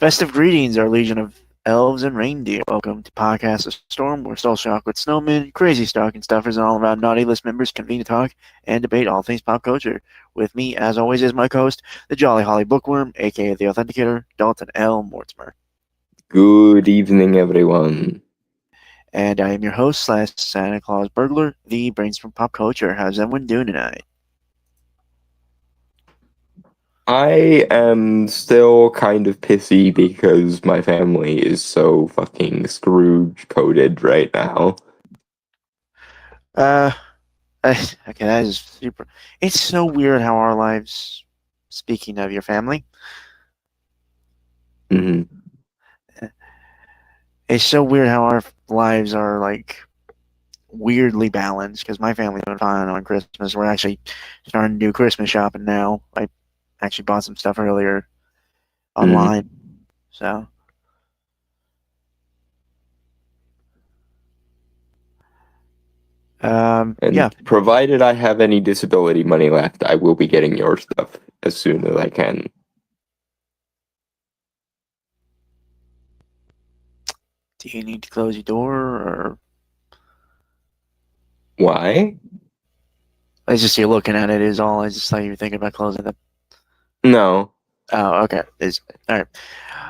Festive greetings, our legion of elves and reindeer. Welcome to Podcast of Storm, where Soul Chocolate Snowmen, crazy stocking stuffers, and all around naughty list members convene to talk and debate all things pop culture. With me, as always, is my co-host, the Jolly Holly Bookworm, aka the Authenticator, Dalton L. Mortimer. Good evening, everyone. And I am your host slash Santa Claus Burglar, the brains from pop culture. How's everyone doing tonight? I am still kind of pissy because my family is so fucking Scrooge-coded right now. Okay, that is super. It's so weird how our lives. Speaking of your family, hmm it's so weird how our lives are like weirdly balanced. Because my family's doing fine on Christmas. We're actually starting to do Christmas shopping now. I actually bought some stuff earlier online, so. And Yeah. provided I have any disability money left, I will be getting your stuff as soon as I can. Do you need to close your door, or Why? it's just you're looking at it? Is all? I just thought you were thinking about closing the. No. Oh, okay. Is all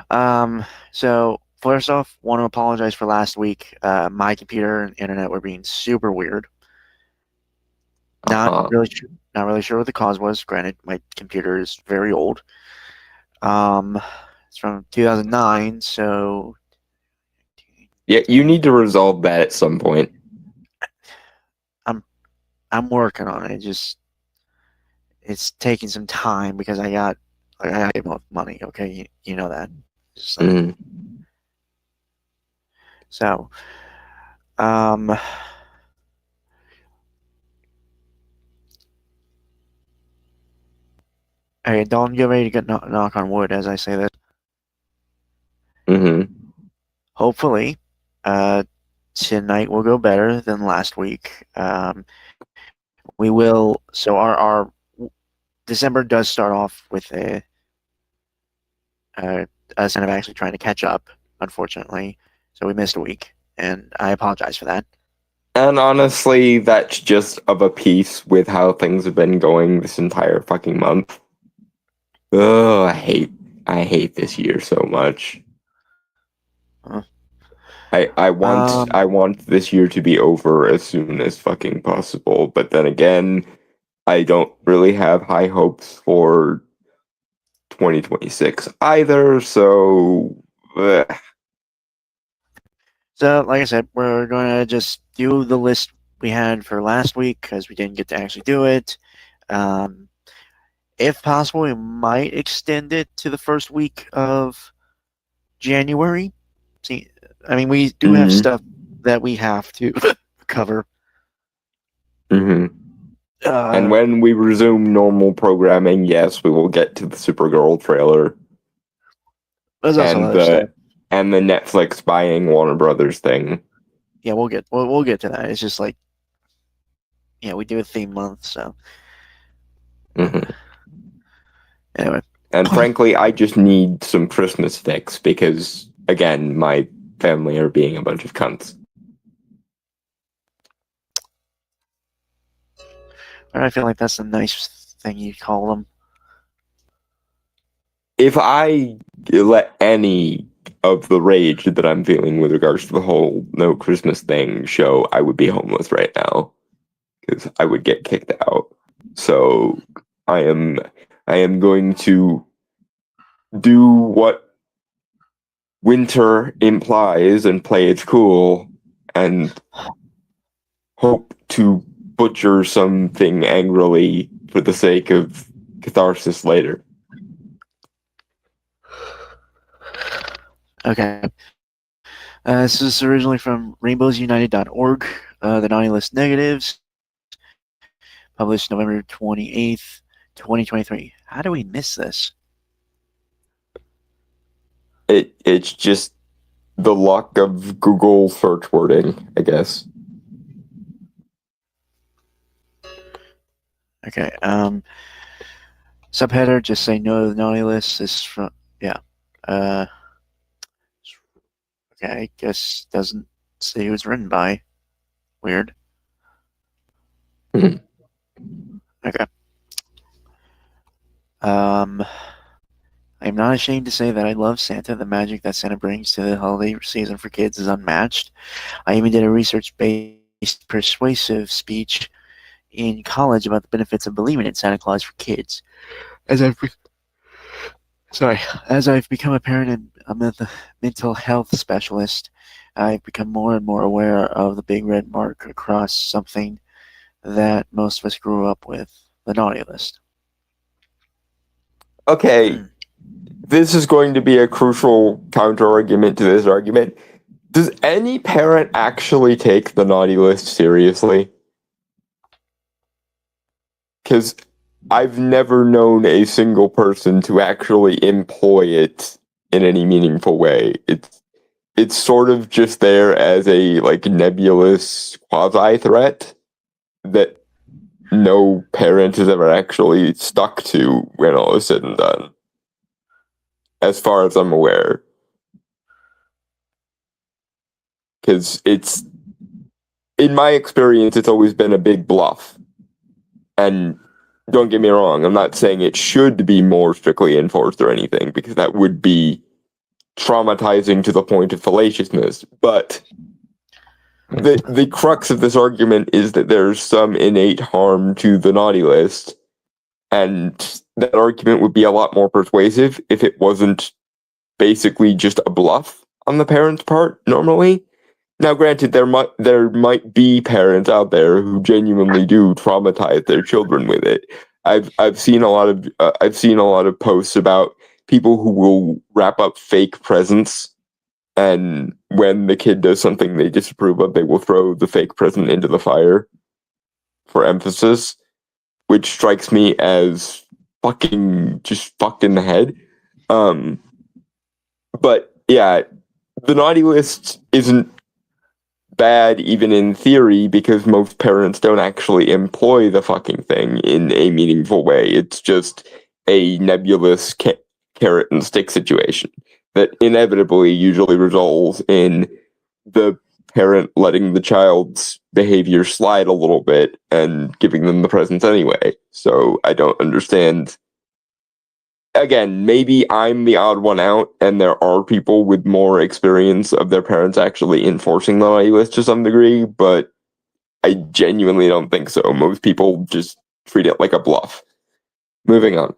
right. So first off, want to apologize for last week. My computer and internet were being super weird. Not really sure what the cause was. Granted, my computer is very old. It's from 2009, so Yeah, you need to resolve that at some point. I'm working on it. It's taking some time because I got money. Okay, you know that. So, hey, don't get ready to get knock on wood as I say this. Hopefully, tonight will go better than last week. We will. So our December does start off with us kind of actually trying to catch up, unfortunately. So we missed a week, and I apologize for that. And honestly, that's just of a piece with how things have been going this entire fucking month. Oh, I hate this year so much. I want this year to be over as soon as fucking possible, but then again, I don't really have high hopes for 2026 either, so So, like I said, we're going to just do the list we had for last week because we didn't get to actually do it. If possible, we might extend it to the first week of January. See, I mean, we do have stuff that we have to cover. And when we resume normal programming, yes, we will get to the Supergirl trailer. There's also other stuff. And the Netflix buying Warner Brothers thing. Yeah, we'll get to that. It's just like, yeah, we do a theme month, so. Anyway. And frankly, I just need some Christmas fix because, again, my family are being a bunch of cunts. I feel like that's a nice thing you call them. If I let any of the rage that I'm feeling with regards to the whole no Christmas thing show, I would be homeless right now because I would get kicked out. So I am going to do what winter implies and play it cool and hope to butcher something angrily for the sake of catharsis later. Okay. This is originally from rainbowsunited.org. The Naughty List Negatives, published November 28th, 2023. How do we miss this? It's just the luck of Google search wording, I guess. Okay. Subheader, just say no to the Naughty List. This is from, yeah. I guess doesn't say who it's written by. Weird. Mhm. Okay. I'm not ashamed to say that I love Santa. The magic that Santa brings to the holiday season for kids is unmatched. I even did a research-based persuasive speech in college about the benefits of believing in Santa Claus for kids. As I've as I've become a parent and a mental health specialist, I've become more and more aware of the big red mark across something that most of us grew up with, the naughty list. Okay, this is going to be a crucial counter-argument to this argument. Does any parent actually take the naughty list seriously? Because I've never known a single person to actually employ it in any meaningful way. It's sort of just there as a like nebulous quasi threat that no parent has ever actually stuck to when all is said and done, as far as I'm aware. Because it's, in my experience, it's always been a big bluff. And don't get me wrong, I'm not saying it should be more strictly enforced or anything, because that would be traumatizing to the point of fallaciousness. But the crux of this argument is that there's some innate harm to the naughty list, and that argument would be a lot more persuasive if it wasn't basically just a bluff on the parents' part normally. Now, granted, there might be parents out there who genuinely do traumatize their children with it. I've seen a lot of posts about people who will wrap up fake presents, and when the kid does something they disapprove of, they will throw the fake present into the fire for emphasis, which strikes me as fucking just fucked in the head. But yeah, the naughty list isn't bad even in theory because most parents don't actually employ the fucking thing in a meaningful way. It's just a nebulous carrot and stick situation that inevitably usually results in the parent letting the child's behavior slide a little bit and giving them the presents anyway. So I don't understand. Again, maybe I'm the odd one out, and there are people with more experience of their parents actually enforcing the naughty list to some degree, but I genuinely don't think so. Most people just treat it like a bluff. Moving on.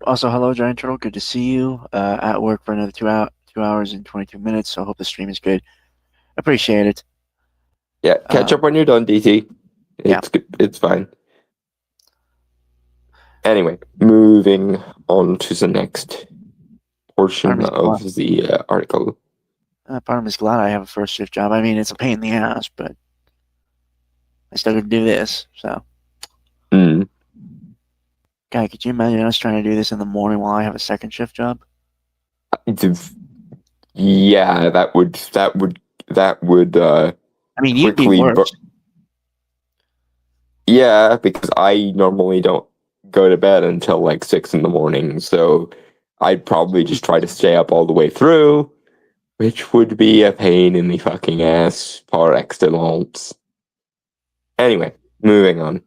Also, hello, Giant Turtle. Good to see you. At work for another 2 hours and 22 minutes. So I hope the stream is good. Appreciate it. Yeah, catch up when you're done, DT. It's good. It's fine. Anyway, moving on to the next portion of the article. Part of me is glad I have a first shift job. I mean, it's a pain in the ass, but I still got to do this. So, Guy, could you imagine us trying to do this in the morning while I have a second shift job? Yeah, that would. I mean, you'd be worse. Yeah, because I normally don't go to bed until like 6 a.m, so I'd probably just try to stay up all the way through, which would be a pain in the fucking ass par excellence. Anyway, moving on.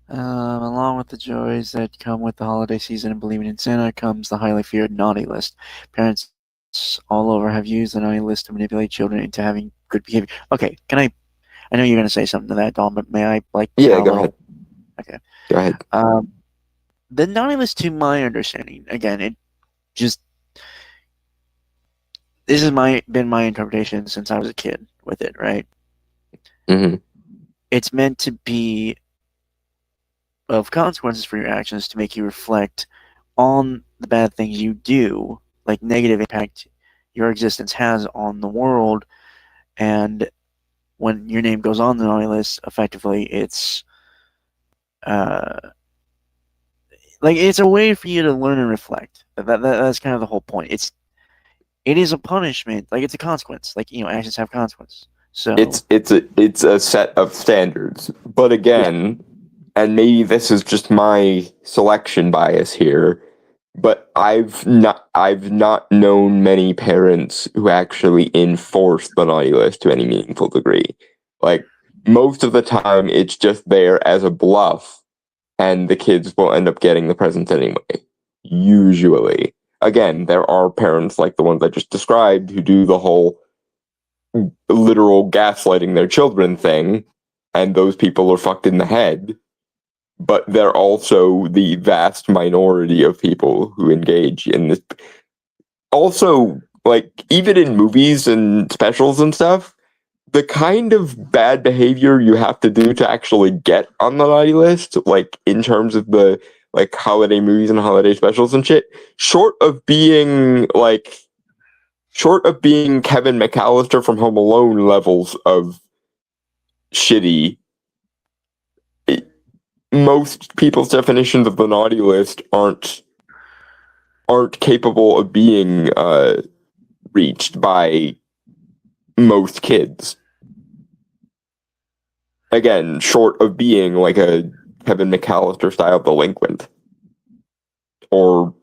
Along with the joys that come with the holiday season and believing in Santa comes the highly feared naughty list. Parents all over have used the naughty list to manipulate children into having good behavior. Okay, I know you're going to say something to that, Don, but may I Yeah, go ahead. Okay. Go ahead. The naughty list, to my understanding, again, this has been my interpretation since I was a kid with it, right? Mm-hmm. It's meant to be of consequences for your actions to make you reflect on the bad things you do, like negative impact your existence has on the world, and when your name goes on the naughty list, effectively it's it's a way for you to learn and reflect. That's kind of the whole point. It is a punishment, like it's a consequence. Like, actions have consequences. So it's a set of standards. But again, and maybe this is just my selection bias here, but I've not known many parents who actually enforce the naughty list to any meaningful degree. Like, most of the time, it's just there as a bluff, and the kids will end up getting the presents anyway. Usually. Again, there are parents like the ones I just described who do the whole literal gaslighting their children thing, and those people are fucked in the head. But they're also the vast minority of people who engage in this. Also, like, even in movies and specials and stuff, the kind of bad behavior you have to do to actually get on the naughty list, like in terms of the like holiday movies and holiday specials and shit, short of being Kevin McAllister from Home Alone levels of shitty, most people's definitions of the naughty list aren't capable of being reached by most kids. Again, short of being like a Kevin McAllister style delinquent or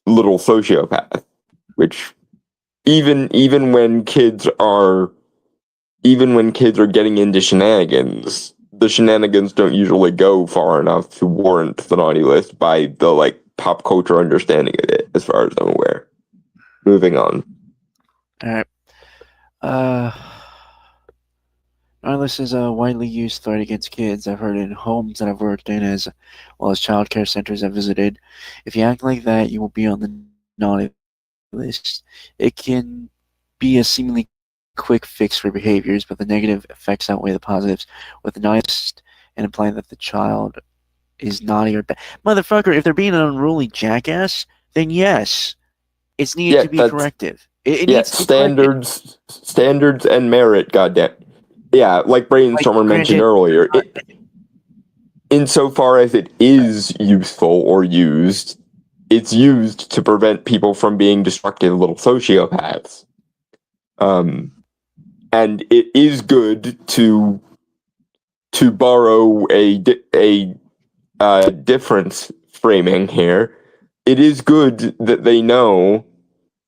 little sociopath, which even when kids are getting into shenanigans, the shenanigans don't usually go far enough to warrant the naughty list by the like pop culture understanding of it, as far as I'm aware. Moving on. All right. Naughty list is a widely used threat against kids. I've heard in homes that I've worked in, as well as child care centers I've visited. If you act like that, you will be on the naughty list. It can be a seemingly quick fix for behaviors, but the negative effects outweigh the positives, with the naughty list and implying that the child is naughty or bad. Motherfucker, if they're being an unruly jackass, then yes, it's needed to be corrective. It needs to be standards and merit, goddamn. Yeah, like Brainstormer mentioned earlier, insofar as it is useful or used, it's used to prevent people from being destructive little sociopaths. And it is good to borrow a difference framing here. It is good that they know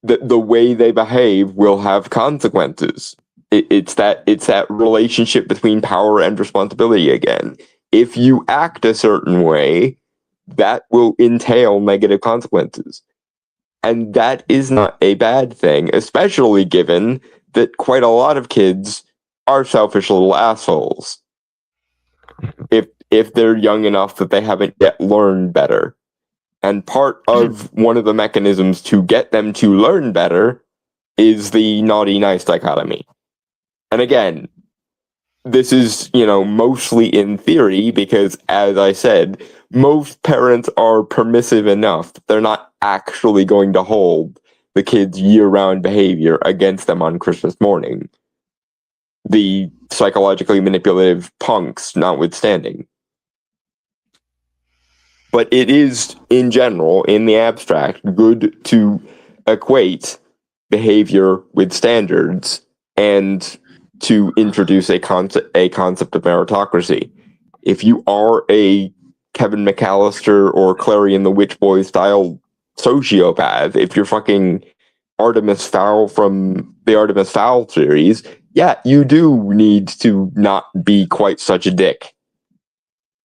that the way they behave will have consequences. It's that relationship between power and responsibility again. If you act a certain way, that will entail negative consequences. And that is not a bad thing, especially given that quite a lot of kids are selfish little assholes. If they're young enough that they haven't yet learned better. And part of one of the mechanisms to get them to learn better is the naughty-nice dichotomy. And again, this is, mostly in theory because, as I said, most parents are permissive enough that they're not actually going to hold the kids' year-round behavior against them on Christmas morning. The psychologically manipulative punks notwithstanding. But it is, in general, in the abstract, good to equate behavior with standards and to introduce a concept of meritocracy. If you are a Kevin McAllister or Clarion the Witch Boy style sociopath, if you're fucking Artemis Fowl from the Artemis Fowl series, yeah, you do need to not be quite such a dick.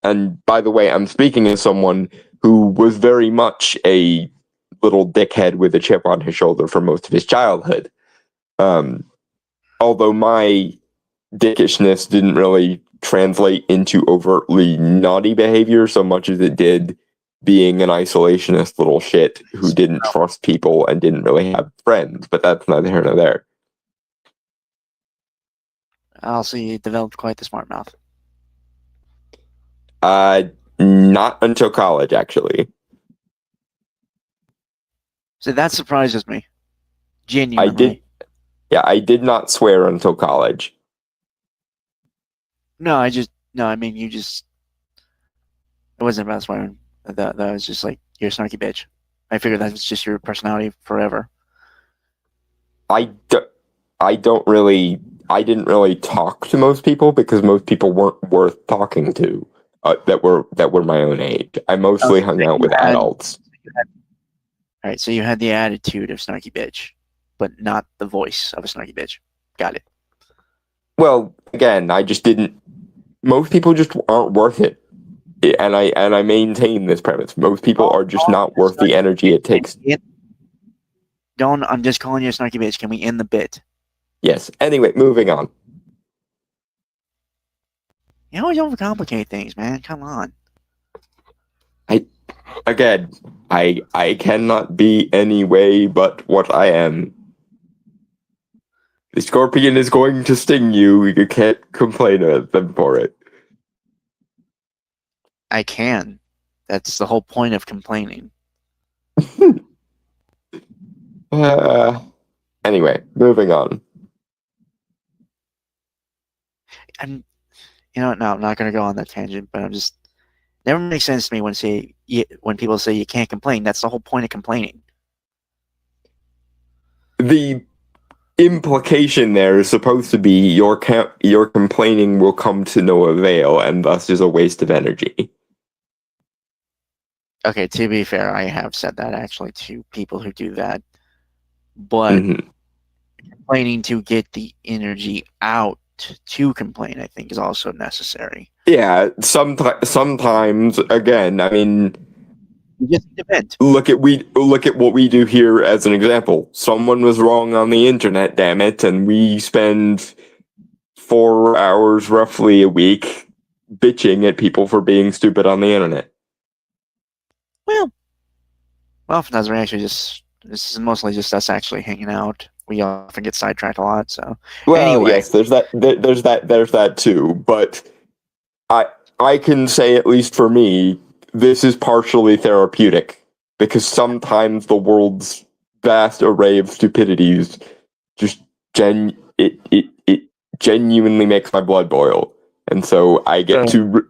And by the way, I'm speaking as someone who was very much a little dickhead with a chip on his shoulder for most of his childhood. Although my dickishness didn't really translate into overtly naughty behavior so much as it did being an isolationist little shit who didn't trust people and didn't really have friends. But that's neither here nor there. Also, you developed quite the smart mouth. Not until college, actually. So that surprises me. Genuinely. I did not swear until college. It wasn't about swearing. That was just like, you're a snarky bitch. I figured that was just your personality forever. I didn't really talk to most people because most people weren't worth talking to. that were my own age. I mostly hung out with adults. All right, so you had the attitude of Snarky Bitch, but not the voice of a Snarky Bitch. Got it. Well, again, I just didn't. Most people just aren't worth it, and I maintain this premise. Most people are just not worth the energy it takes. I'm just calling you a Snarky Bitch. Can we end the bit? Yes. Anyway, moving on. You always overcomplicate things, man. Come on. I cannot be any way but what I am. The scorpion is going to sting you. You can't complain at them for it. I can. That's the whole point of complaining. Anyway, moving on. I'm not going to go on that tangent, but never makes sense to me when people say you can't complain. That's the whole point of complaining. The implication there is supposed to be your complaining will come to no avail and thus is a waste of energy. Okay, to be fair, I have said that actually to people who do that. But complaining to get the energy out to complain, I think, is also necessary. Yeah, sometimes, again, I mean, it just depends. Look at what we do here as an example. Someone was wrong on the internet, damn it, and we spend 4 hours roughly a week bitching at people for being stupid on the internet. Well, oftentimes we're actually this is mostly just us actually hanging out. We often get sidetracked a lot, so. Well, anyway. Yes, there's that too, but I can say, at least for me, this is partially therapeutic, because sometimes the world's vast array of stupidities just it genuinely makes my blood boil, and so I get to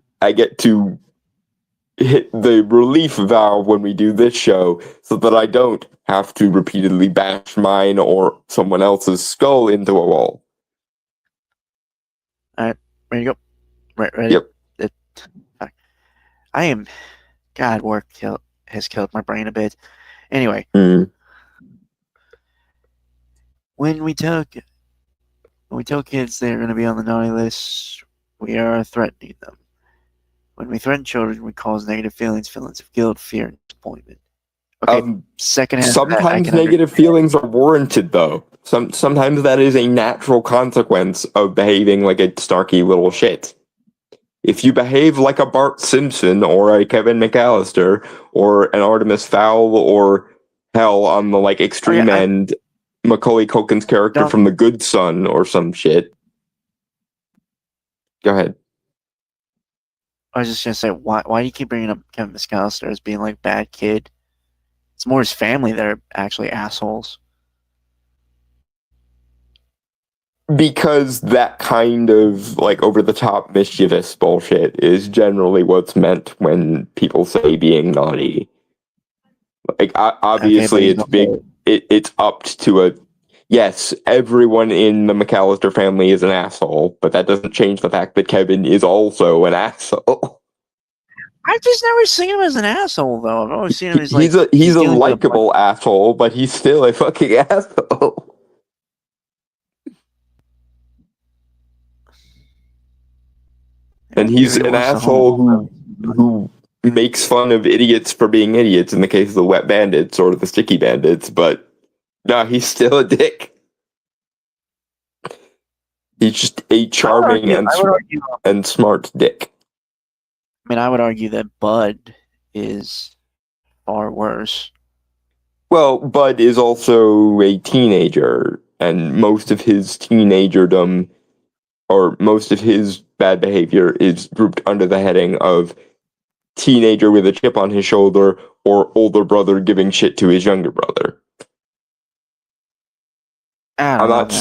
hit the relief valve when we do this show, so that I don't have to repeatedly bash mine or someone else's skull into a wall. All right, ready to go? Ready? Yep. I am. God, work has killed my brain a bit. Anyway, when we tell kids they're going to be on the naughty list, we are threatening them. When we threaten children, we cause negative feelings of guilt, fear, and disappointment. Okay, second half. Sometimes negative feelings are warranted, though. Sometimes that is a natural consequence of behaving like a snarky little shit. If you behave like a Bart Simpson or a Kevin McAllister or an Artemis Fowl or hell on the extreme end, Macaulay Culkin's character from The Good Son or some shit. Go ahead. I was just gonna say, why do you keep bringing up Kevin McAllister as being bad kid? It's more his family that are actually assholes. Because that kind of over-the-top mischievous bullshit is generally what's meant when people say being naughty. Obviously, it's big. It's upped to a yes. Everyone in the McAllister family is an asshole, but that doesn't change the fact that Kevin is also an asshole. I've just never seen him as an asshole, though. I've always seen him as he's a likable asshole, but he's still a fucking asshole. And he's an asshole who makes fun of idiots for being idiots in the case of the Wet Bandits or the Sticky Bandits, but no, he's still a dick. He's just a charming and smart dick. I mean, I would argue that Bud is far worse. Well, Bud is also a teenager, and most of his teenagerdom, or most of his bad behavior, is grouped under the heading of teenager with a chip on his shoulder or older brother giving shit to his younger brother. I'm not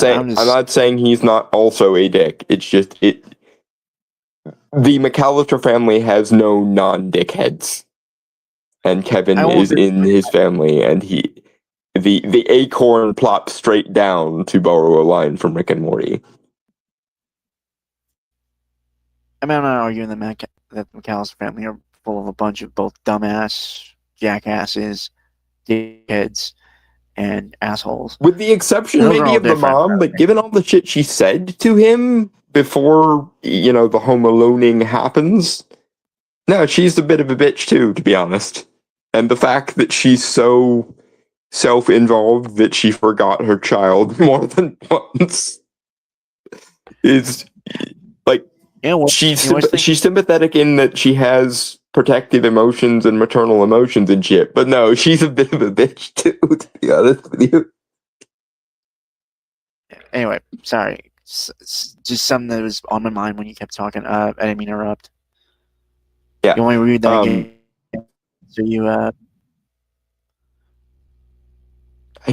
saying he's not also a dick. It's just the McAllister family has no non-dickheads, and Kevin is in his family, and the acorn plops straight down, to borrow a line from Rick and Morty. I mean, I'm not arguing that that the McAllister family are full of a bunch of both dumbass jackasses, dickheads, and assholes. With the exception And those are maybe all of the different. mom, but given all the shit she said to him before, the home aloning happens, no, she's a bit of a bitch too, to be honest. And the fact that she's so self-involved that she forgot her child more than once is like Yeah, well, she's you know, I was thinking- she's sympathetic in that she has protective emotions and maternal emotions and shit, but no, she's a bit of a bitch too, to be honest with you. Anyway, sorry. Just something that was on my mind when you kept talking. I didn't mean to interrupt. Yeah. You want me to read that again? So you I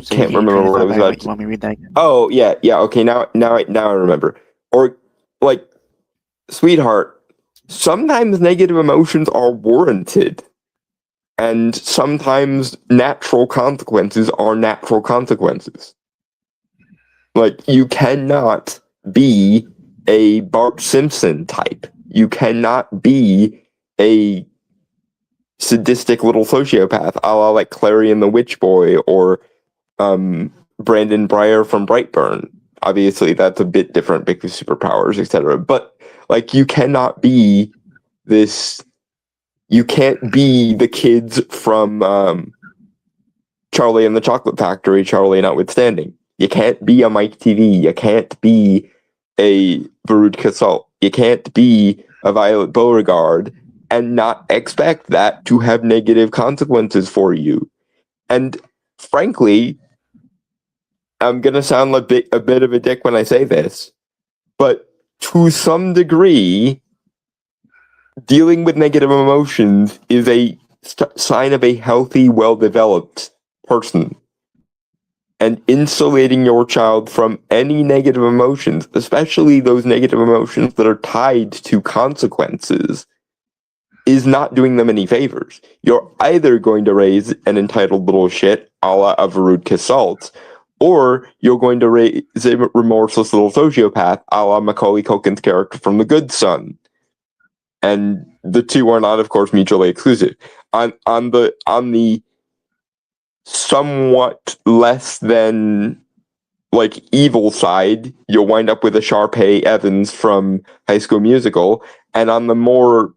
can't remember what I was about You want me to read that again? Oh, yeah, okay, now I remember. Or, like, sweetheart, sometimes negative emotions are warranted. And sometimes natural consequences are natural consequences. Like, you cannot be a Bart Simpson type. You cannot be a sadistic little sociopath, a la like Clarion the Witch Boy or Brandon Breyer from Brightburn. Obviously, that's a bit different because superpowers, etc. But like, you cannot be this. You can't be the kids from Charlie and the Chocolate Factory, Charlie notwithstanding. You can't be a Mike TV. You can't be a Veruca Salt. You can't be a Violet Beauregard and not expect that to have negative consequences for you. And frankly, I'm going to sound like a bit of a dick when I say this, but to some degree, dealing with negative emotions is a sign of a healthy, well-developed person. And insulating your child from any negative emotions, especially those negative emotions that are tied to consequences, is not doing them any favors. You're either going to raise an entitled little shit a la Veruca Salt, or you're going to raise a remorseless little sociopath a la Macaulay Culkin's character from The Good Son. And the two are not, of course, mutually exclusive. On the somewhat less than like evil side, you'll wind up with a Sharpay Evans from High School Musical, and on the more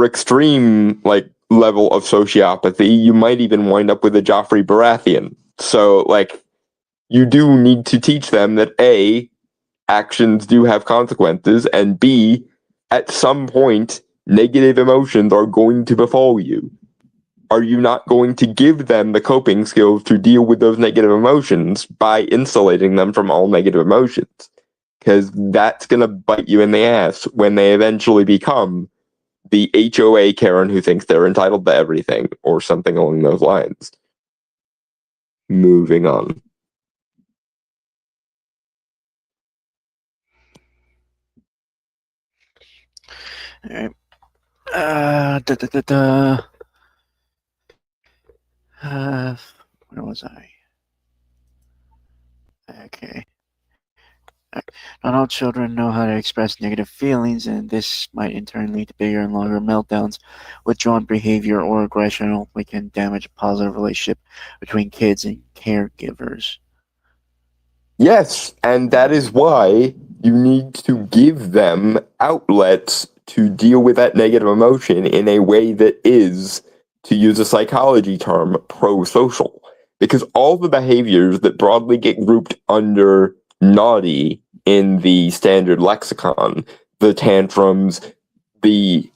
extreme like level of sociopathy, you might even wind up with a Joffrey Baratheon. So like, you do need to teach them that A, actions do have consequences, and B, at some point, negative emotions are going to befall you. Are you not going to give them the coping skills to deal with those negative emotions by insulating them from all negative emotions? Because that's going to bite you in the ass when they eventually become the HOA Karen who thinks they're entitled to everything, or something along those lines. Moving on. All right. Where was I? Okay. Not all children know how to express negative feelings, and this might in turn lead to bigger and longer meltdowns. Withdrawn behavior or aggression ultimately can damage a positive relationship between kids and caregivers. Yes, and that is why you need to give them outlets to deal with that negative emotion in a way that is, to use a psychology term, pro-social. Because all the behaviors that broadly get grouped under naughty in the standard lexicon, the tantrums, the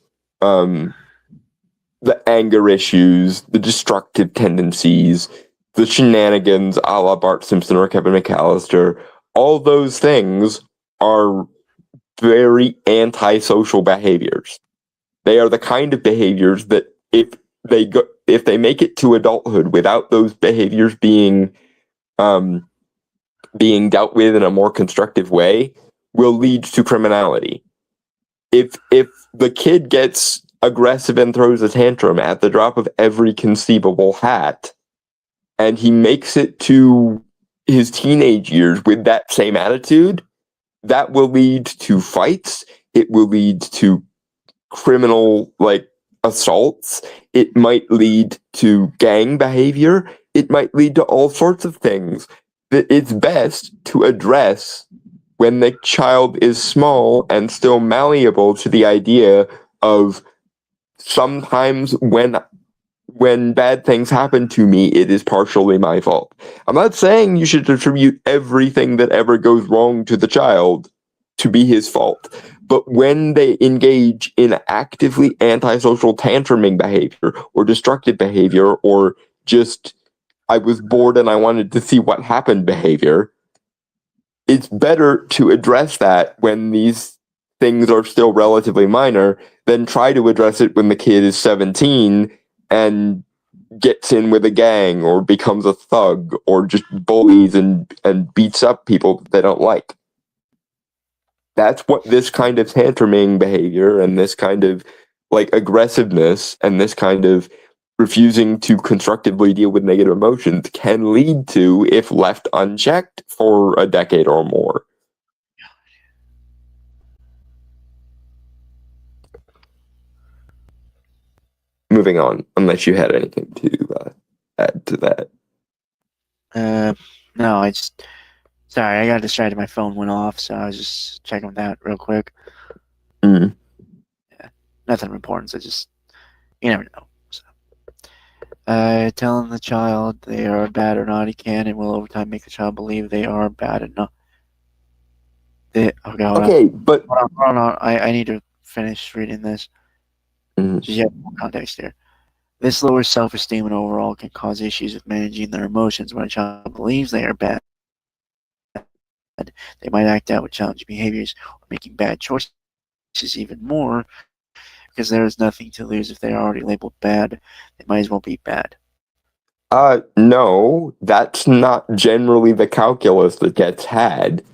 anger issues, the destructive tendencies, the shenanigans a la Bart Simpson or Kevin McAllister, all those things are very antisocial behaviors. They are the kind of behaviors that if they make it to adulthood without those behaviors being dealt with in a more constructive way, will lead to criminality. If the kid gets aggressive and throws a tantrum at the drop of every conceivable hat, and he makes it to his teenage years with that same attitude, that will lead to fights. It will lead to criminal, like, assaults. It might lead to gang behavior. It might lead to all sorts of things that it's best to address when the child is small and still malleable to the idea of sometimes when bad things happen to me, it is partially my fault. I'm not saying you should attribute everything that ever goes wrong to the child to be his fault. But when they engage in actively antisocial tantruming behavior or destructive behavior or just I was bored and I wanted to see what happened behavior, it's better to address that when these things are still relatively minor than try to address it when the kid is 17 and gets in with a gang or becomes a thug or just bullies and beats up people that they don't like. That's what this kind of tantruming behavior and this kind of like aggressiveness and this kind of refusing to constructively deal with negative emotions can lead to if left unchecked for a decade or more. Moving on, unless you had anything to add to that. No, I just sorry, I got distracted. My phone went off, so I was just checking that real quick. Mm. Yeah, nothing of importance. I just you never know. So, telling the child they are bad or naughty can and will over time make the child believe they are bad and not. Okay, but hold on. I need to finish reading this. Mm. Just yet more context here. This lowers self-esteem and overall can cause issues with managing their emotions. When a child believes they are bad, they might act out with challenging behaviors or making bad choices even more because there is nothing to lose if they are already labeled bad. They might as well be bad. No, that's not generally the calculus that gets had.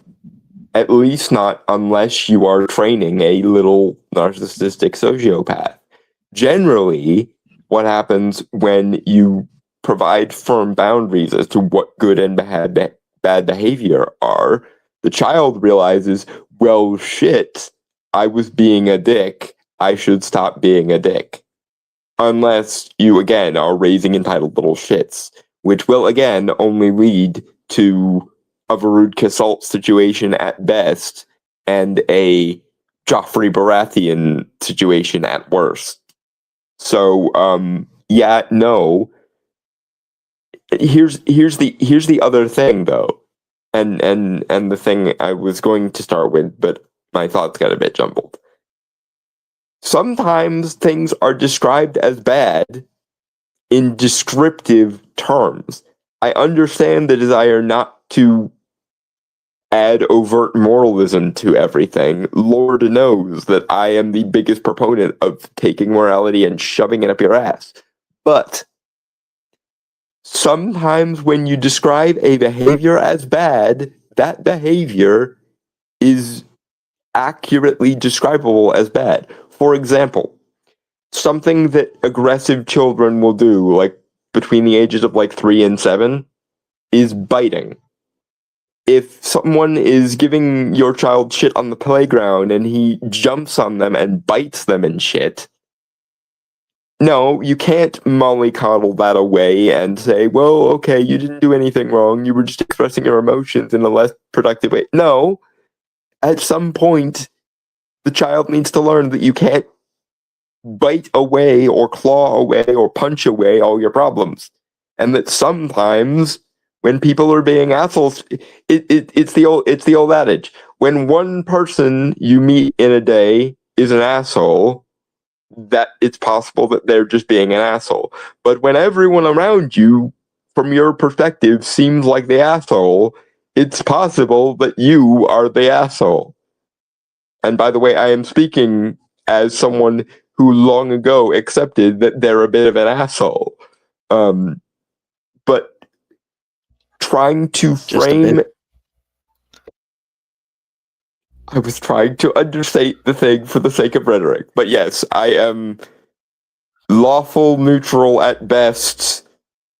At least not unless you are training a little narcissistic sociopath. Generally, what happens when you provide firm boundaries as to what good and bad behavior are, the child realizes, well, shit, I was being a dick. I should stop being a dick. Unless you, again, are raising entitled little shits, which will, again, only lead to a Varud Kasalt situation at best and a Joffrey Baratheon situation at worst. So, yeah, no. Here's the other thing though, and the thing I was going to start with, but my thoughts got a bit jumbled. Sometimes things are described as bad in descriptive terms. I understand the desire not to add overt moralism to everything. Lord knows that I am the biggest proponent of taking morality and shoving it up your ass. But sometimes when you describe a behavior as bad, that behavior is accurately describable as bad. For example, something that aggressive children will do, like between the ages of like 3 and 7, is biting. If someone is giving your child shit on the playground and he jumps on them and bites them and shit, no, you can't mollycoddle that away and say, well, okay, you didn't do anything wrong, you were just expressing your emotions in a less productive way. No, at some point, the child needs to learn that you can't bite away or claw away or punch away all your problems. And that sometimes when people are being assholes, it's the old adage. When one person you meet in a day is an asshole, that it's possible that they're just being an asshole. But when everyone around you, from your perspective, seems like the asshole, it's possible that you are the asshole. And by the way, I am speaking as someone who long ago accepted that they're a bit of an asshole. But trying to frame... I was trying to understate the thing for the sake of rhetoric. But yes, I am lawful neutral at best,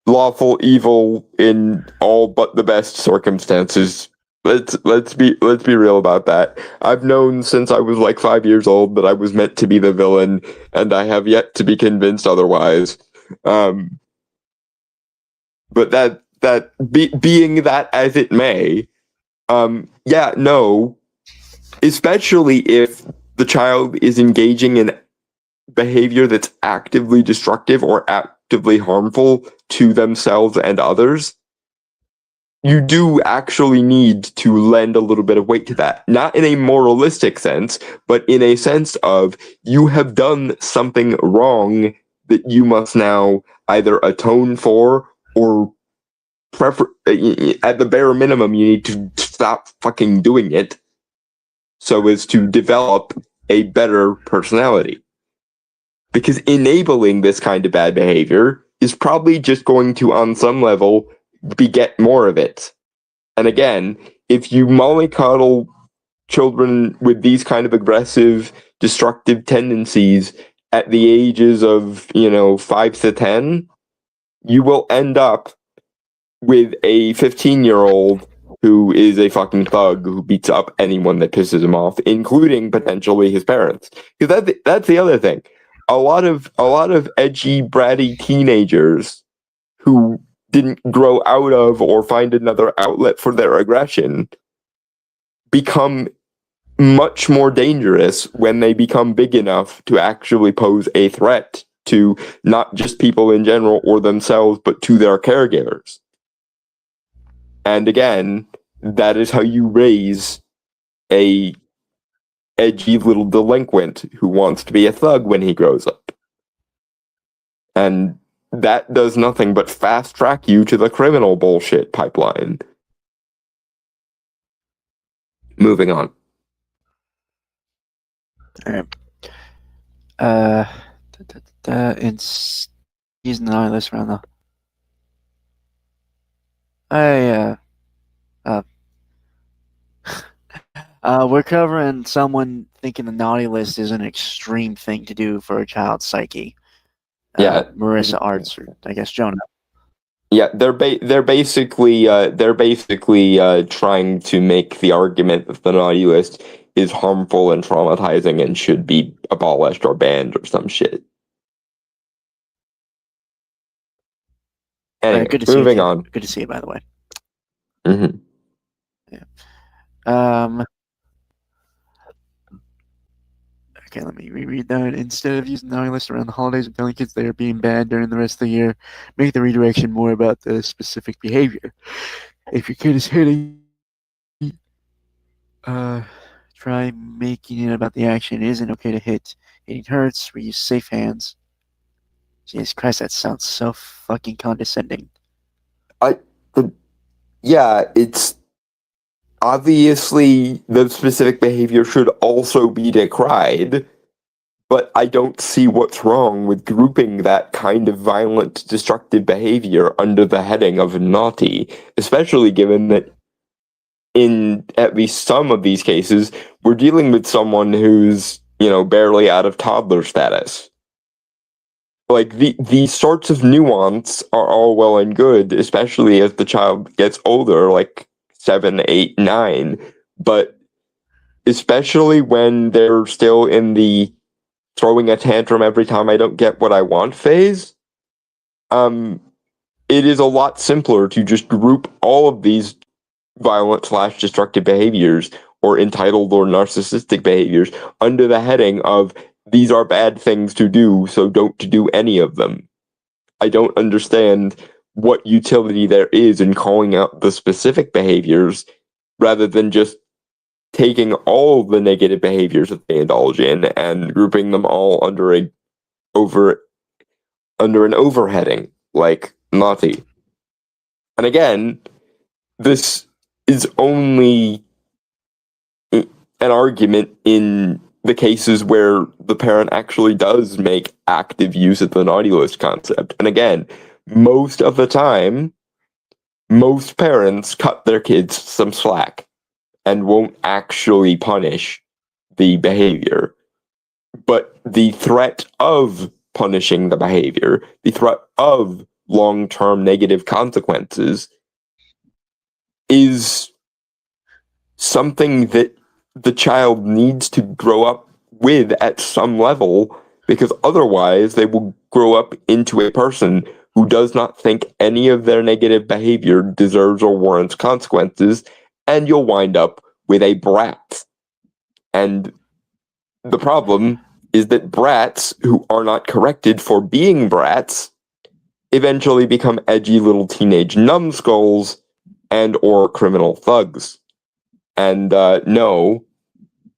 lawful evil in all but the best circumstances. let's be real about that. I've known since I was like 5 years old that I was meant to be the villain, and I have yet to be convinced otherwise. But being that as it may, yeah, no, especially if the child is engaging in behavior that's actively destructive or actively harmful to themselves and others, you do actually need to lend a little bit of weight to that. Not in a moralistic sense, but in a sense of you have done something wrong that you must now either atone for or at the bare minimum, you need to stop fucking doing it so as to develop a better personality. Because enabling this kind of bad behavior is probably just going to, on some level, beget more of it. And again, if you mollycoddle children with these kind of aggressive, destructive tendencies at the ages of, 5 to 10, you will end up with a 15-year-old who is a fucking thug who beats up anyone that pisses him off, including potentially his parents. Because that's the other thing. A lot of edgy, bratty teenagers who didn't grow out of or find another outlet for their aggression become much more dangerous when they become big enough to actually pose a threat to not just people in general or themselves, but to their caregivers. And again, that is how you raise a edgy little delinquent who wants to be a thug when he grows up. And that does nothing but fast track you to the criminal bullshit pipeline. Moving on. All right. He's not this round though. We're covering someone thinking the naughty list is an extreme thing to do for a child's psyche. Marissa Arts, or I guess Jonah. Yeah, they're basically trying to make the argument that the naughty list is harmful and traumatizing and should be abolished or banned or some shit. Anyway, good to moving see on. Good to see you, by the way. Mm-hmm. Yeah. Okay, let me reread that. Instead of using the naughty list around the holidays and telling kids they are being bad during the rest of the year, make the redirection more about the specific behavior. If your kid is hitting, try making it about the action. It isn't okay to hit. Hitting hurts. We use safe hands. Jesus Christ, that sounds so fucking condescending. Yeah, it's obviously the specific behavior should also be decried, but I don't see what's wrong with grouping that kind of violent, destructive behavior under the heading of naughty, especially given that in at least some of these cases, we're dealing with someone who's, barely out of toddler status. Like, these sorts of nuance are all well and good, especially as the child gets older, like 7, 8, 9. But especially when they're still in the throwing a tantrum every time I don't get what I want phase, it is a lot simpler to just group all of these violent/destructive behaviors or entitled or narcissistic behaviors under the heading of these are bad things to do, so don't do any of them. I don't understand what utility there is in calling out the specific behaviors rather than just taking all the negative behaviors that they indulge in and grouping them all under an overheading like naughty. And again, this is only an argument in the cases where the parent actually does make active use of the naughty list concept. And again, most of the time, most parents cut their kids some slack and won't actually punish the behavior. But the threat of punishing the behavior, the threat of long-term negative consequences is something that the child needs to grow up with at some level, because otherwise they will grow up into a person who does not think any of their negative behavior deserves or warrants consequences, and you'll wind up with a brat. And the problem is that brats who are not corrected for being brats eventually become edgy little teenage numbskulls and or criminal thugs. And no,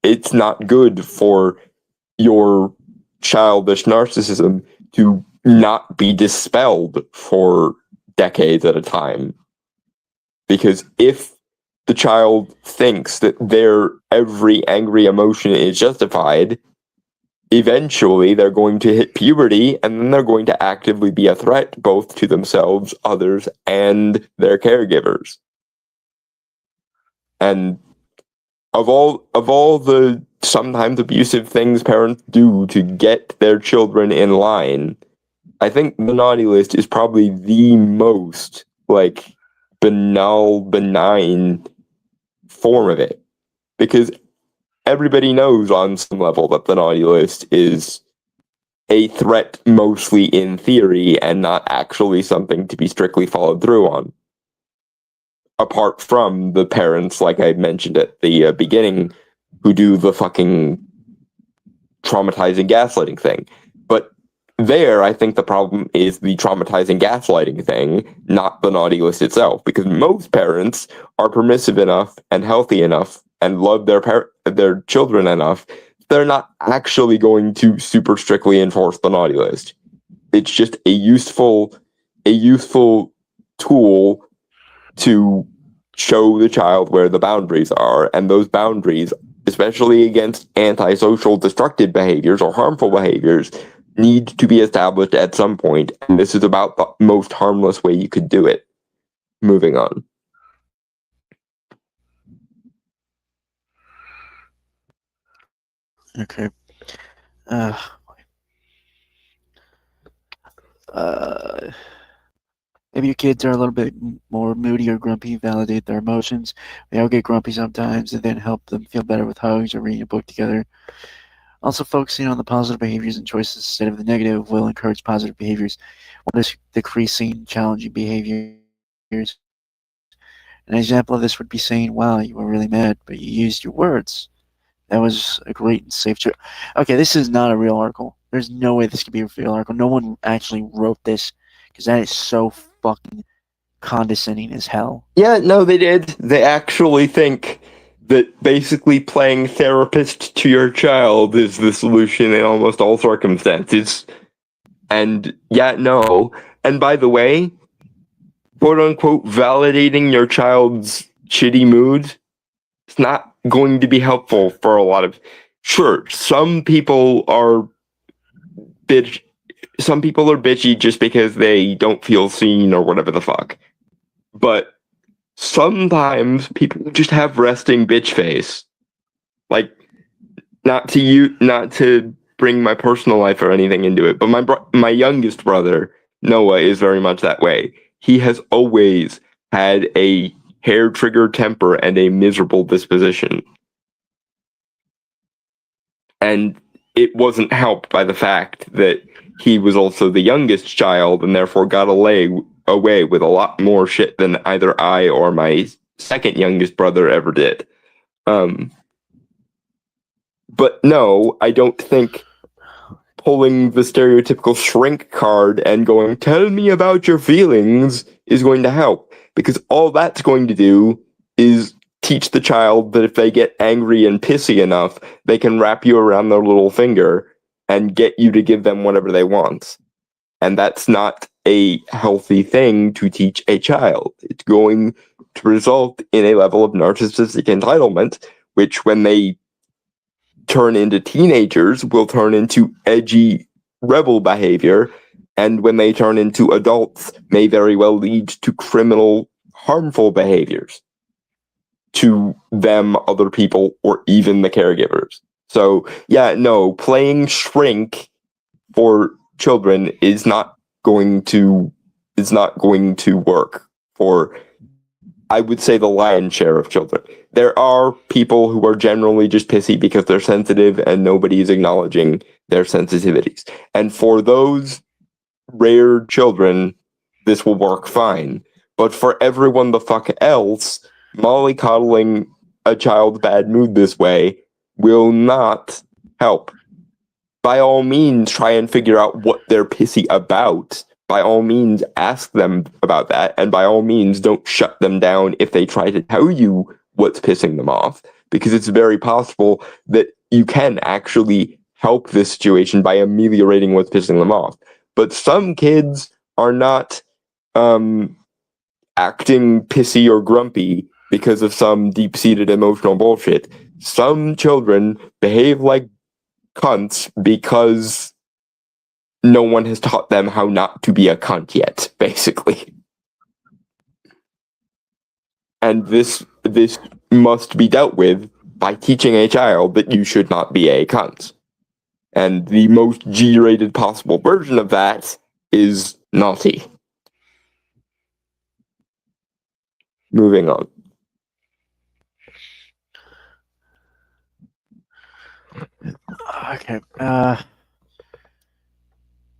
it's not good for your childish narcissism to not be dispelled for decades at a time. Because if the child thinks that their every angry emotion is justified, eventually they're going to hit puberty, and then they're going to actively be a threat both to themselves, others, and their caregivers. And of all the sometimes abusive things parents do to get their children in line, I think the naughty list is probably the most banal, benign form of it, because everybody knows on some level that the naughty list is a threat mostly in theory and not actually something to be strictly followed through on. Apart from the parents, like I mentioned at the beginning, who do the fucking traumatizing gaslighting thing. But there, I think the problem is the traumatizing gaslighting thing, not the naughty list itself, because most parents are permissive enough and healthy enough and love their children enough, they're not actually going to super strictly enforce the naughty list. It's just a useful tool to show the child where the boundaries are, and those boundaries, especially against antisocial destructive behaviors or harmful behaviors, need to be established at some point, and this is about the most harmless way you could do it. Moving on. Okay. Maybe your kids are a little bit more moody or grumpy. Validate their emotions. We all get grumpy sometimes, and then help them feel better with hugs or reading a book together. Also, focusing on the positive behaviors and choices instead of the negative will encourage positive behaviors, while decreasing challenging behaviors. An example of this would be saying, "Wow, you were really mad, but you used your words. That was a great and safe choice." Okay, this is not a real article. There's no way this could be a real article. No one actually wrote this, because that is so fucking condescending as hell. Yeah, no, they did. They actually think that basically playing therapist to your child is the solution in almost all circumstances. And yeah, no. And by the way, quote unquote, validating your child's shitty mood, it's not going to be helpful for a lot of. Sure, some people are bitchy just because they don't feel seen or whatever the fuck. But sometimes people just have resting bitch face. Like, not to bring my personal life or anything into it, but my youngest brother, Noah, is very much that way. He has always had a hair trigger temper and a miserable disposition. And it wasn't helped by the fact that he was also the youngest child and therefore got away with a lot more shit than either I or my second youngest brother ever did. But no, I don't think pulling the stereotypical shrink card and going, "Tell me about your feelings," is going to help. Because all that's going to do is teach the child that if they get angry and pissy enough, they can wrap you around their little finger and get you to give them whatever they want. And that's not a healthy thing to teach a child. It's going to result in a level of narcissistic entitlement, which when they turn into teenagers will turn into edgy rebel behavior, and when they turn into adults may very well lead to criminal, harmful behaviors to them, other people, or even the caregivers. So yeah, no, playing shrink for children is not going to work for I would say the lion's share of children. There are people who are generally just pissy because they're sensitive and nobody is acknowledging their sensitivities. And for those rare children, this will work fine. But for everyone the fuck else, mollycoddling a child's bad mood this way will not help. By all means, try and figure out what they're pissy about. By all means, ask them about that. And by all means, don't shut them down if they try to tell you what's pissing them off. Because it's very possible that you can actually help this situation by ameliorating what's pissing them off. But some kids are not acting pissy or grumpy because of some deep-seated emotional bullshit. Some children behave like cunts because no one has taught them how not to be a cunt yet, basically. And this must be dealt with by teaching a child that you should not be a cunt. And the most G-rated possible version of that is naughty. Moving on. Okay.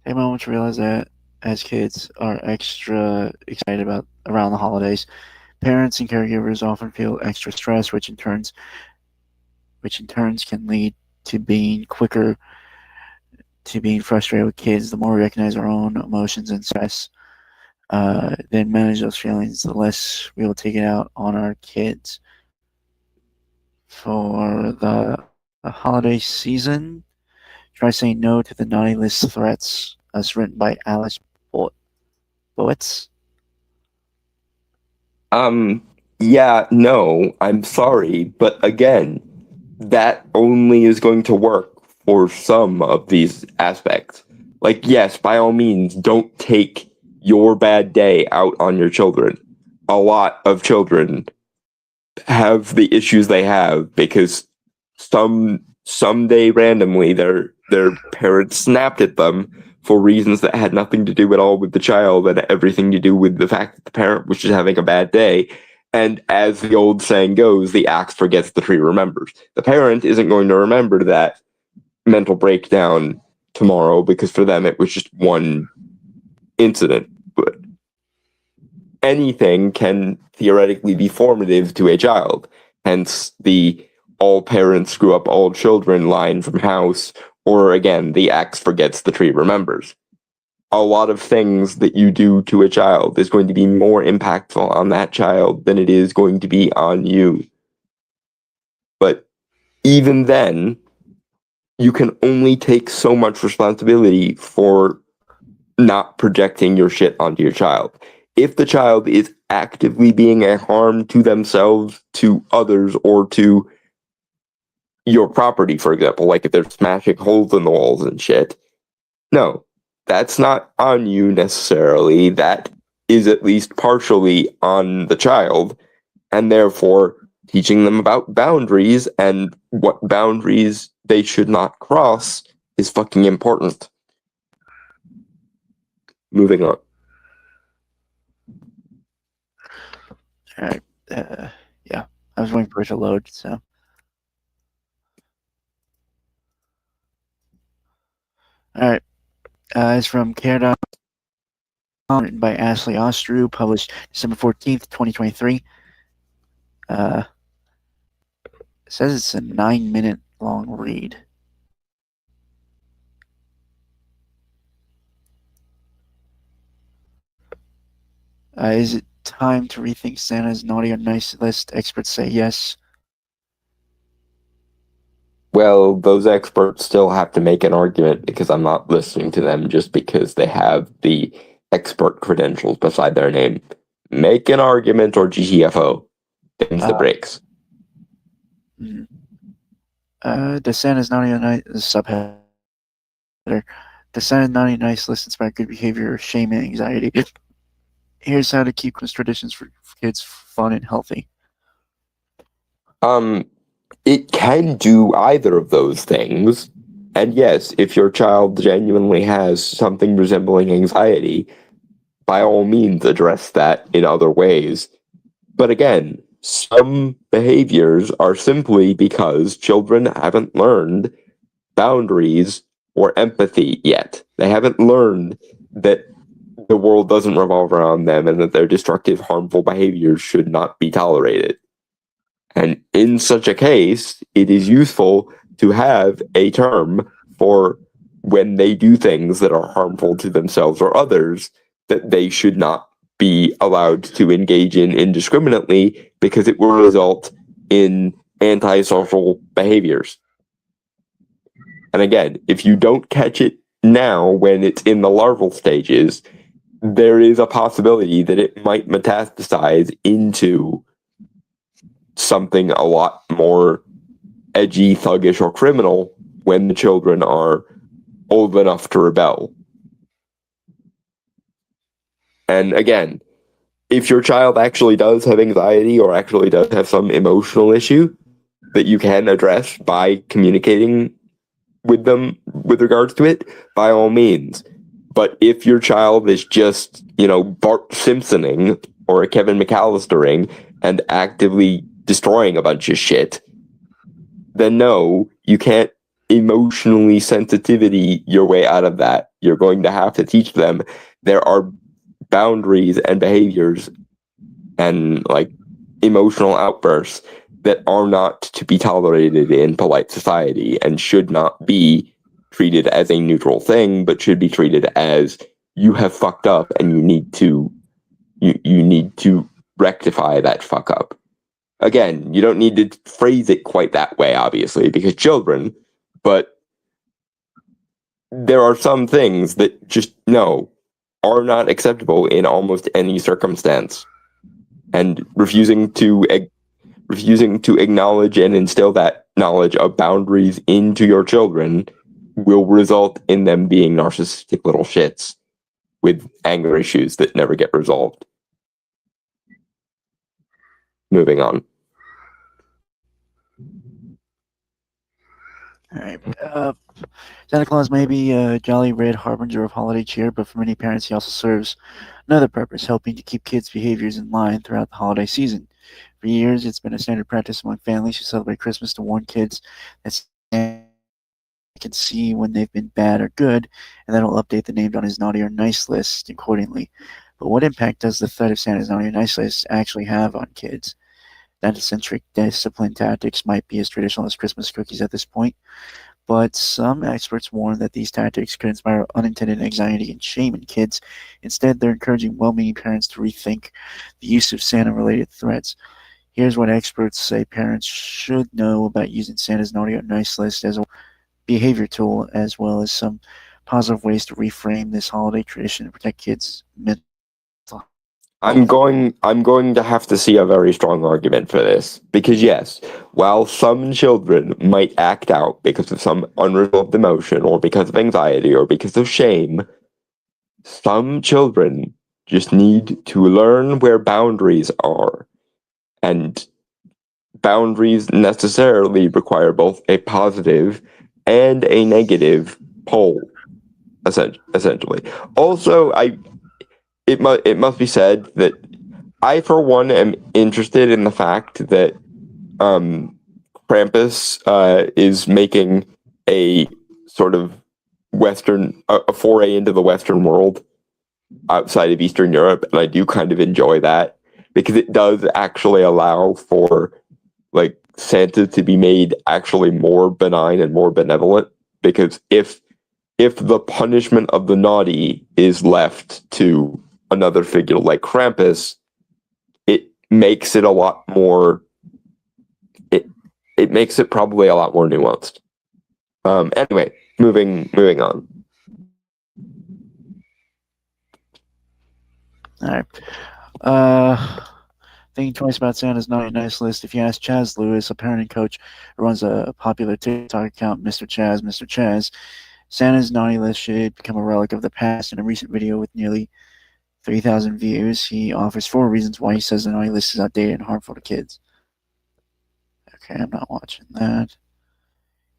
Take a moment to realize that as kids are extra excited around the holidays, parents and caregivers often feel extra stress, which in turns can lead to being quicker to being frustrated with kids. The more we recognize our own emotions and stress, then manage those feelings, the less we will take it out on our kids. For the holiday season, try saying no to the naughty list threats, as written by Alice Boetz. Yeah, no, I'm sorry, but again, that only is going to work for some of these aspects. Like, yes, by all means, don't take your bad day out on your children. A lot of children have the issues they have because someday randomly their parents snapped at them for reasons that had nothing to do at all with the child and everything to do with the fact that the parent was just having a bad day. And as the old saying goes, the axe forgets, the tree remembers. The parent isn't going to remember that mental breakdown tomorrow because for them it was just one incident. But anything can theoretically be formative to a child. Hence the all parents screw up all children line from House, or again, the axe forgets, the tree remembers. A lot of things that you do to a child is going to be more impactful on that child than it is going to be on you. But even then, you can only take so much responsibility for not projecting your shit onto your child. If the child is actively being a harm to themselves, to others, or to your property, for example, like if they're smashing holes in the walls and shit, no, that's not on you necessarily. That is at least partially on the child, and therefore teaching them about boundaries and what boundaries they should not cross is fucking important. Moving on. All right. Yeah, I was waiting for it to load, so. All right. It's from Care.com, written by Ashley Ostrew, published December 14th, 2023. It says it's a 9-minute long read. Is it time to rethink Santa's naughty or nice list? Experts say yes. Well, those experts still have to make an argument because I'm not listening to them just because they have the expert credentials beside their name. Make an argument or GTFO. Them's the breaks. The Santa's naughty or nice subheader. The Santa's naughty and nice list inspire good behavior, shame, and anxiety. Here's how to keep Christmas traditions for kids fun and healthy. It can do either of those things. And yes, if your child genuinely has something resembling anxiety, by all means address that in other ways. But again, some behaviors are simply because children haven't learned boundaries or empathy yet. They haven't learned that the world doesn't revolve around them and that their destructive, harmful behaviors should not be tolerated. And in such a case, it is useful to have a term for when they do things that are harmful to themselves or others that they should not be allowed to engage in indiscriminately because it will result in antisocial behaviors. And again, if you don't catch it now when it's in the larval stages, there is a possibility that it might metastasize into something a lot more edgy, thuggish, or criminal when the children are old enough to rebel. And again, if your child actually does have anxiety or actually does have some emotional issue that you can address by communicating with them with regards to it, by all means. But if your child is just, Bart Simpsoning or a Kevin McAllistering and actively destroying a bunch of shit, then no, you can't emotionally sensitivity your way out of that. You're going to have to teach them there are boundaries and behaviors and emotional outbursts that are not to be tolerated in polite society and should not be treated as a neutral thing, but should be treated as you have fucked up and you need to rectify that fuck up. Again, you don't need to phrase it quite that way, obviously, because children, but there are some things that just are not acceptable in almost any circumstance. And refusing to acknowledge and instill that knowledge of boundaries into your children will result in them being narcissistic little shits with anger issues that never get resolved. Moving on. All right. Santa Claus may be a jolly red harbinger of holiday cheer, but for many parents, he also serves another purpose, helping to keep kids' behaviors in line throughout the holiday season. For years, it's been a standard practice among families who celebrate Christmas to warn kids that Santa can see when they've been bad or good, and then will update the named on his naughty or nice list accordingly. But what impact does the threat of Santa's naughty or nice list actually have on kids? Data-centric discipline tactics might be as traditional as Christmas cookies at this point, but some experts warn that these tactics could inspire unintended anxiety and shame in kids. Instead, they're encouraging well-meaning parents to rethink the use of Santa-related threats. Here's what experts say parents should know about using Santa's naughty or nice list as a behavior tool, as well as some positive ways to reframe this holiday tradition and protect kids' mental. I'm going to have to see a very strong argument for this, because yes, while some children might act out because of some unresolved emotion or because of anxiety or because of shame, some children just need to learn where boundaries are, and boundaries necessarily require both a positive and a negative pole, essentially. Also, it must be said that I, for one, am interested in the fact that Krampus is making a sort of a foray into the Western world outside of Eastern Europe, and I do kind of enjoy that because it does actually allow for Santa to be made actually more benign and more benevolent. Because if the punishment of the naughty is left to another figure like Krampus, it makes it a lot more. It makes it probably a lot more nuanced. Anyway, moving on. All right. Thinking twice about Santa's naughty nice list. If you ask Chaz Lewis, a parent and coach who runs a popular TikTok account, Mr. Chaz, Santa's naughty list should become a relic of the past. In a recent video with nearly 3,000 views, he offers 4 reasons why he says the naughty list is outdated and harmful to kids. Okay, I'm not watching that.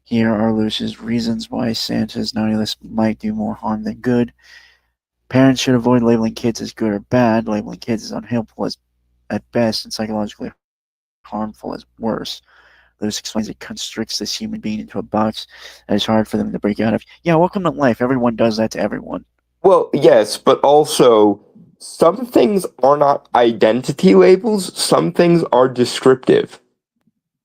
Here are Lewis's reasons why Santa's naughty list might do more harm than good. Parents should avoid labeling kids as good or bad. Labeling kids as unhelpful at best and psychologically harmful at worst. Lewis explains it constricts this human being into a box that is hard for them to break out of. Yeah, welcome to life. Everyone does that to everyone. Well, yes, but also some things are not identity labels, some things are descriptive.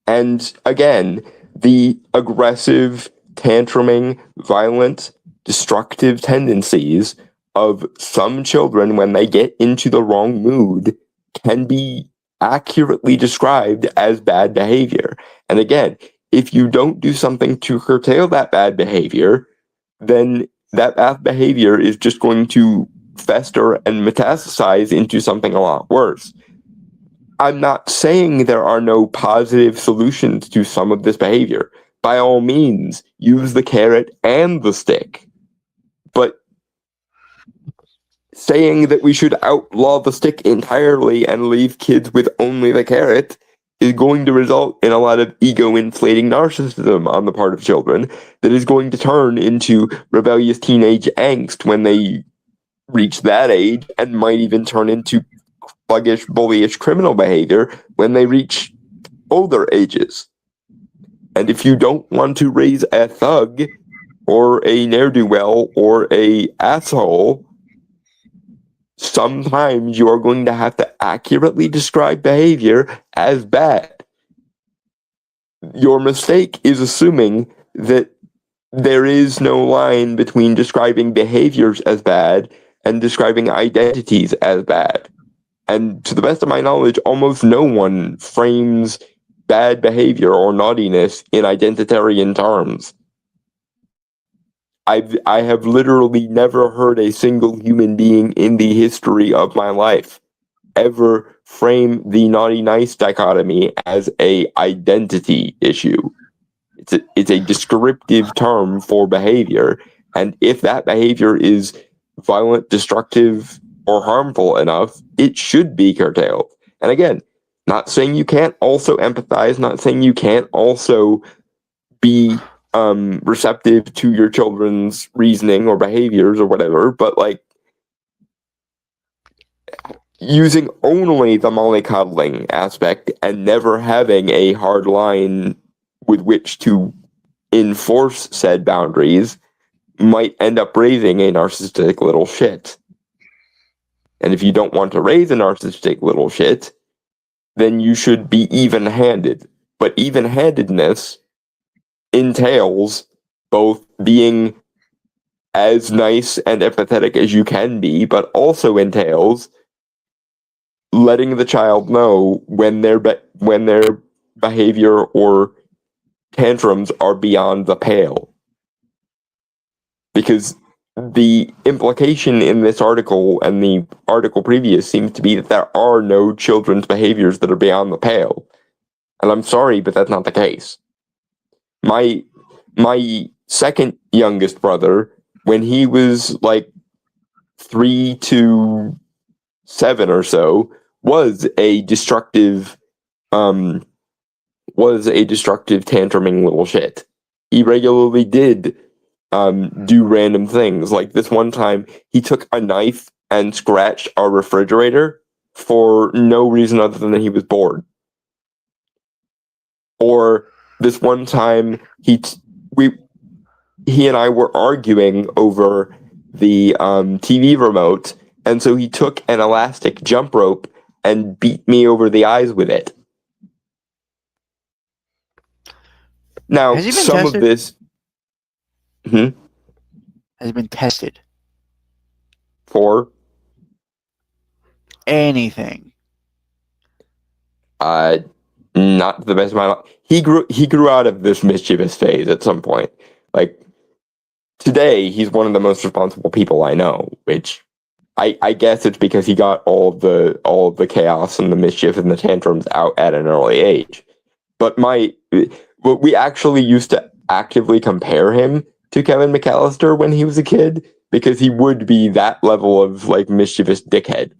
And again, the aggressive, tantruming, violent, destructive tendencies of some children when they get into the wrong mood can be accurately described as bad behavior. And again, if you don't do something to curtail that bad behavior, then that bad behavior is just going to fester and metastasize into something a lot worse. I'm not saying there are no positive solutions to some of this behavior. By all means, use the carrot and the stick. But saying that we should outlaw the stick entirely and leave kids with only the carrot is going to result in a lot of ego-inflating narcissism on the part of children that is going to turn into rebellious teenage angst when they reach that age, and might even turn into sluggish, bullyish criminal behavior when they reach older ages. And if you don't want to raise a thug or a ne'er-do-well or a asshole, sometimes you are going to have to accurately describe behavior as bad. Your mistake is assuming that there is no line between describing behaviors as bad and describing identities as bad. And to the best of my knowledge, almost no one frames bad behavior or naughtiness in identitarian terms. I have literally never heard a single human being in the history of my life ever frame the naughty-nice dichotomy as a identity issue. It's a descriptive term for behavior, and if that behavior is violent, destructive, or harmful enough, it should be curtailed. And again, not saying you can't also empathize, not saying you can't also be receptive to your children's reasoning or behaviors or whatever, but like using only the mollycoddling aspect and never having a hard line with which to enforce said boundaries might end up raising a narcissistic little shit. And if you don't want to raise a narcissistic little shit, then you should be even-handed. But even-handedness entails both being as nice and empathetic as you can be, but also entails letting the child know when their behavior or tantrums are beyond the pale. Because the implication in this article and the article previous seems to be that there are no children's behaviors that are beyond the pale. And I'm sorry, but that's not the case. My second youngest brother, when he was like 3 to 7 or so, was a destructive tantruming little shit. He regularly did do random things. Like this one time, he took a knife and scratched our refrigerator for no reason other than that he was bored. Or this one time, he and I were arguing over the TV remote, and so he took an elastic jump rope and beat me over the eyes with it. Now, Has he been some tested? of this... Has been tested. For? Anything. Not to the best of my knowledge. He grew out of this mischievous phase at some point. Like, today, he's one of the most responsible people I know, which I guess it's because he got all of the chaos and the mischief and the tantrums out at an early age. But we actually used to actively compare him to Kevin McAllister when he was a kid, because he would be that level of like mischievous dickhead.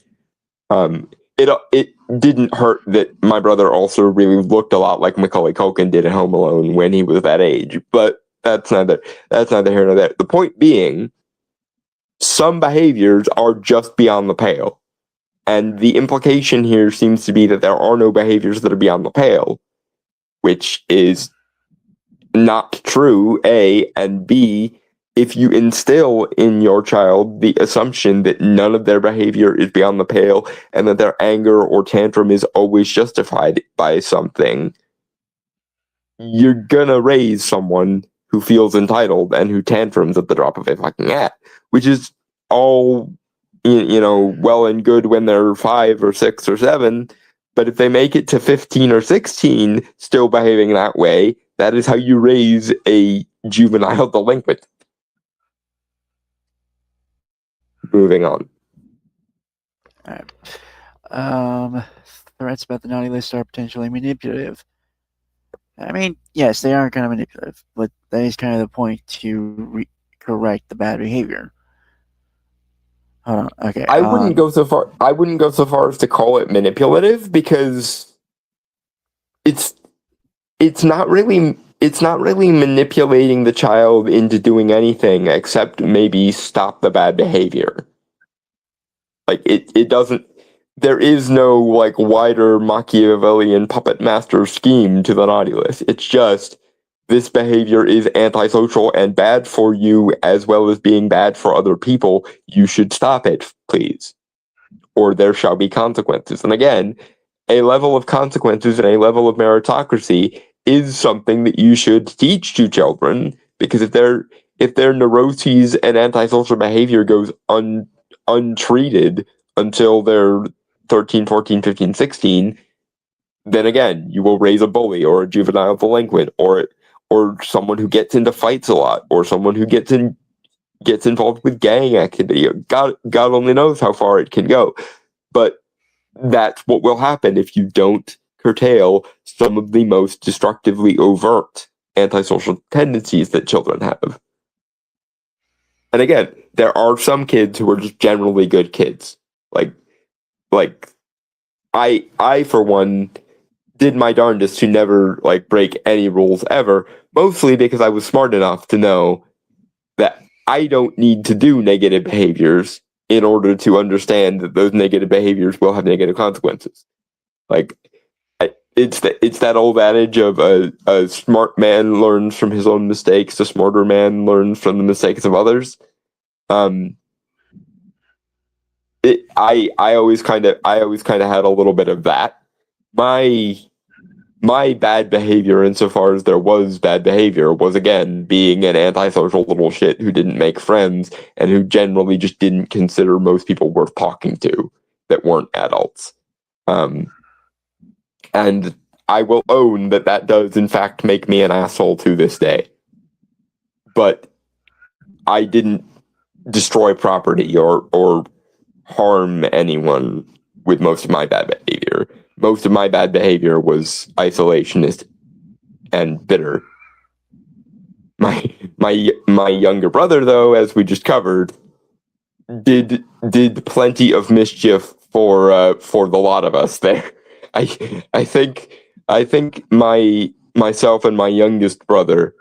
It didn't hurt that my brother also really looked a lot like Macaulay Culkin did in Home Alone when he was that age, but that's neither here nor there. The point being, some behaviors are just beyond the pale, And the implication here seems to be that there are no behaviors that are beyond the pale, which is not true, A, and B, if you instill in your child the assumption that none of their behavior is beyond the pale and that their anger or tantrum is always justified by something, you're gonna raise someone who feels entitled and who tantrums at the drop of a fucking hat, which is all, well and good when they're 5 or 6 or 7, but if they make it to 15 or 16 still behaving that way, that is how you raise a juvenile delinquent. Moving on. All right. Threats about the naughty list are potentially manipulative. I mean, yes, they are kind of manipulative, but that is kind of the point to correct the bad behavior. Hold on. Okay. I wouldn't go so far. I wouldn't go so far as to call it manipulative, because it's not really manipulating the child into doing anything except maybe stop the bad behavior. Like it doesn't. There is no like wider Machiavellian puppet master scheme to the naughty list. It's just this behavior is antisocial and bad for you as well as being bad for other people. You should stop it, please, or there shall be consequences. And again, a level of consequences and a level of meritocracy is something that you should teach to children, because if their neuroses and antisocial behavior goes untreated until they're 13, 14, 15, 16, then again, you will raise a bully or a juvenile delinquent or someone who gets into fights a lot, or someone who gets involved with gang activity. God only knows how far it can go. But that's what will happen if you don't curtail some of the most destructively overt antisocial tendencies that children have. And again, there are some kids who are just generally good kids. Like I for one did my darndest to never break any rules ever, mostly because I was smart enough to know that I don't need to do negative behaviors in order to understand that those negative behaviors will have negative consequences. It's that old adage of a smart man learns from his own mistakes, a smarter man learns from the mistakes of others. I always kind of had a little bit of that. My bad behavior, insofar as there was bad behavior, was again being an antisocial little shit who didn't make friends and who generally just didn't consider most people worth talking to that weren't adults. And I will own that does in fact make me an asshole to this day. But I didn't destroy property or harm anyone with most of my bad behavior. Most of my bad behavior was isolationist and bitter. My younger brother, though, as we just covered, did plenty of mischief for the lot of us there. I think myself and my youngest brother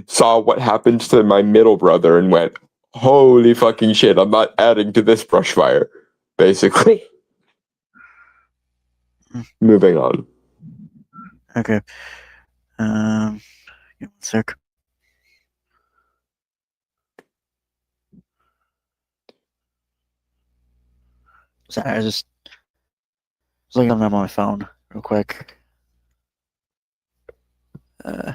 saw what happened to my middle brother and went, holy fucking shit, I'm not adding to this brush fire, basically. Moving on. Okay. Give me 1 sec. Sorry, I was looking at them on my phone real quick. Okay.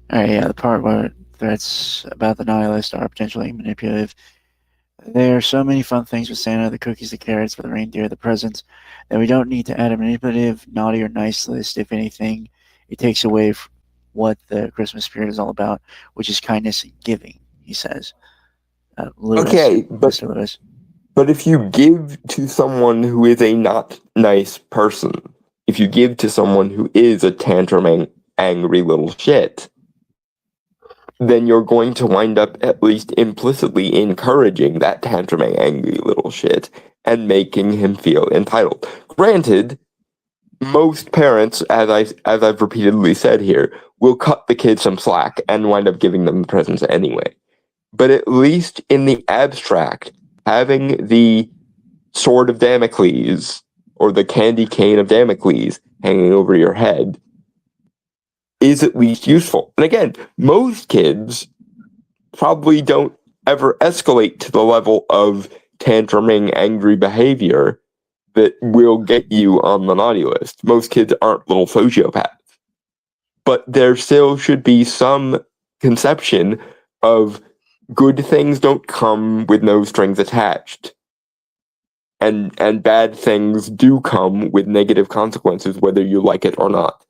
Alright, yeah, the part where threats about the naughty list are potentially manipulative. There are so many fun things with Santa, the cookies, the carrots, for the reindeer, the presents, that we don't need to add a manipulative, naughty, or nice list. If anything, it takes away what the Christmas spirit is all about, which is kindness and giving, he says. Lewis, okay, Mr. Lewis. But if you give to someone who is a not nice person, if you give to someone who is a tantruming, angry little shit, then you're going to wind up at least implicitly encouraging that tantruming, angry little shit and making him feel entitled. Granted, most parents, as I've repeatedly said here, will cut the kid some slack and wind up giving them the presents anyway. But at least in the abstract, having the sword of Damocles or the candy cane of Damocles hanging over your head is at least useful. And again, most kids probably don't ever escalate to the level of tantruming, angry behavior that will get you on the naughty list. Most kids aren't little sociopaths. But there still should be some conception of good things don't come with no strings attached. And bad things do come with negative consequences, whether you like it or not.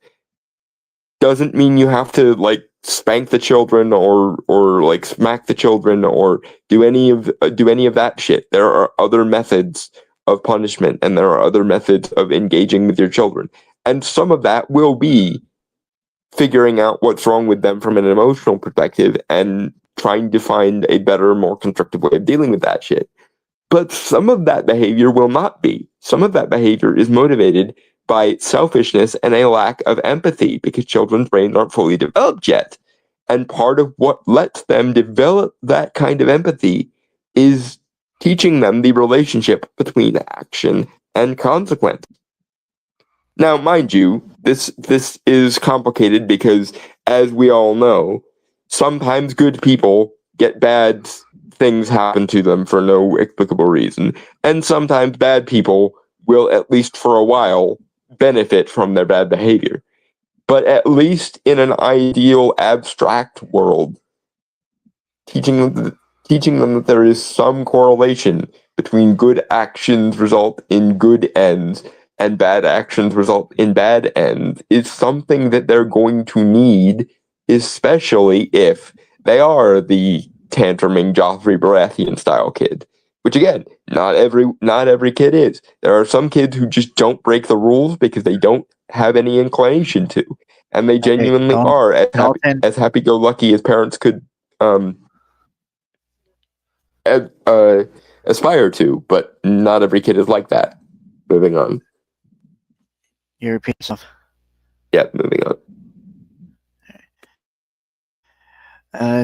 Doesn't mean you have to like spank the children or like smack the children or do any of that shit. There are other methods of punishment and there are other methods of engaging with your children. And some of that will be figuring out what's wrong with them from an emotional perspective and trying to find a better, more constructive way of dealing with that shit. But some of that behavior will not be. Some of that behavior is motivated by selfishness and a lack of empathy because children's brains aren't fully developed yet. And part of what lets them develop that kind of empathy is teaching them the relationship between action and consequence. Now, mind you, this is complicated because, as we all know, sometimes good people get bad things happen to them for no explicable reason, and sometimes bad people will, at least for a while, benefit from their bad behavior. But at least in an ideal abstract world, teaching them that there is some correlation between good actions result in good ends and bad actions result in bad ends is something that they're going to need, especially if they are the tantruming Joffrey Baratheon style kid. Which again, not every kid is. There are some kids who just don't break the rules because they don't have any inclination to, and they genuinely are as happy-go-lucky as parents could aspire to. But not every kid is like that. Moving on. You repeat yourself. Yeah, moving on.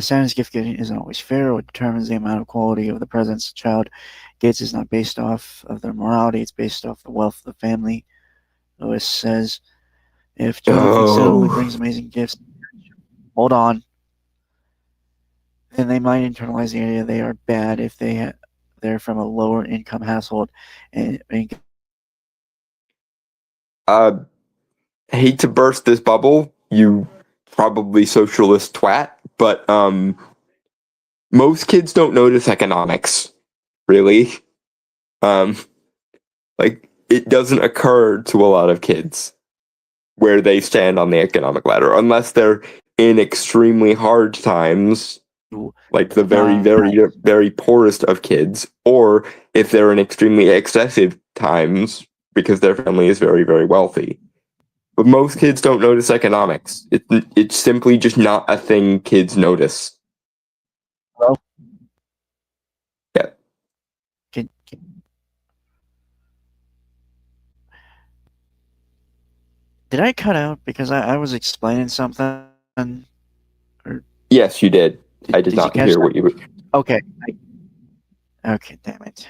Santa's gift giving isn't always fair. What determines the amount of quality of the presents a child gets is not based off of their morality, it's based off the wealth of the family. Lewis says, if child thinks it only brings amazing gifts, hold on, then they might internalize the idea they are bad if they're from a lower income household. And hate to burst this bubble, you probably socialist twat, but most kids don't notice economics, really. Like, it doesn't occur to a lot of kids where they stand on the economic ladder, unless they're in extremely hard times, like the very, very, very poorest of kids, or if they're in extremely excessive times because their family is very, very wealthy. But most kids don't notice economics. It's simply just not a thing kids notice. Hello? Yeah. Did I cut out because I was explaining something? Or yes, you did. I did not hear what you were... Okay. Okay, damn it.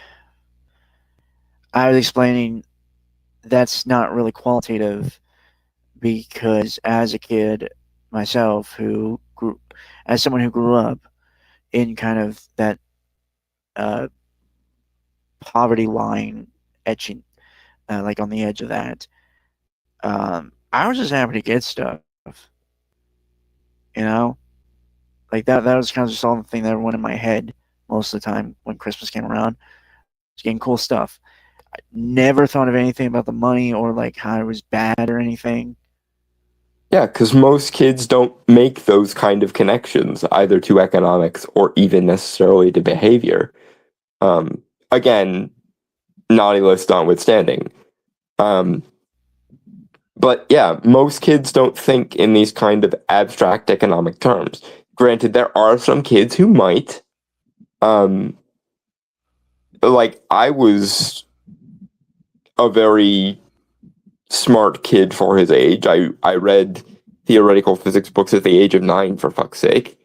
I was explaining that's not really qualitative because as a kid myself as someone who grew up in kind of that poverty line etching, like on the edge of that, I was just happy to get stuff, you know? Like that was kind of just all the thing that went in my head most of the time when Christmas came around. Just getting cool stuff. I never thought of anything about the money or like how it was bad or anything. Yeah, because most kids don't make those kind of connections either to economics or even necessarily to behavior. Again, naughty list notwithstanding. But yeah, most kids don't think in these kind of abstract economic terms. granted, there are some kids who might. Like, I was a very smart kid for his age. I read theoretical physics books at the age of 9, for fuck's sake.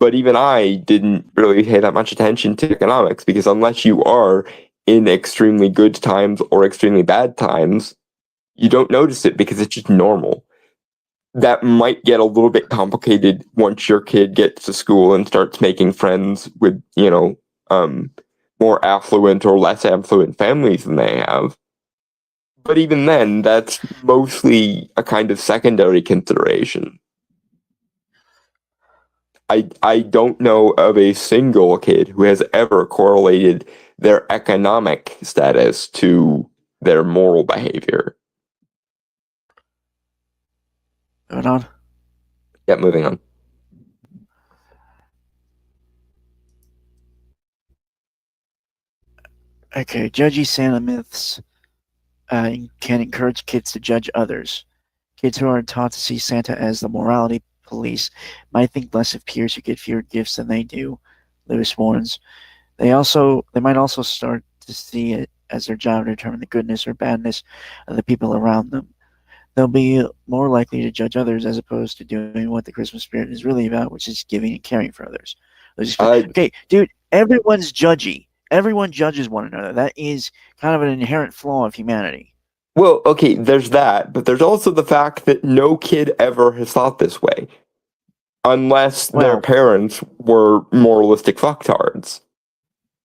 But even I didn't really pay that much attention to economics, because unless you are in extremely good times or extremely bad times, you don't notice it because it's just normal. That might get a little bit complicated once your kid gets to school and starts making friends with, more affluent or less affluent families than they have. But even then, that's mostly a kind of secondary consideration. I don't know of a single kid who has ever correlated their economic status to their moral behavior. Moving on. Yep, moving on. Okay, judgy Santa myths can encourage kids to judge others. Kids who are taught to see Santa as the morality police might think less of peers who get fewer gifts than they do, Lewis warns. They might also start to see it as their job to determine the goodness or badness of the people around them. They'll be more likely to judge others as opposed to doing what the Christmas spirit is really about, which is giving and caring for others. Okay, dude, everyone's judgy. Everyone judges one another. That is kind of an inherent flaw of humanity. Well, okay, there's that, but there's also the fact that no kid ever has thought this way. Unless their parents were moralistic fucktards.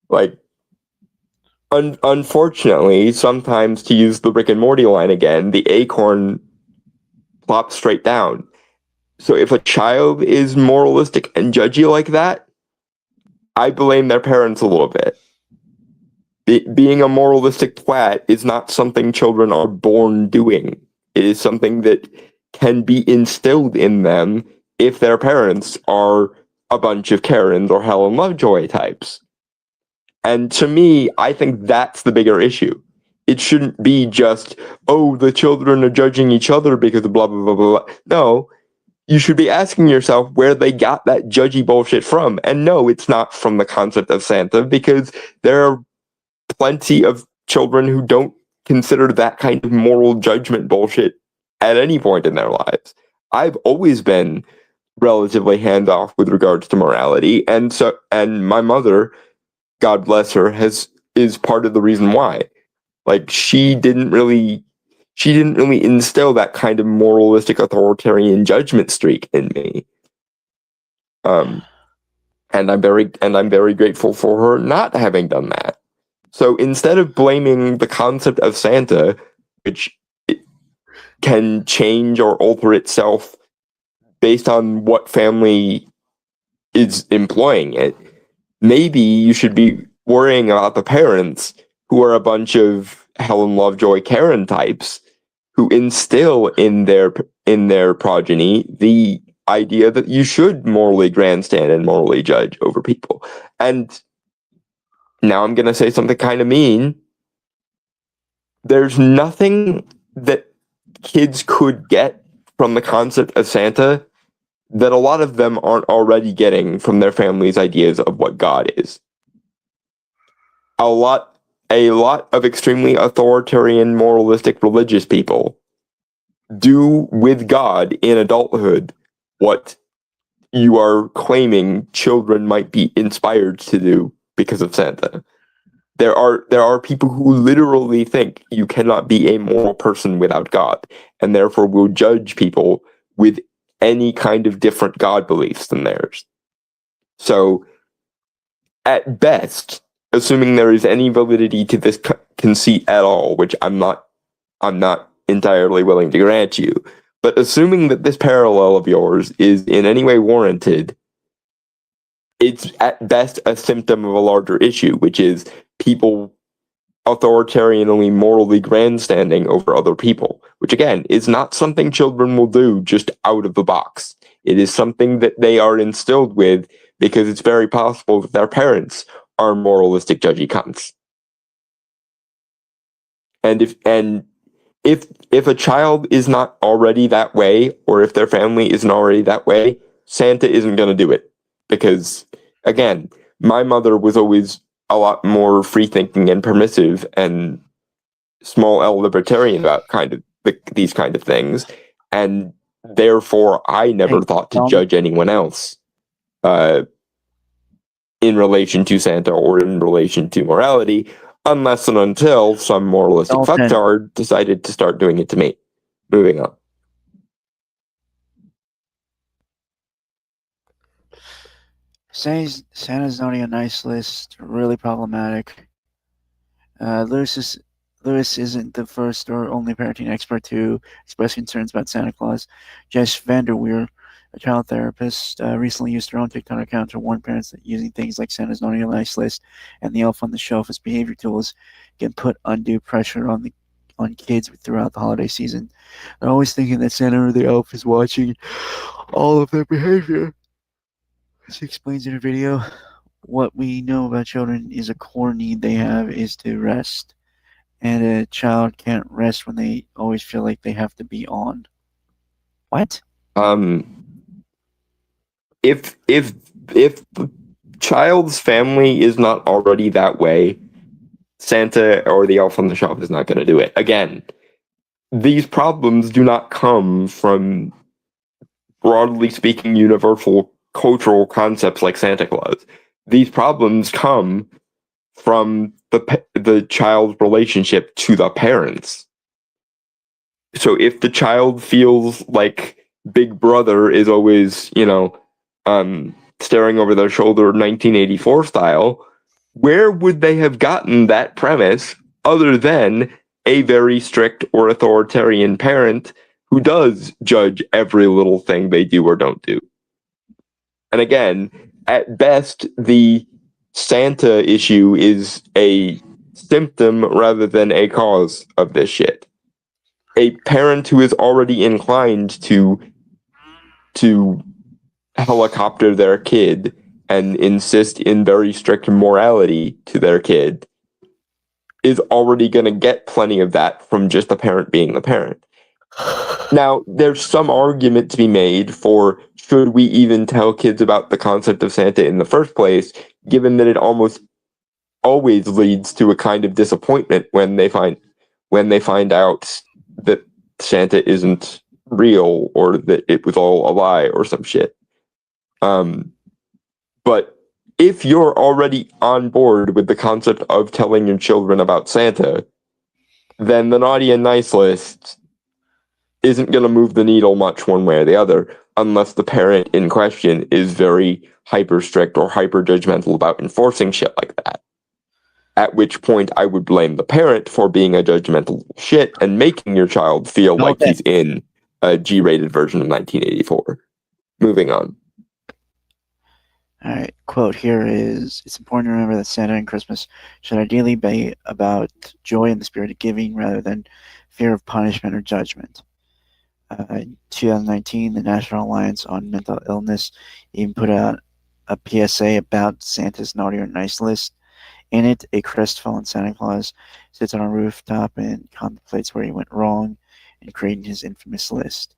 Like, unfortunately, sometimes, to use the Rick and Morty line again, the acorn plops straight down. So if a child is moralistic and judgy like that, I blame their parents a little bit. Being a moralistic twat is not something children are born doing. It is something that can be instilled in them if their parents are a bunch of Karens or Helen Lovejoy types. And to me, I think that's the bigger issue. It shouldn't be just, oh, the children are judging each other because of blah, blah, blah, blah. No, you should be asking yourself where they got that judgy bullshit from. And no, it's not from the concept of Santa, because there are plenty of children who don't consider that kind of moral judgment bullshit at any point in their lives. I've always been relatively hands-off with regards to morality, and my mother, God bless her, is part of the reason why. Like, she didn't really instill that kind of moralistic authoritarian judgment streak in me. And I'm very grateful for her not having done that. So instead of blaming the concept of Santa, which can change or alter itself based on what family is employing it, maybe you should be worrying about the parents, who are a bunch of Helen Lovejoy Karen types, who instill in their progeny the idea that you should morally grandstand and morally judge over people. And now I'm going to say something kind of mean. There's nothing that kids could get from the concept of Santa that a lot of them aren't already getting from their family's ideas of what God is. A lot of extremely authoritarian, moralistic, religious people do with God in adulthood what you are claiming children might be inspired to do because of Santa. There are people who literally think you cannot be a moral person without God, and therefore will judge people with any kind of different God beliefs than theirs. So, at best, assuming there is any validity to this conceit at all, which I'm not entirely willing to grant you, but assuming that this parallel of yours is in any way warranted, it's at best a symptom of a larger issue, which is people authoritarianly, morally grandstanding over other people, which again is not something children will do just out of the box. It is something that they are instilled with because it's very possible that their parents are moralistic, judgy cunts. And if a child is not already that way, or if their family isn't already that way, Santa isn't going to do it. Because, again, my mother was always a lot more free-thinking and permissive and small L libertarian about these kind of things. And therefore, I never thought to judge anyone else in relation to Santa or in relation to morality, unless and until some moralistic fucktard decided to start doing it to me. Moving on. Santa's Naughty and Nice list, really problematic. Lewis isn't the first or only parenting expert to express concerns about Santa Claus. Jess Vanderweer, a child therapist, recently used her own TikTok account to warn parents that using things like Santa's Naughty and Nice list and the Elf on the Shelf as behavior tools can put undue pressure on kids throughout the holiday season. They're always thinking that Santa or the Elf is watching all of their behavior. She explains in her video, what we know about children is a core need they have is to rest. And a child can't rest when they always feel like they have to be on. What? If the child's family is not already that way, Santa or the Elf on the Shelf is not going to do it. Again, these problems do not come from, broadly speaking, universal cultural concepts like Santa Claus. These problems come from the child's relationship to the parents. So if the child feels like Big Brother is always, staring over their shoulder 1984 style, where would they have gotten that premise other than a very strict or authoritarian parent who does judge every little thing they do or don't do? And again, at best, the Santa issue is a symptom rather than a cause of this shit. A parent who is already inclined to helicopter their kid and insist in very strict morality to their kid is already going to get plenty of that from just the parent being the parent. Now, there's some argument to be made for should we even tell kids about the concept of Santa in the first place, given that it almost always leads to a kind of disappointment when they find out that Santa isn't real or that it was all a lie or some shit. But if you're already on board with the concept of telling your children about Santa, then the Naughty and Nice list isn't going to move the needle much one way or the other, unless the parent in question is very hyper strict or hyper judgmental about enforcing shit like that. At which point I would blame the parent for being a judgmental shit and making your child feel like he's in a G-rated version of 1984. Moving on. All right, quote here is, it's important to remember that Santa and Christmas should ideally be about joy and the spirit of giving rather than fear of punishment or judgment. In 2019, the National Alliance on Mental Illness even put out a PSA about Santa's Naughty or Nice list. In it, a crestfallen Santa Claus sits on a rooftop and contemplates where he went wrong in creating his infamous list.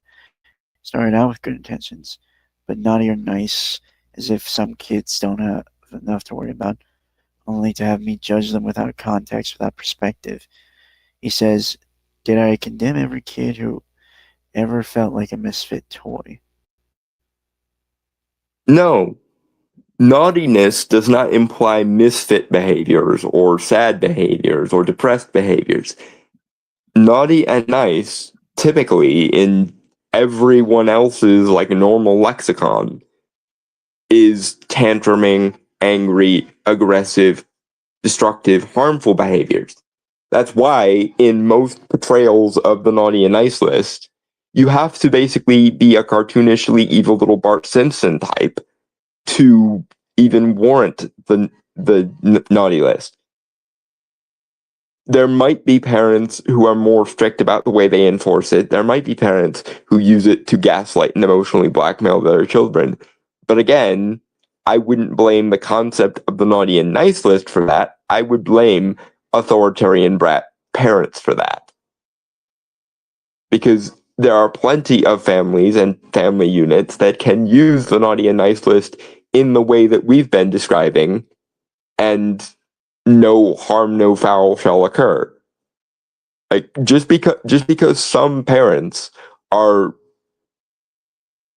Started out with good intentions, but naughty or nice, as if some kids don't have enough to worry about, only to have me judge them without context, without perspective. He says, did I condemn every kid who ever felt like a misfit toy? No. Naughtiness does not imply misfit behaviors or sad behaviors or depressed behaviors. Naughty and nice, typically in everyone else's normal lexicon, is tantruming, angry, aggressive, destructive, harmful behaviors. That's why in most portrayals of the Naughty and Nice list, you have to basically be a cartoonishly evil little Bart Simpson type to even warrant the naughty list. There might be parents who are more strict about the way they enforce it. There might be parents who use it to gaslight and emotionally blackmail their children. But again, I wouldn't blame the concept of the Naughty and Nice list for that. I would blame authoritarian brat parents for that. Because there are plenty of families and family units that can use the naughty and nice list in the way that we've been describing, and no harm, no foul shall occur. Like, just because some parents are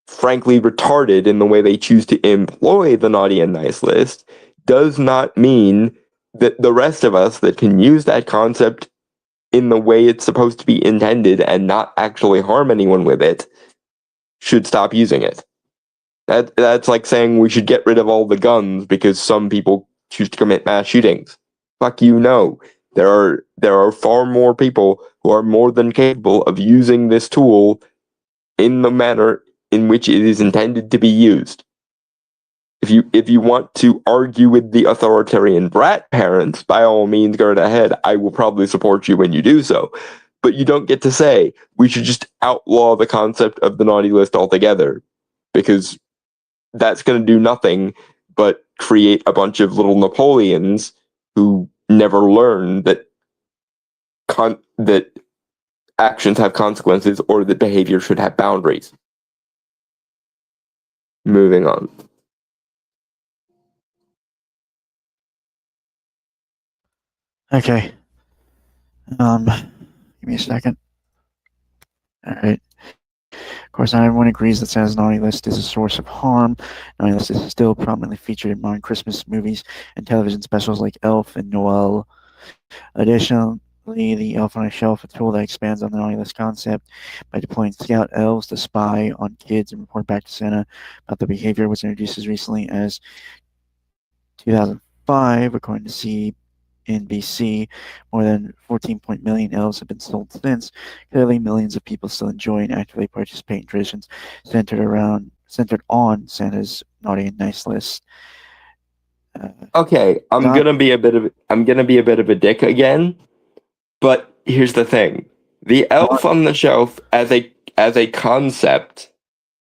frankly retarded in the way they choose to employ the naughty and nice list does not mean that the rest of us that can use that concept in the way it's supposed to be intended and not actually harm anyone with it should stop using it. That's like saying we should get rid of all the guns because some people choose to commit mass shootings. Fuck you, no. There are far more people who are more than capable of using this tool in the manner in which it is intended to be used. If you want to argue with the authoritarian brat parents, by all means, go right ahead. I will probably support you when you do so. But you don't get to say we should just outlaw the concept of the naughty list altogether, because that's going to do nothing but create a bunch of little Napoleons who never learn that that actions have consequences or that behavior should have boundaries. Moving on. Okay. Give me a second. All right. Of course, not everyone agrees that Santa's naughty list is a source of harm. Naughty list is still prominently featured in modern Christmas movies and television specials like Elf and Noel. Additionally, the Elf on a Shelf, a tool that expands on the naughty list concept by deploying scout elves to spy on kids and report back to Santa about their behavior, was introduced as recently as 2005, according to CNBC. More than 14 million elves have been sold since. Clearly, millions of people still enjoy and actively participate in traditions centered on Santa's naughty and nice list. Okay, I'm gonna be a bit of a dick again, but here's the thing: the Elf on the Shelf, as a concept,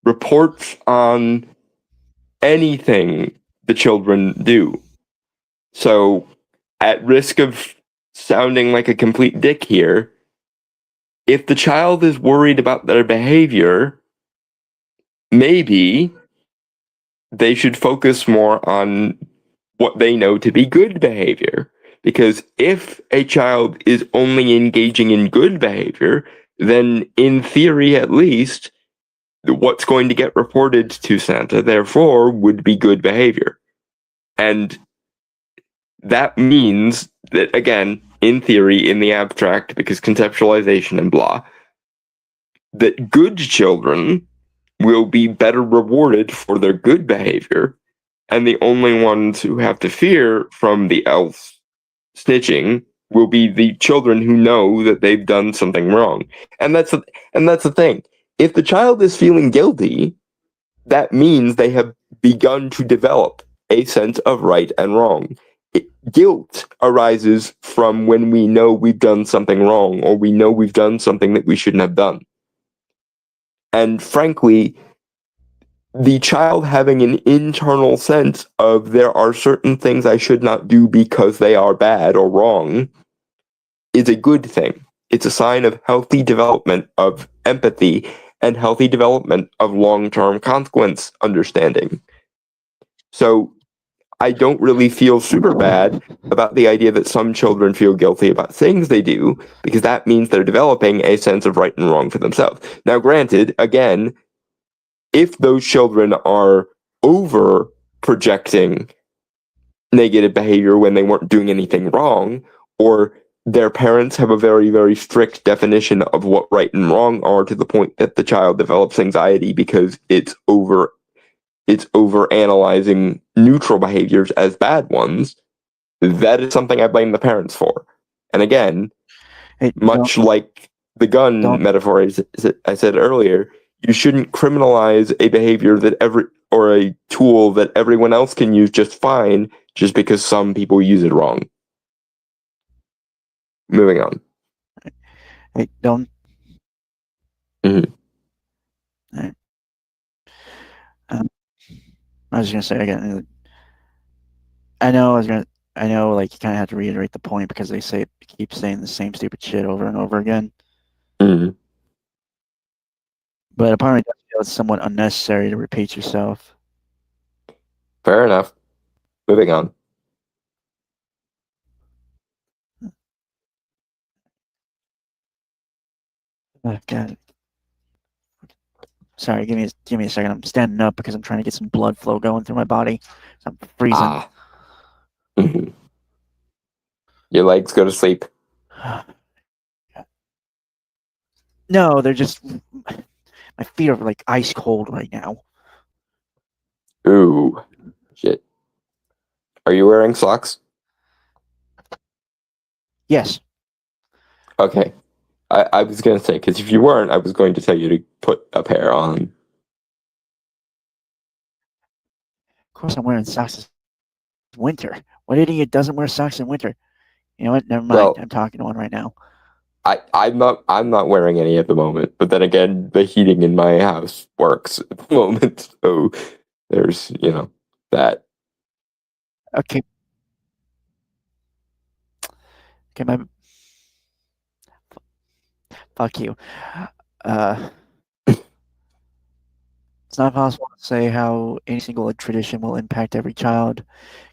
reports on anything the children do. So, at risk of sounding like a complete dick here, if the child is worried about their behavior, maybe they should focus more on what they know to be good behavior. Because if a child is only engaging in good behavior, then in theory at least, what's going to get reported to Santa, therefore, would be good behavior. And that means that, again, in theory, in the abstract, because conceptualization and blah, that good children will be better rewarded for their good behavior, and the only ones who have to fear from the elves snitching will be the children who know that they've done something wrong. And that's the thing. If the child is feeling guilty, that means they have begun to develop a sense of right and wrong. Guilt arises from when we know we've done something wrong, or we know we've done something that we shouldn't have done. And frankly, the child having an internal sense of there are certain things I should not do because they are bad or wrong is a good thing. It's a sign of healthy development of empathy and healthy development of long-term consequence understanding. So I don't really feel super bad about the idea that some children feel guilty about things they do, because that means they're developing a sense of right and wrong for themselves. Now, granted, again, if those children are over projecting negative behavior when they weren't doing anything wrong, or their parents have a very, very strict definition of what right and wrong are to the point that the child develops anxiety because it's over analyzing neutral behaviors as bad ones, that is something I blame the parents for. And again, much like the gun metaphor I said earlier, you shouldn't criminalize a behavior or a tool that everyone else can use just fine just because some people use it wrong. Moving on. Hey, don't. Mm-hmm. All right. I was gonna say again. I know, like, you kind of have to reiterate the point because they keep saying the same stupid shit over and over again. Mm-hmm. But a part of me does feel it's somewhat unnecessary to repeat yourself. Fair enough. Moving on. Oh, God. Sorry, give me a second. I'm standing up because I'm trying to get some blood flow going through my body. I'm freezing. Ah. Mhm. Your legs go to sleep. No, they're just my feet are like ice cold right now. Ooh. Shit. Are you wearing socks? Yes. Okay. I was going to say, because if you weren't, I was going to tell you to put a pair on. Of course I'm wearing socks this winter. What idiot doesn't wear socks in winter? You know what? Never mind. Well, I'm talking to one right now. I'm not wearing any at the moment, but then again, the heating in my house works at the moment, so there's, that. Okay. Okay, my fuck you. It's not possible to say how any single tradition will impact every child.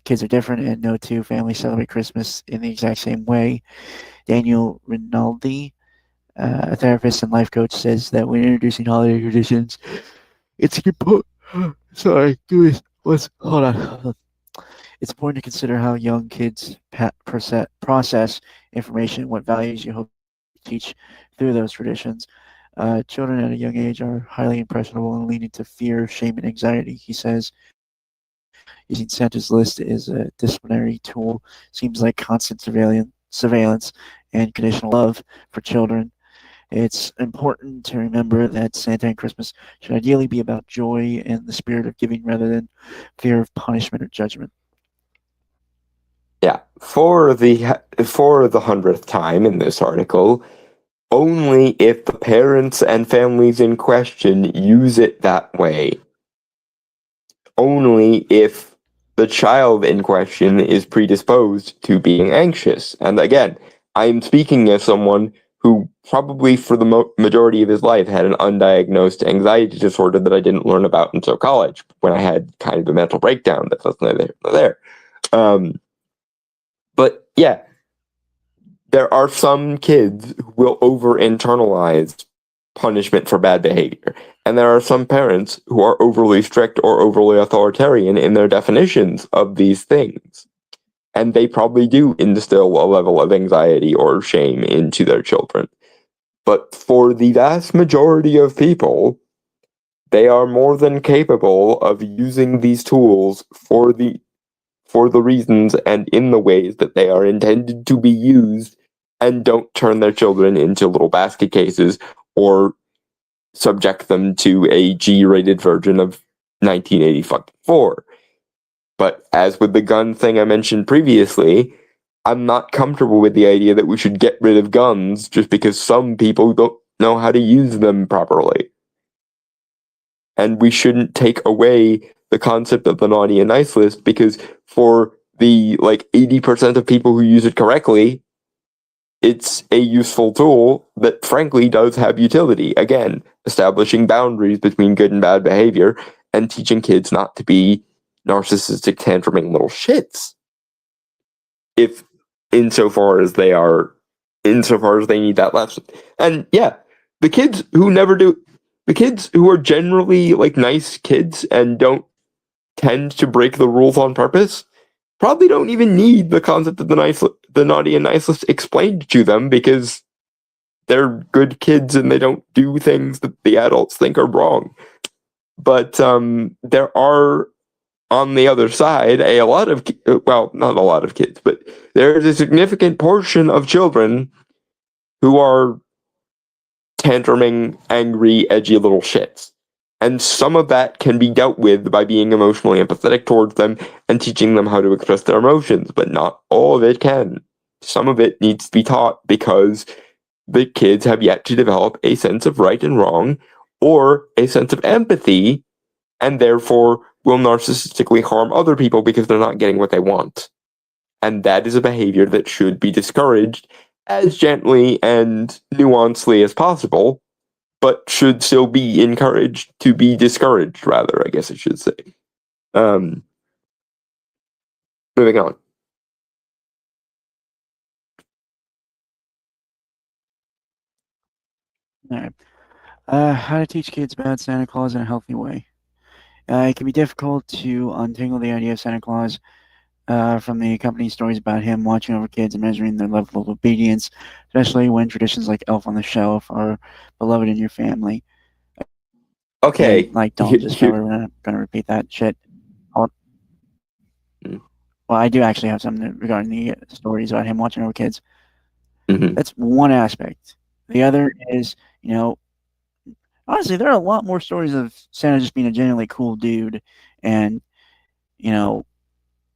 Kids are different, and no two families celebrate Christmas in the exact same way. Daniel Rinaldi, a therapist and life coach, says that when introducing holiday traditions, it's important. Sorry, hold on. It's important to consider how young kids process information, what values you hope to teach through those traditions. Children at a young age are highly impressionable and lean into fear, shame, and anxiety, he says. Using Santa's list as a disciplinary tool seems like constant surveillance and conditional love for children. It's important to remember that Santa and Christmas should ideally be about joy and the spirit of giving rather than fear of punishment or judgment. Yeah, for the 100th time in this article, only if the parents and families in question use it that way. Only if the child in question is predisposed to being anxious. And again, I'm speaking as someone who probably for the majority of his life had an undiagnosed anxiety disorder that I didn't learn about until college, when I had kind of a mental breakdown that was neither here nor there. But yeah, there are some kids who will over-internalize punishment for bad behavior. And there are some parents who are overly strict or overly authoritarian in their definitions of these things. And they probably do instill a level of anxiety or shame into their children. But for the vast majority of people, they are more than capable of using these tools for the reasons and in the ways that they are intended to be used, and don't turn their children into little basket cases or subject them to a G-rated version of 1984. But as with the gun thing I mentioned previously, I'm not comfortable with the idea that we should get rid of guns just because some people don't know how to use them properly. And we shouldn't take away the concept of the naughty and nice list, because for the 80% of people who use it correctly, it's a useful tool that frankly does have utility. Again, establishing boundaries between good and bad behavior and teaching kids not to be narcissistic, tantruming little shits. If insofar as they need that lesson. And yeah, the kids who are generally nice kids and don't tend to break the rules on purpose probably don't even need the concept of the naughty and nice list explained to them, because they're good kids and they don't do things that the adults think are wrong. But there are, on the other side, not a lot of kids, but there's a significant portion of children who are tantruming, angry, edgy little shits. And some of that can be dealt with by being emotionally empathetic towards them and teaching them how to express their emotions, but not all of it can. Some of it needs to be taught because the kids have yet to develop a sense of right and wrong, or a sense of empathy, and therefore will narcissistically harm other people because they're not getting what they want. And that is a behavior that should be discouraged as gently and nuancedly as possible, but should still be encouraged to be discouraged, rather, I guess I should say. Moving on. All right. How to teach kids about Santa Claus in a healthy way. It can be difficult to untangle the idea of Santa Claus from the accompanying stories about him watching over kids and measuring their level of obedience, especially when traditions like Elf on the Shelf are beloved in your family. Okay. Again, like Dom just covered, we're not going to repeat that shit. Well, I do actually have something regarding the stories about him watching over kids. Mm-hmm. That's one aspect. The other is, honestly, there are a lot more stories of Santa just being a genuinely cool dude and,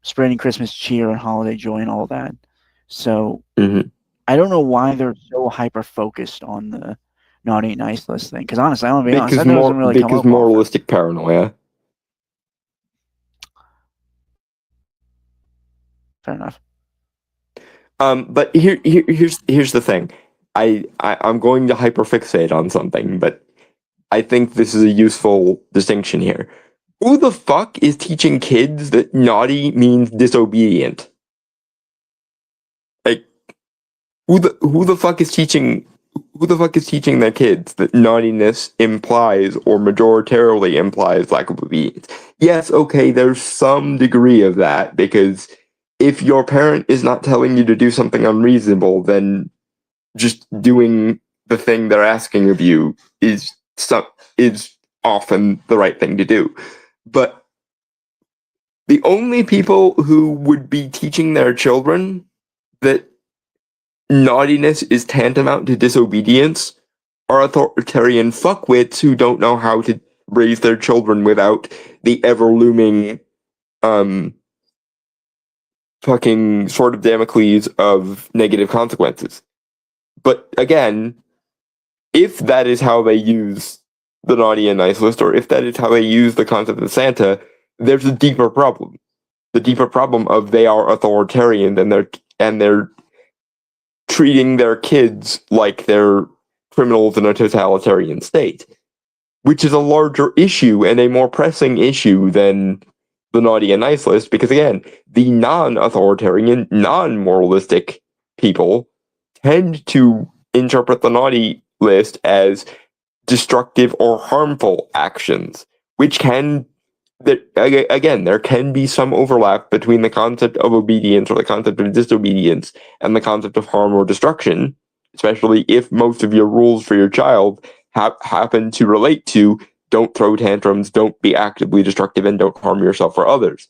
spreading Christmas cheer and holiday joy and all that. So I don't know why they're so hyper focused on the naughty and nice list thing. Because honestly, I'm gonna be honest, that doesn't really come up moralistic paranoia. Fair enough. But here's the thing. I'm going to hyperfixate on something, but I think this is a useful distinction here. Who the fuck is teaching kids that naughty means disobedient? Like, who the fuck is teaching their kids that naughtiness implies or majoritarily implies lack of obedience? Yes, okay, there's some degree of that, because if your parent is not telling you to do something unreasonable, then just doing the thing they're asking of you is often the right thing to do. But the only people who would be teaching their children that naughtiness is tantamount to disobedience are authoritarian fuckwits who don't know how to raise their children without the ever-looming fucking sword of Damocles of negative consequences. But again, if that is how they use the naughty and nice list, or if that is how they use the concept of Santa, there's a deeper problem. The deeper problem of they are authoritarian and they're treating their kids like they're criminals in a totalitarian state, which is a larger issue and a more pressing issue than the naughty and nice list, because again, the non-authoritarian, non-moralistic people tend to interpret the naughty list as destructive or harmful actions, which can, again, there can be some overlap between the concept of obedience or the concept of disobedience and the concept of harm or destruction, especially if most of your rules for your child happen to relate to don't throw tantrums, don't be actively destructive, and don't harm yourself or others.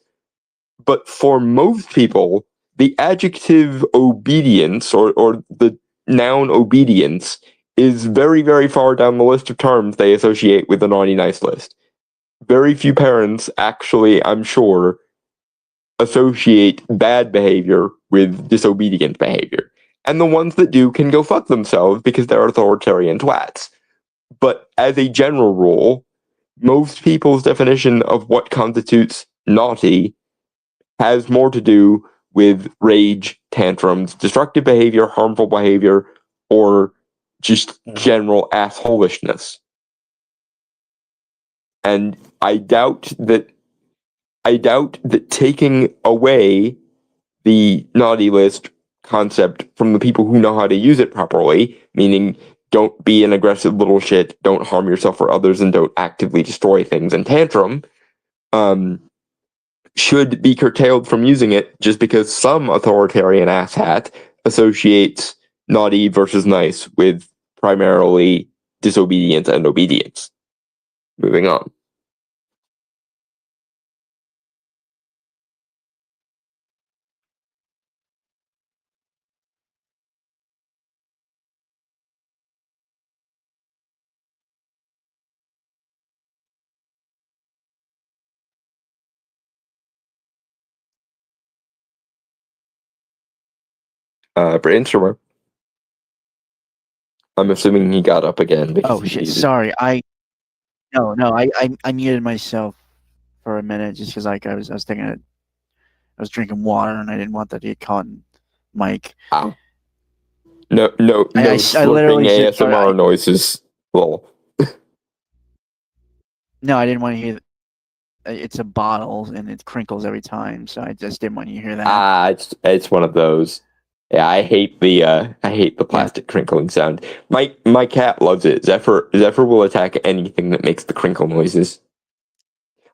But for most people, the adjective obedience or the noun obedience is very, very far down the list of terms they associate with the naughty nice list. Very few parents actually, I'm sure, associate bad behavior with disobedient behavior. And the ones that do can go fuck themselves because they're authoritarian twats. But as a general rule, most people's definition of what constitutes naughty has more to do with rage, tantrums, destructive behavior, harmful behavior, or just general assholishness. And I doubt that taking away the naughty list concept from the people who know how to use it properly, meaning don't be an aggressive little shit, don't harm yourself or others, and don't actively destroy things and tantrum, should be curtailed from using it just because some authoritarian asshat associates naughty versus nice with primarily disobedience and obedience. Moving on. Brainstormer. I'm assuming he got up again. Oh shit! Sorry, I muted myself for a minute just because I was thinking I was drinking water and I didn't want that to get caught in mic. Ow. No slurping ASMR noises. Well. No, I didn't want to hear. It's a bottle and it crinkles every time, so I just didn't want you to hear that. It's one of those. Yeah, I hate the plastic crinkling sound. My cat loves it. Zephyr will attack anything that makes the crinkle noises.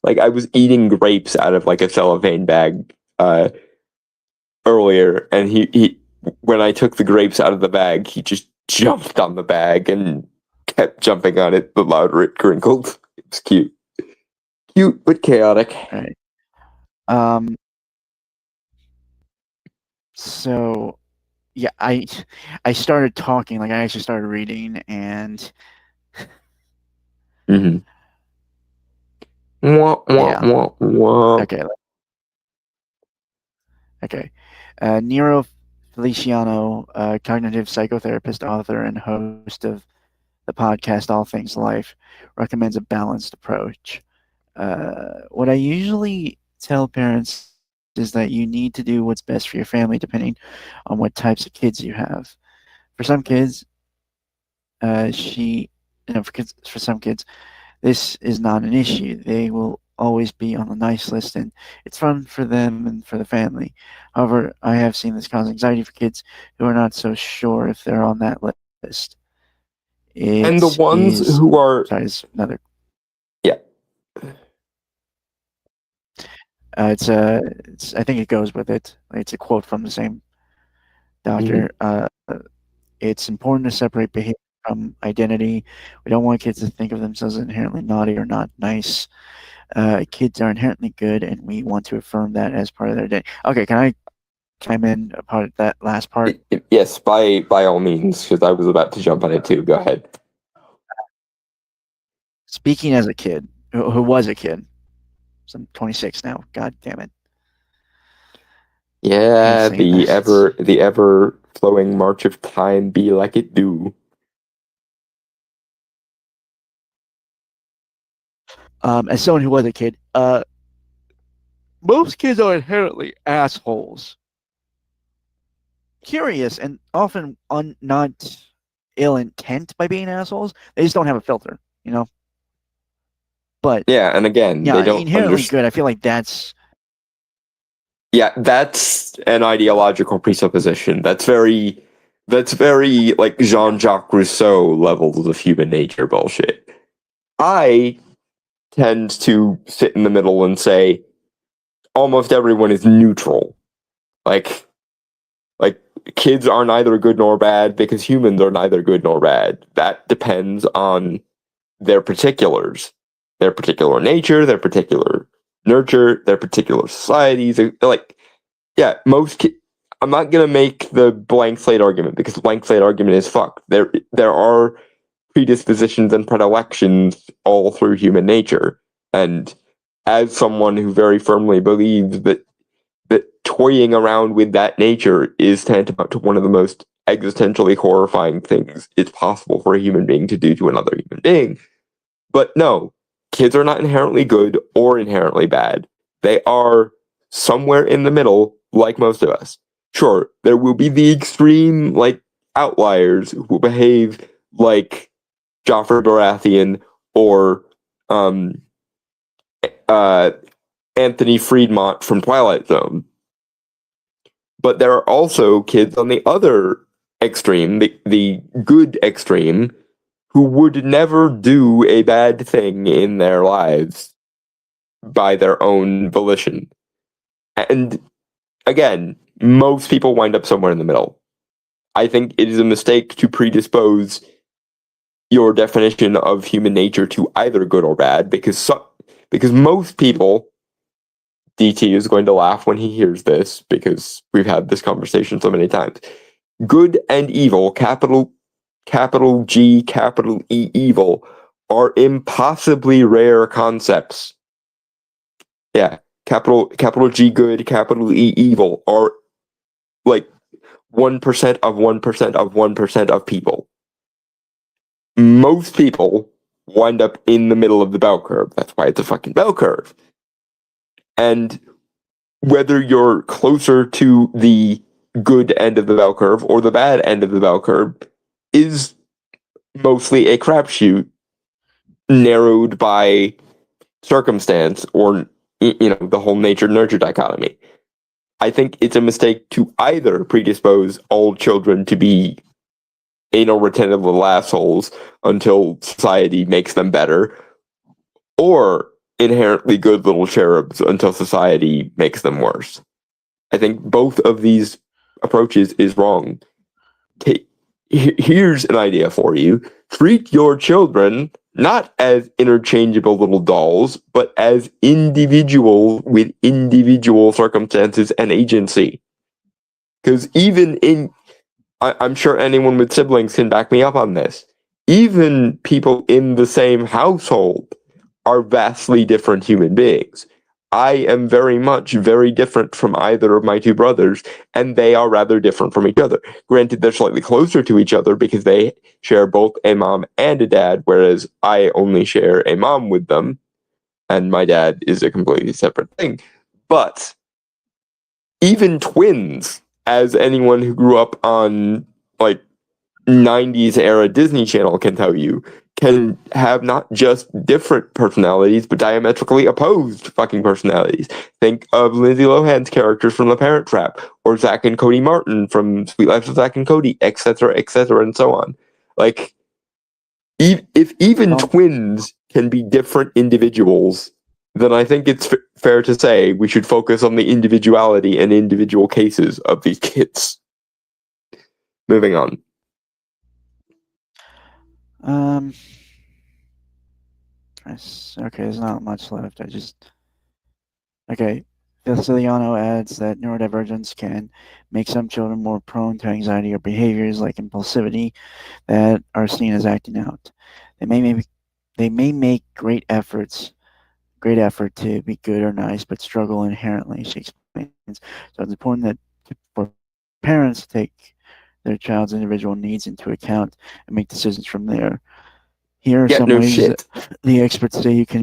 Like I was eating grapes out of like a cellophane bag earlier, and he when I took the grapes out of the bag, he just jumped on the bag and kept jumping on it the louder it crinkled. It was cute. Cute but chaotic. Right. Um. So yeah, I started talking, like I actually started reading, and Mm-hmm. Wah, wah, yeah. wah, wah. Okay. Nero Feliciano, cognitive psychotherapist, author, and host of the podcast All Things Life, recommends a balanced approach. What I usually tell parents is that you need to do what's best for your family depending on what types of kids you have. For some kids, for some kids, this is not an issue. They will always be on the nice list, and it's fun for them and for the family. However, I have seen this cause anxiety for kids who are not so sure if they're on that list. And the It ones is who are sorry, it's another. yeah. It's I think it goes with it. It's a quote from the same Mm-hmm. doctor. It's important to separate behavior from identity. We don't want kids to think of themselves as inherently naughty or not nice. Kids are inherently good, and we want to affirm that as part of their day. Okay, can I chime in about that last part? Yes, by all means, because I was about to jump on it too. Go ahead. Speaking as a kid, who was a kid, so I'm 26 now. God damn it! I hate Yeah, saying this. the ever flowing march of time be like it do. As someone who was a kid, most kids are inherently assholes. Curious and often not ill intent by being assholes. They just don't have a filter, you know. But Yeah, and again, they yeah, don't inherently understand. good. I feel like that's Yeah, that's an ideological presupposition. That's very like Jean-Jacques Rousseau levels of human nature bullshit. I tend to sit in the middle and say almost everyone is neutral. Like like kids are neither good nor bad because humans are neither good nor bad. That depends on their particulars, their particular nature, their particular nurture, their particular societies. Like, yeah, I'm not gonna make the blank slate argument because the blank slate argument is fucked. There are predispositions and predilections all through human nature, and as someone who very firmly believes that toying around with that nature is tantamount to one of the most existentially horrifying things it's possible for a human being to do to another human being. But no, kids are not inherently good or inherently bad. They are somewhere in the middle, like most of us. Sure, there will be the extreme, like, outliers who behave like Joffrey Baratheon or um, uh, Anthony Friedmont from Twilight Zone. But there are also kids on the other extreme, the good extreme, who would never do a bad thing in their lives by their own volition. And again, most people wind up somewhere in the middle. I think it is a mistake to predispose your definition of human nature to either good or bad because most people DT is going to laugh when he hears this because we've had this conversation so many times. Good and evil, capital G, capital E evil, are impossibly rare concepts. Yeah, capital G good, capital E evil are like 1% of 1% of 1% of people. Most people wind up in the middle of the bell curve. That's why it's a fucking bell curve. And whether you're closer to the good end of the bell curve or the bad end of the bell curve is mostly a crapshoot narrowed by circumstance or the whole nature nurture dichotomy. I think it's a mistake to either predispose all children to be anal retentive little assholes until society makes them better, or inherently good little cherubs until society makes them worse. I think both of these approaches is wrong. Here's an idea for you. Treat your children not as interchangeable little dolls, but as individuals with individual circumstances and agency. Because I'm sure anyone with siblings can back me up on this. Even people in the same household are vastly different human beings. I am very different from either of my two brothers, and they are rather different from each other. Granted, they're slightly closer to each other because they share both a mom and a dad, whereas I only share a mom with them, and my dad is a completely separate thing. But even twins, as anyone who grew up on, 90s era Disney Channel can tell you, can have not just different personalities, but diametrically opposed fucking personalities. Think of Lindsay Lohan's characters from The Parent Trap, or Zack and Cody Martin from Sweet Life of Zack and Cody, etc., and so on. If even twins can be different individuals, then I think it's fair to say we should focus on the individuality and individual cases of these kids. Moving on. Okay, there's not much left. Okay. Veciliano adds that neurodivergence can make some children more prone to anxiety or behaviors like impulsivity that are seen as acting out. They may make great effort to be good or nice, but struggle inherently, she explains. So it's important for parents to take their child's individual needs into account and make decisions from there. Here are some ways that the experts say you can.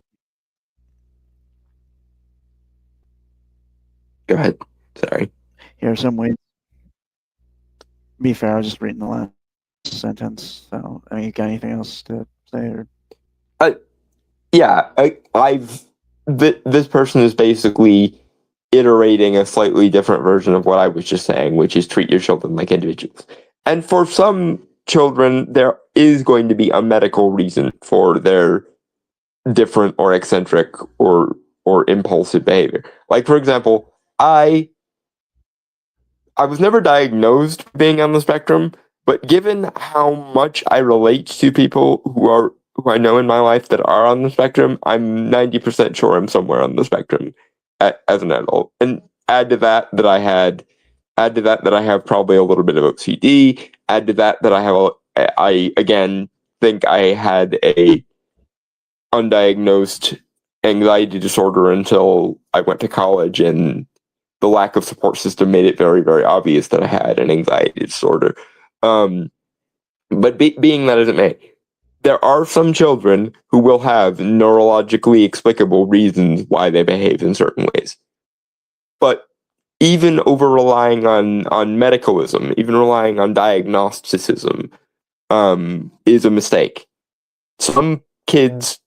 Go ahead. Sorry. Here are some ways. To be fair, I was just reading the last sentence. So, I mean, you got anything else to say? Or? This person is basically iterating a slightly different version of what I was just saying, which is treat your children like individuals. And for some children, there is going to be a medical reason for their different or eccentric or impulsive behavior. Like, for example, I was never diagnosed being on the spectrum, but given how much I relate to people who I know in my life that are on the spectrum, I'm 90% sure I'm somewhere on the spectrum as an adult. And add to that I have probably a little bit of OCD. Add to that I again think I had a undiagnosed anxiety disorder until I went to college, and the lack of support system made it very, very obvious that I had an anxiety disorder. But being that as it may, there are some children who will have neurologically explicable reasons why they behave in certain ways. But even over relying on medicalism, even relying on diagnosticism, is a mistake. Some kids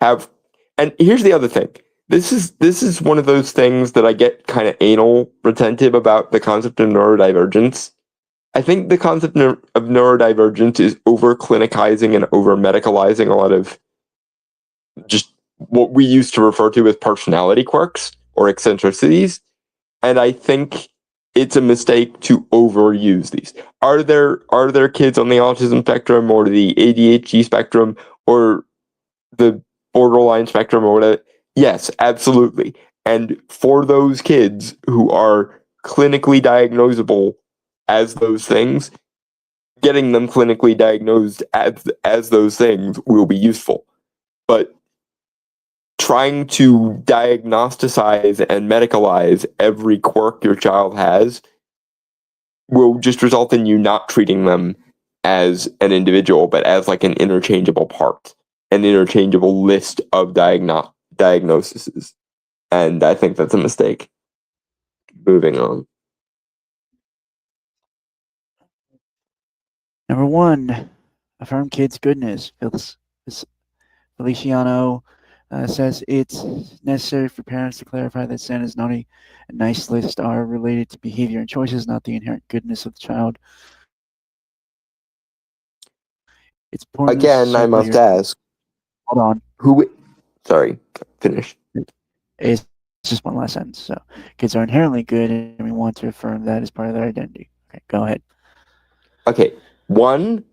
have, and here's the other thing. This is one of those things that I get kind of anal retentive about the concept of neurodivergence. I think the concept of neurodivergence is over clinicizing and over medicalizing a lot of just what we used to refer to as personality quirks or eccentricities. And I think it's a mistake to overuse these. Are there kids on the autism spectrum or the ADHD spectrum or the borderline spectrum or whatever? Yes, absolutely. And for those kids who are clinically diagnosable as those things, getting them clinically diagnosed as those things will be useful. But trying to diagnosticize and medicalize every quirk your child has will just result in you not treating them as an individual, but as like an interchangeable part, an interchangeable list of diagnoses. And I think that's a mistake. Moving on. Number 1, affirm kids' goodness. Feliciano Says it's necessary for parents to clarify that Santa's naughty and nice list are related to behavior and choices, not the inherent goodness of the child. It's important to Again, I circle must your. ask, Hold on. sorry, finish. It's just one last sentence. So, kids are inherently good, and we want to affirm that as part of their identity. Okay, go ahead. Okay, one,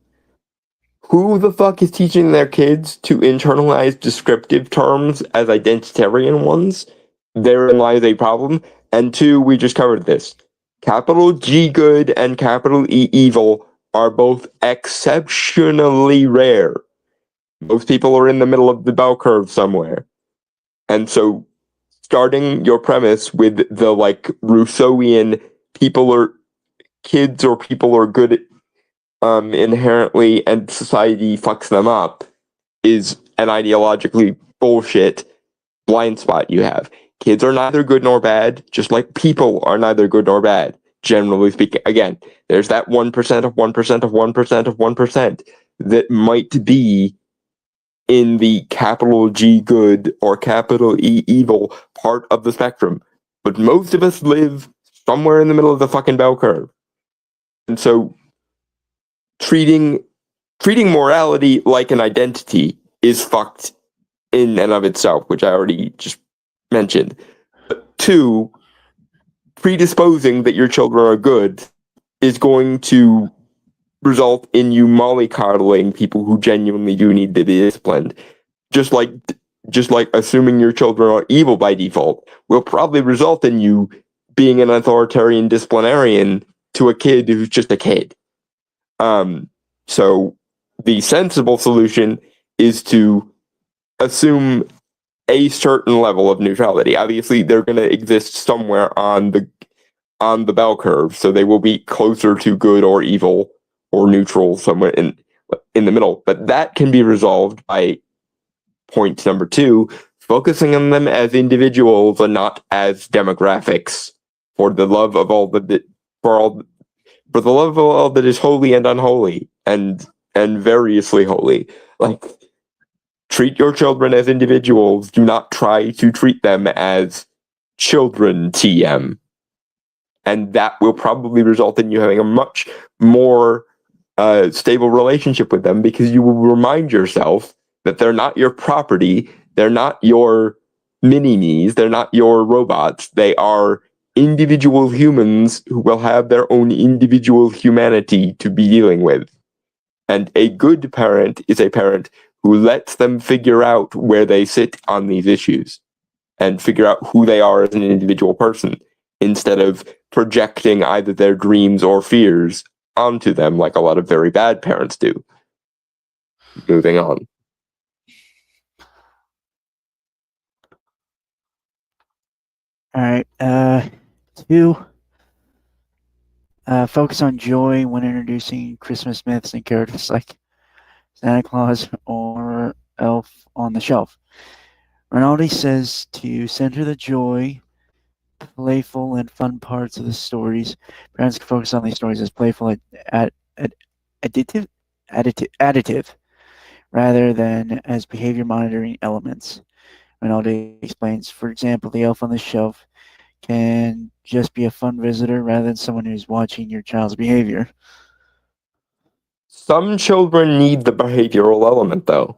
who the fuck is teaching their kids to internalize descriptive terms as identitarian ones? Therein lies a problem. And two, we just covered this. Capital G good and capital E evil are both exceptionally rare. Most people are in the middle of the bell curve somewhere. And so starting your premise with the like Rousseauian kids or people are good inherently and society fucks them up is an ideologically bullshit blind spot you have. Kids are neither good nor bad, just like people are neither good nor bad, generally speaking. Again, there's that 1% of 1% of 1% of 1% that might be in the capital G good or capital E evil part of the spectrum. But most of us live somewhere in the middle of the fucking bell curve. And so treating morality like an identity is fucked in and of itself, which I already just mentioned. But two, predisposing that your children are good is going to result in you mollycoddling people who genuinely do need to be disciplined. Just like assuming your children are evil by default will probably result in you being an authoritarian disciplinarian to a kid who's just a kid. So the sensible solution is to assume a certain level of neutrality. Obviously, they're going to exist somewhere on the bell curve, so they will be closer to good or evil or neutral somewhere in the middle. But that can be resolved by point number two, focusing on them as individuals and not as demographics. For the love of all that for the love of all that is holy and unholy and variously holy. Like, treat your children as individuals. Do not try to treat them as children TM. And that will probably result in you having a much more stable relationship with them, because you will remind yourself that they're not your property. They're not your mini-me's. They're not your robots. They are individual humans who will have their own individual humanity to be dealing with. And a good parent is a parent who lets them figure out where they sit on these issues and figure out who they are as an individual person, instead of projecting either their dreams or fears onto them like a lot of very bad parents do. Moving on. All right. Two. Focus on joy when introducing Christmas myths and characters like Santa Claus or Elf on the Shelf. Rinaldi says to center the joy, playful, and fun parts of the stories. Parents can focus on these stories as playful, additive, rather than as behavior monitoring elements. Rinaldi explains, for example, the elf on the shelf can just be a fun visitor rather than someone who's watching your child's behavior. Some children need the behavioral element, though.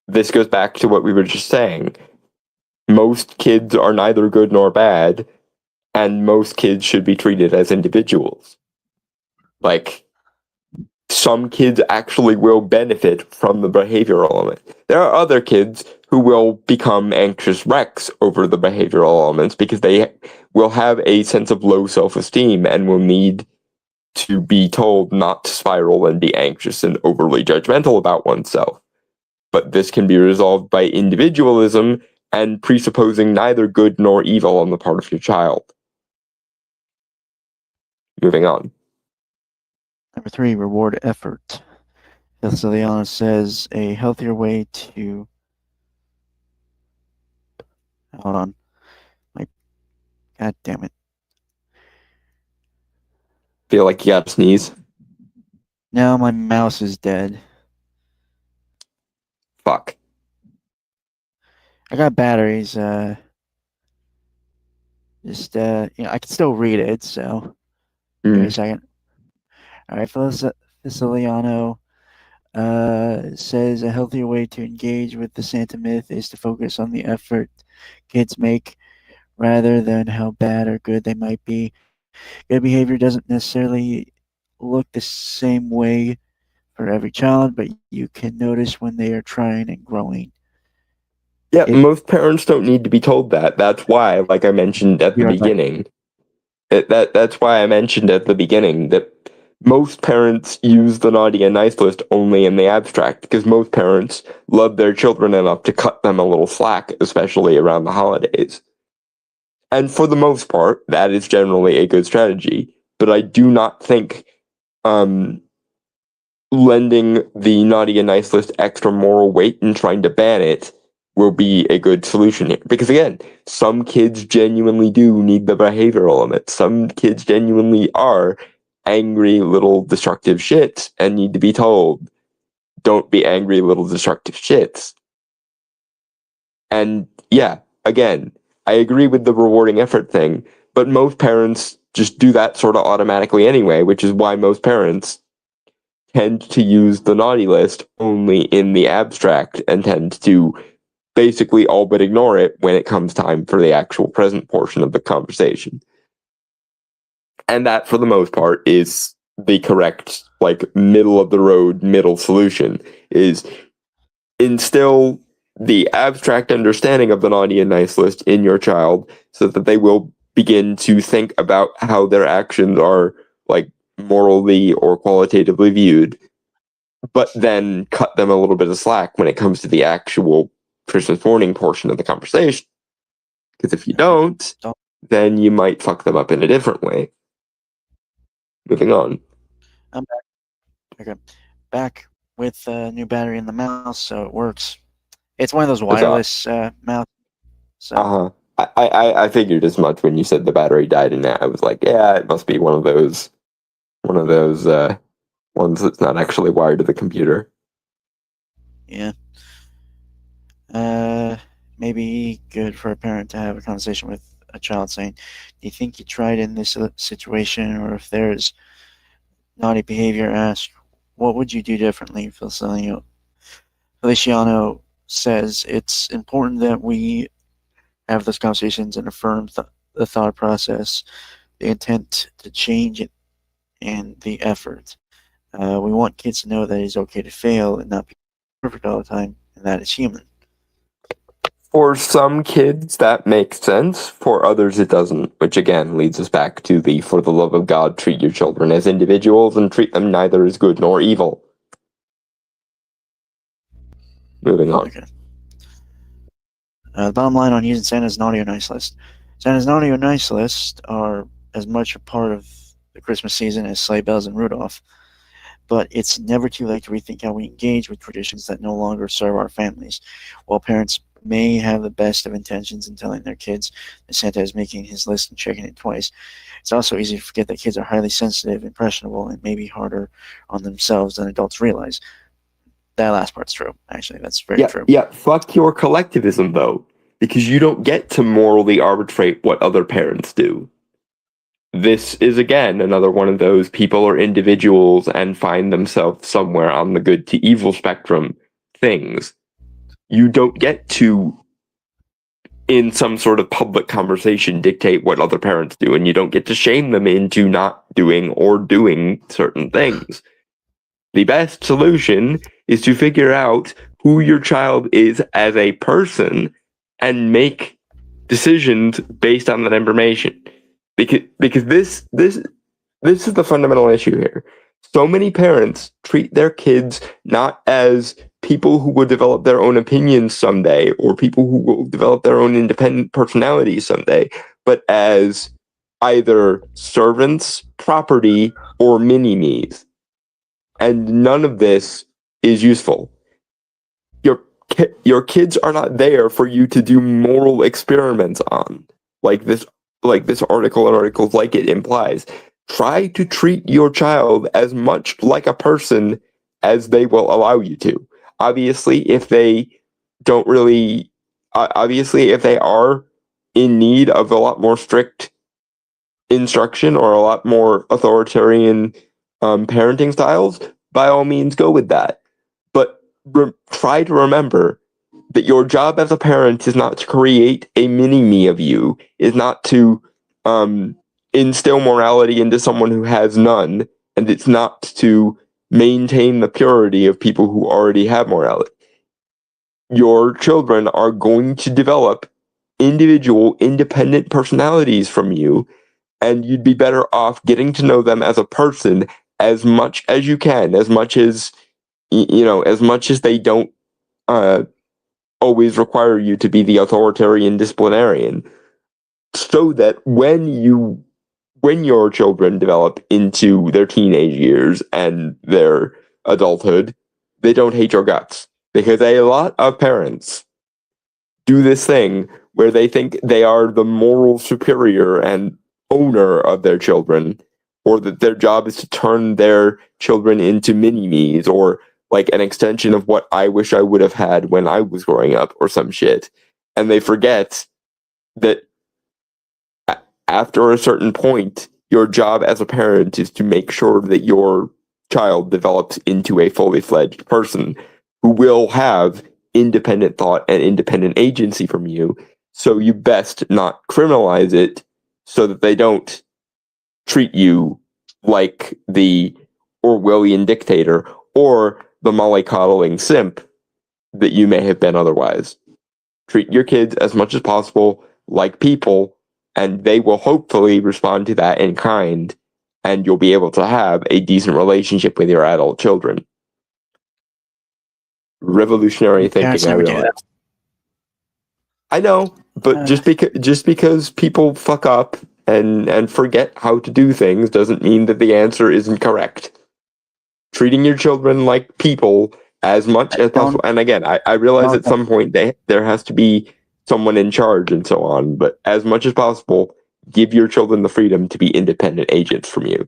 This goes back to what we were just saying. Most kids are neither good nor bad, and most kids should be treated as individuals. Like, some kids actually will benefit from the behavioral element. There are other kids who will become anxious wrecks over the behavioral elements because they will have a sense of low self-esteem and will need to be told not to spiral and be anxious and overly judgmental about oneself. But this can be resolved by individualism and presupposing neither good nor evil on the part of your child. Moving on. Number three, reward effort. Vasilyana says a healthier way to. Hold on. God damn it. Feel like you gotta sneeze. Now my mouse is dead. Fuck. I got batteries. I can still read it. So give me a Mm. second. All right, Faciliano says a healthier way to engage with the Santa myth is to focus on the effort kids make rather than how bad or good they might be. Good behavior doesn't necessarily look the same way for every child, but you can notice when they are trying and growing. Yeah, It most parents don't need to be told that. That's why, like I mentioned at be the right back. beginning, that's why I mentioned at the beginning that most parents use the naughty and nice list only in the abstract because most parents love their children enough to cut them a little slack, especially around the holidays. And for the most part, that is generally a good strategy. But I do not think um, lending the naughty and nice list extra moral weight and trying to ban it will be a good solution here. Because again, some kids genuinely do need the behavioral element. Some kids genuinely are angry little destructive shits and need to be told, don't be angry little destructive shits. And yeah, again, I agree with the rewarding effort thing, but most parents just do that sort of automatically anyway, which is why most parents tend to use the naughty list only in the abstract and tend to basically all but ignore it when it comes time for the actual present portion of the conversation. And that, for the most part, is the correct, like, middle of the road, middle solution, is instill the abstract understanding of the naughty and nice list in your child so that they will begin to think about how their actions are, like, morally or qualitatively viewed, but then cut them a little bit of slack when it comes to the actual Christmas morning portion of the conversation. Because if you Okay. don't, So then you might fuck them up in a different way. Moving on. I'm back. Okay. Back with a new battery in the mouse, so it works. It's one of those Huzzah. wireless mouse. So Uh-huh. I figured as much when you said the battery died in that. I was like, yeah, it must be one of those ones that's not actually wired to the computer. yeah. Uh, Maybe good for a parent to have a conversation with a child saying, "Do you think you tried in this situation, or if there's naughty behavior, ask, what would you do differently?" Feliciano says it's important that we have those conversations and affirm the thought process, the intent to change it, and the effort. We want kids to know that it's okay to fail and not be perfect all the time, and that it's human. For some kids, that makes sense. For others, it doesn't, which again leads us back to the for the love of God, treat your children as individuals and treat them neither as good nor evil. Moving on. Okay. The bottom line on using Santa's naughty or nice list. Santa's naughty or nice list are as much a part of the Christmas season as sleigh bells and Rudolph, but it's never too late to rethink how we engage with traditions that no longer serve our families. While parents may have the best of intentions in telling their kids that Santa is making his list and checking it twice, it's also easy to forget that kids are highly sensitive, impressionable, and maybe harder on themselves than adults realize. That last part's true. Actually, that's very Yeah, true. yeah, fuck your collectivism though, because you don't get to morally arbitrate what other parents do. This is again another one of those people are individuals and find themselves somewhere on the good to evil spectrum things. You don't get to, in some sort of public conversation, dictate what other parents do, and you don't get to shame them into not doing or doing certain things. The best solution is to figure out who your child is as a person and make decisions based on that information. Because this is the fundamental issue here. So many parents treat their kids not as people who will develop their own opinions someday or people who will develop their own independent personalities someday, but as either servants, property, or mini-me's. And none of this is useful. Your kids are not there for you to do moral experiments on, like this article and articles like it implies. Try to treat your child as much like a person as they will allow you to. Obviously, if they don't really obviously, if they are in need of a lot more strict instruction or a lot more authoritarian parenting styles, by all means go with that. But try to remember that your job as a parent is not to create a mini-me of you, is not to instill morality into someone who has none, and it's not to maintain the purity of people who already have morality. Your children are going to develop individual, independent personalities from you, and you'd be better off getting to know them as a person as much as you can, as much as as much as they don't always require you to be the authoritarian disciplinarian, so that when your children develop into their teenage years and their adulthood, they don't hate your guts. Because a lot of parents do this thing where they think they are the moral superior and owner of their children, or that their job is to turn their children into mini-me's, or like an extension of what I wish I would have had when I was growing up, or some shit. And they forget that after a certain point, your job as a parent is to make sure that your child develops into a fully fledged person who will have independent thought and independent agency from you. So you best not criminalize it so that they don't treat you like the Orwellian dictator or the mollycoddling simp that you may have been otherwise. Treat your kids as much as possible like people, and they will hopefully respond to that in kind, and you'll be able to have a decent relationship with your adult children. Revolutionary Parents thinking, I never do realize. that. I know, but just because people fuck up and forget how to do things doesn't mean that the answer isn't correct. Treating your children like people as much as possible. And again, I realize at some point there has to be someone in charge and so on, but as much as possible, give your children the freedom to be independent agents from you.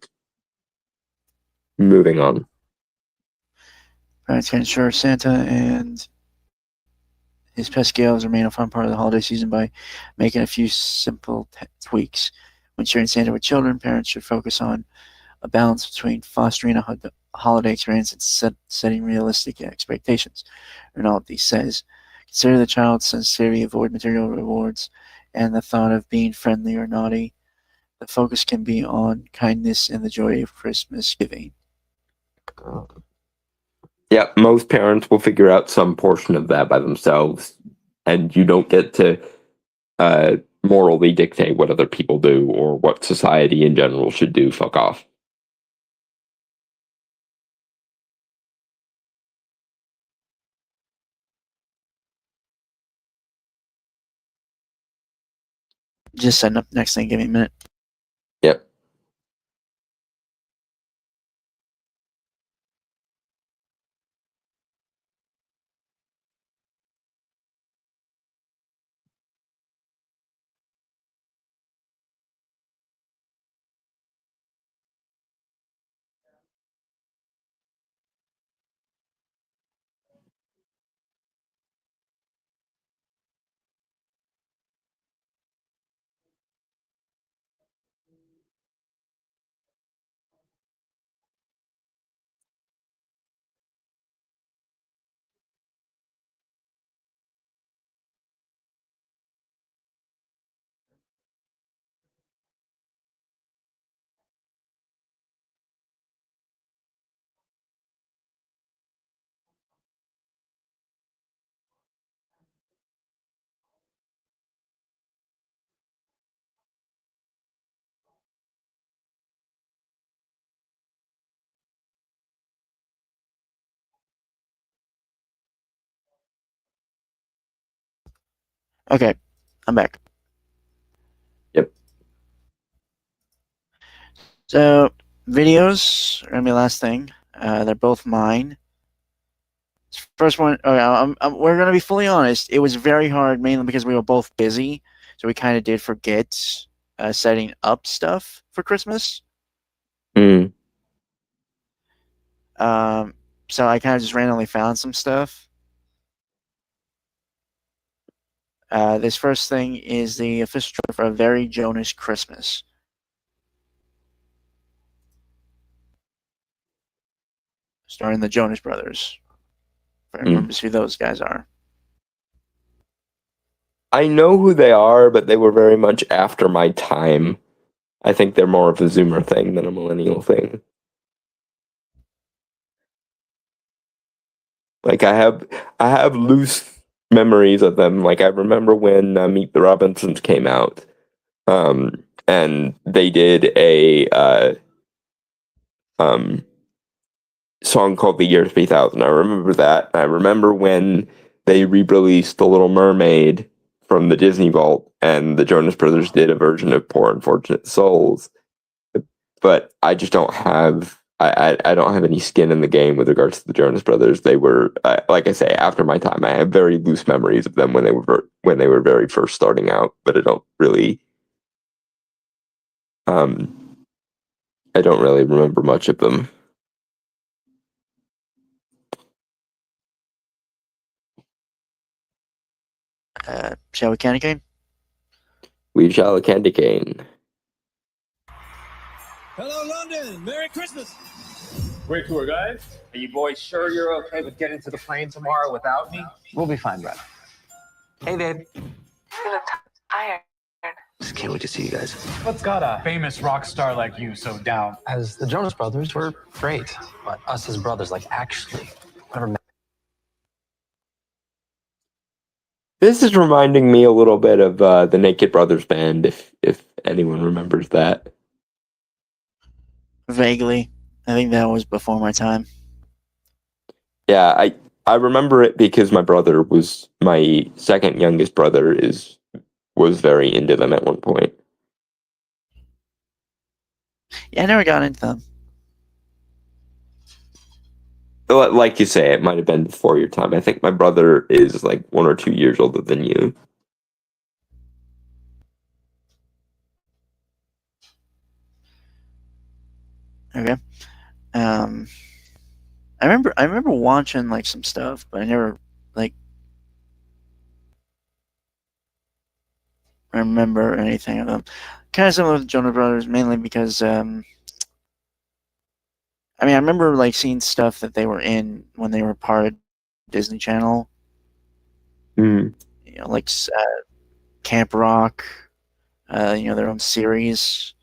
Moving on. Parents can ensure Santa and his pesky elves remain a fun part of the holiday season by making a few simple tweaks. When sharing Santa with children, parents should focus on a balance between fostering a holiday experience and setting realistic expectations. Rinaldi says, consider the child's sensitivity, avoid material rewards, and the thought of being friendly or naughty. The focus can be on kindness and the joy of Christmas giving. Yeah, most parents will figure out some portion of that by themselves, and you don't get to morally dictate what other people do or what society in general should do. Fuck off. Just setting up next thing. Give me a minute. Yep. Okay, I'm back. Yep. So, videos are going to be the last thing. They're both mine. First one, we're going to be fully honest. It was very hard, mainly because we were both busy. So we kind of did forget setting up stuff for Christmas. Mm. So I kind of just randomly found some stuff. This first thing is the official trailer for A Very Jonas Christmas. Starring the Jonas Brothers. If anyone remembers who those guys are. I know who they are, but they were very much after my time. I think they're more of a Zoomer thing than a millennial thing. Like I have loose memories of them. Like I remember when Meet the Robinsons came out, and they did a song called "The Year 3000." I remember that. I remember when they re-released "The Little Mermaid" from the Disney Vault, and the Jonas Brothers did a version of "Poor Unfortunate Souls." But I just don't have I don't have any skin in the game with regards to the Jonas Brothers. They were like I say, after my time. I have very loose memories of them when they were very first starting out, but I don't really remember much of them. Shall we candy cane? We shall a candy cane. Hello, London. Merry Christmas. Great tour, guys. Are you boys sure you're okay with getting to the plane tomorrow without me? We'll be fine, Brad. Hey, babe. You look tired. Just can't wait to see you guys. What's got a famous rock star like you so down? As the Jonas Brothers, we're great. But us as brothers, like actually, whatever. This is reminding me a little bit of the Naked Brothers band, if anyone remembers that. Vaguely. I think that was before my time. Yeah, I remember it because my second youngest brother was very into them at one point. Yeah, I never got into them. Like you say, it might have been before your time. I think my brother is like 1 or 2 years older than you. Okay. I remember watching like some stuff, but I never like remember anything of them. Kind of similar with the Jonas Brothers, mainly because I remember like seeing stuff that they were in when they were part of Disney Channel. Mm. You know, like Camp Rock. Their own series.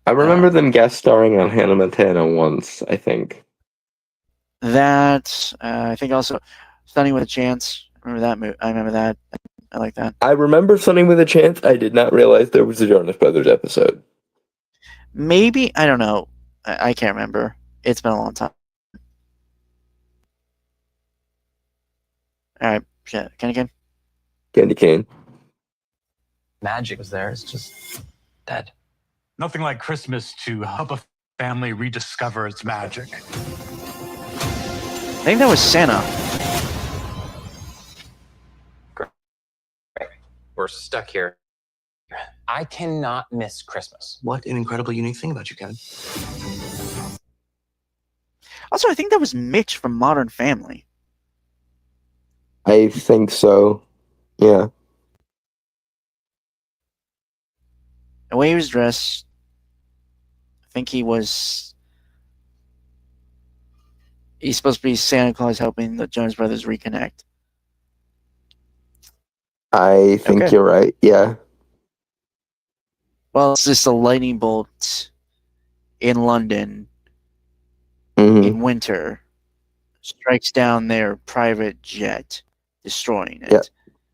I remember them guest starring on Hannah Montana once, I think. That I think also Stunning with a Chance. Remember that movie? I remember that. I like that. I remember Stunning with a Chance. I did not realize there was a Jonas Brothers episode. Maybe, I don't know. I can't remember. It's been a long time. All right, shit. Candy cane. Candy cane. Magic was there. It's just dead. Nothing like Christmas to help a family rediscover its magic. I think that was Santa. We're stuck here. I cannot miss Christmas. What an incredibly unique thing about you, Kevin. Also, I think that was Mitch from Modern Family. I think so. Yeah. The way he was dressed, I think he's supposed to be Santa Claus helping the Jonas Brothers reconnect. I think Okay. you're right. Yeah. Well, it's just a lightning bolt in London Mhm. in winter strikes down their private jet, destroying it.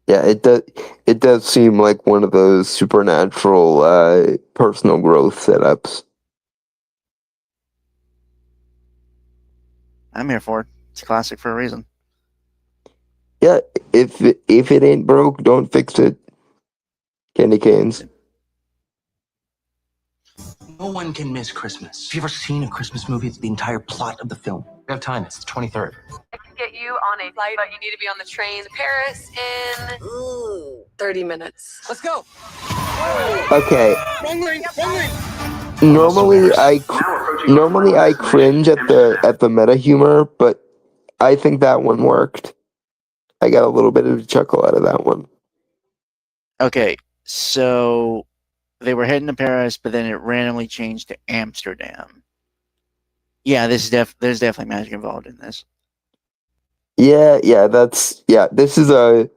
Yeah, it does seem like one of those supernatural personal growth setups. I'm here for it. It's a classic for a reason. Yeah, if it ain't broke, don't fix it. Candy canes. No one can miss Christmas. Have you ever seen a Christmas movie? It's the entire plot of the film. We have time. It's the 23rd. I can get you on a flight, but you need to be on the train to Paris in 30 minutes. Let's go. Okay. Wrong lane. Normally I cringe at the meta humor, but I think that one worked. I got a little bit of a chuckle out of that one. Okay, so they were heading to Paris, but then it randomly changed to Amsterdam. Yeah, there's definitely magic involved in this. Yeah, this is as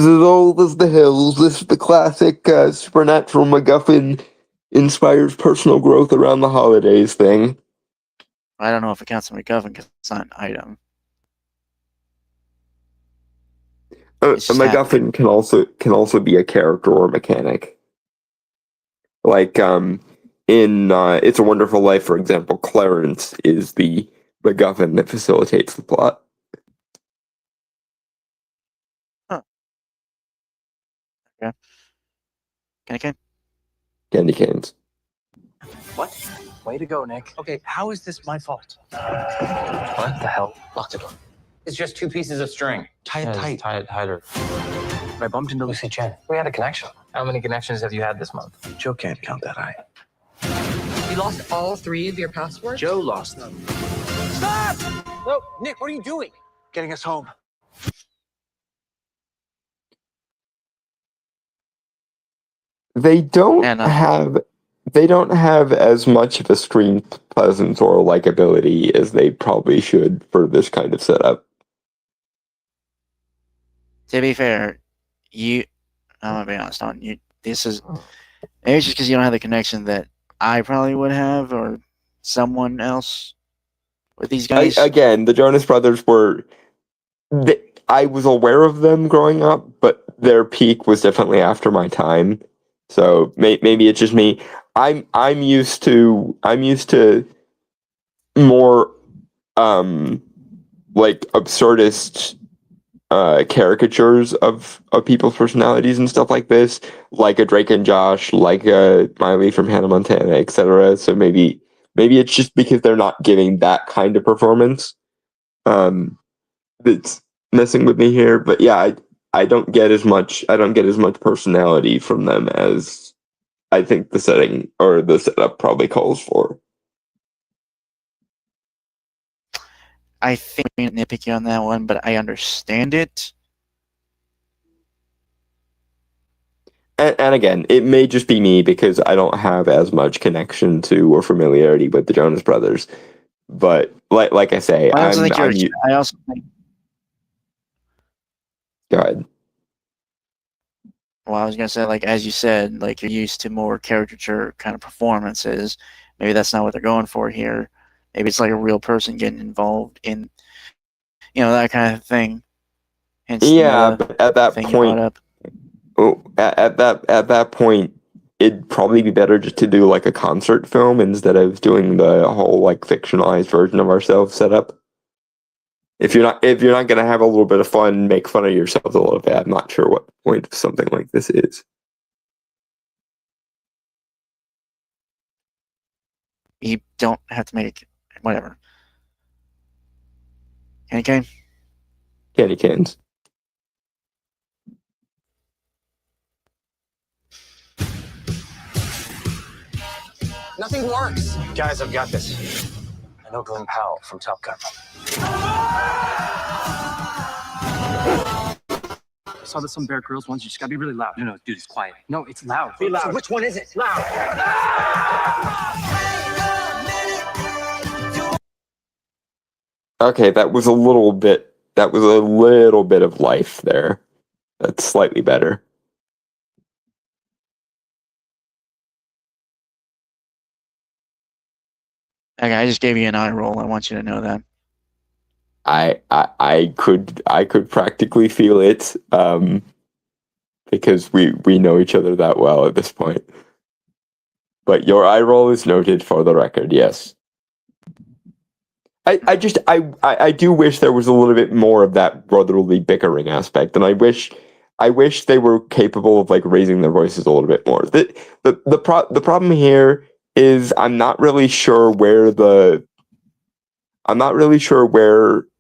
old as the hills. This is the classic supernatural MacGuffin inspires personal growth around the holidays thing. I don't know if it counts as MacGuffin because it's not an item. A It's just MacGuffin can also be a character or a mechanic. Like in It's a Wonderful Life, for example, Clarence is the MacGuffin that facilitates the plot. Okay. Candy canes. What? Way to go, Nick. Okay, how is this my fault? What the hell? Lock the door. It's just 2 pieces of string. Tie it tight. Tie it tighter. I bumped into Lucy Chen. We had a connection. How many connections have you had this month? Joe can't count that high. You lost all 3 of your passports? Joe lost them. Stop! No, Nick, what are you doing? Getting us home. They don't And, have as much of a screen presence or likability as they probably should for this kind of setup. To be fair, I'm gonna be honest on you. This is maybe it's just because you don't have the connection that I probably would have, or someone else with these guys. Again, the Jonas Brothers were. I was aware of them growing up, but their peak was definitely after my time. So maybe it's just me. I'm used to more like absurdist caricatures of people's personalities and stuff like this, like a Drake and Josh, like a Miley from Hannah Montana, etc. So maybe it's just because they're not giving that kind of performance that's messing with me here. But yeah, I don't get as much personality from them as I think the setting or the setup probably calls for. I think I'm nitpicky on that one, but I understand it. And again, it may just be me because I don't have as much connection to or familiarity with the Jonas Brothers. But like I say, I also think Go ahead. Well, I was gonna say, like as you said, like you're used to more caricature kind of performances. Maybe that's not what they're going for here. Maybe it's like a real person getting involved in, that kind of thing. Hence but at that point, at that point, it'd probably be better just to do like a concert film instead of doing the whole like fictionalized version of ourselves setup. If you're not gonna have a little bit of fun, make fun of yourselves a little bit, I'm not sure what the point of something like this is. You don't have to make whatever. Candy cane? Candy cans. Nothing works. Guys, I've got this. I know Glenn Powell from Top Gun. I saw this on Bear Grylls once. You just gotta be really loud. No, dude, it's quiet. No, it's loud. Be loud. So which one is it? Loud. Okay, that was a little bit of life there. That's slightly better. Okay, I just gave you an eye roll. I want you to know that. I could practically feel it, because we know each other that well at this point. But your eye roll is noted for the record, yes. I do wish there was a little bit more of that brotherly bickering aspect, and I wish they were capable of like raising their voices a little bit more. The problem here is I'm not really sure where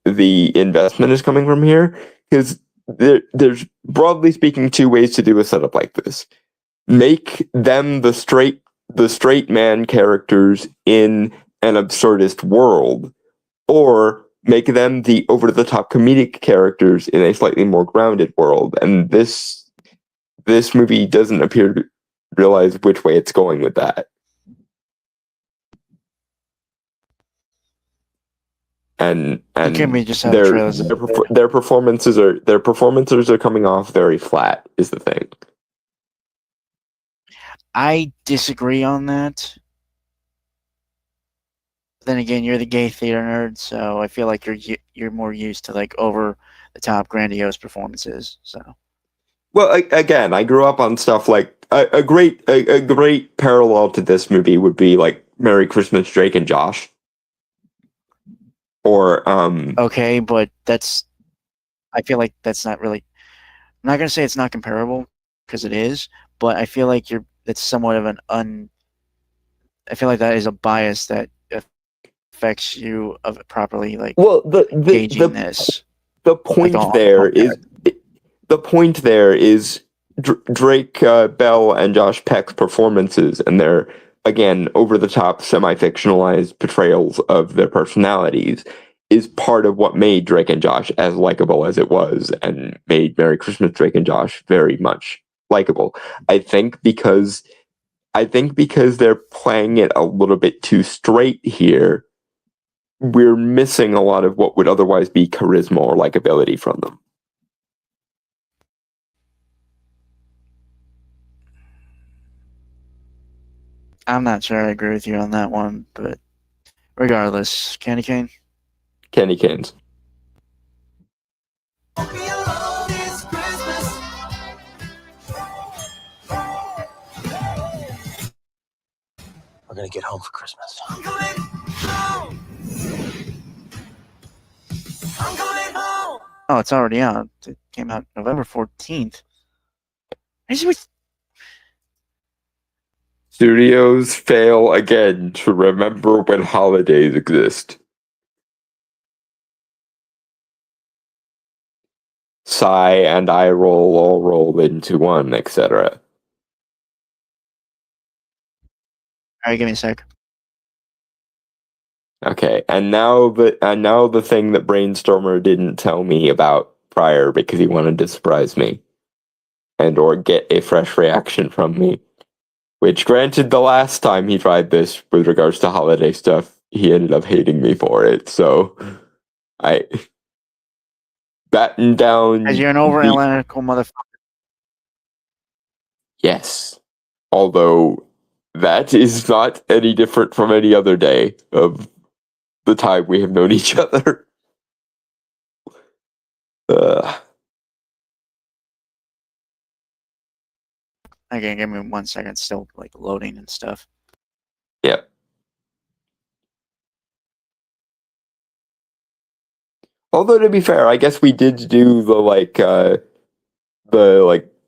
the investment is coming from here, because there's broadly speaking 2 ways to do a setup like this. Make them the straight man characters in an absurdist world, or make them the over-the-top comedic characters in a slightly more grounded world. And this movie doesn't appear to realize which way it's going with that. And Can we just have their trailers? their performances are coming off very flat, is the thing. I disagree on that. Then again, you're the gay theater nerd, so I feel like you're more used to like over the top, grandiose performances. So, Well, again, I grew up on stuff like a great parallel to this movie would be like Merry Christmas, Drake and Josh, or okay, but I feel like that's not really. I'm not gonna say it's not comparable because it is, but I feel like it's somewhat of I feel like that is a bias that affects you of properly like gauging this. The point there is Drake Bell and Josh Peck's performances and their, again, over-the-top, semi-fictionalized portrayals of their personalities is part of what made Drake and Josh as likable as it was and made Merry Christmas, Drake and Josh very much likable. I think because they're playing it a little bit too straight here, we're missing a lot of what would otherwise be charisma or likability from them. I'm not sure I agree with you on that one, but regardless, Candy Cane. Candy Canes. We're gonna get home for Christmas. Oh, it's already out. It came out November 14th. Studios fail again to remember when holidays exist. Sigh and eye roll all roll into one, etc. All right, give me a sec. Okay, and now the thing that Brainstormer didn't tell me about prior because he wanted to surprise me and or get a fresh reaction from me. Which, granted, the last time he tried this with regards to holiday stuff, he ended up hating me for it. So, I batten down. As you're an over-analytical motherfucker. Yes, although that is not any different from any other day of the time we have known each other. Okay, give me 1 second. Still like loading and stuff. Yep. Although to be fair, I guess we did do the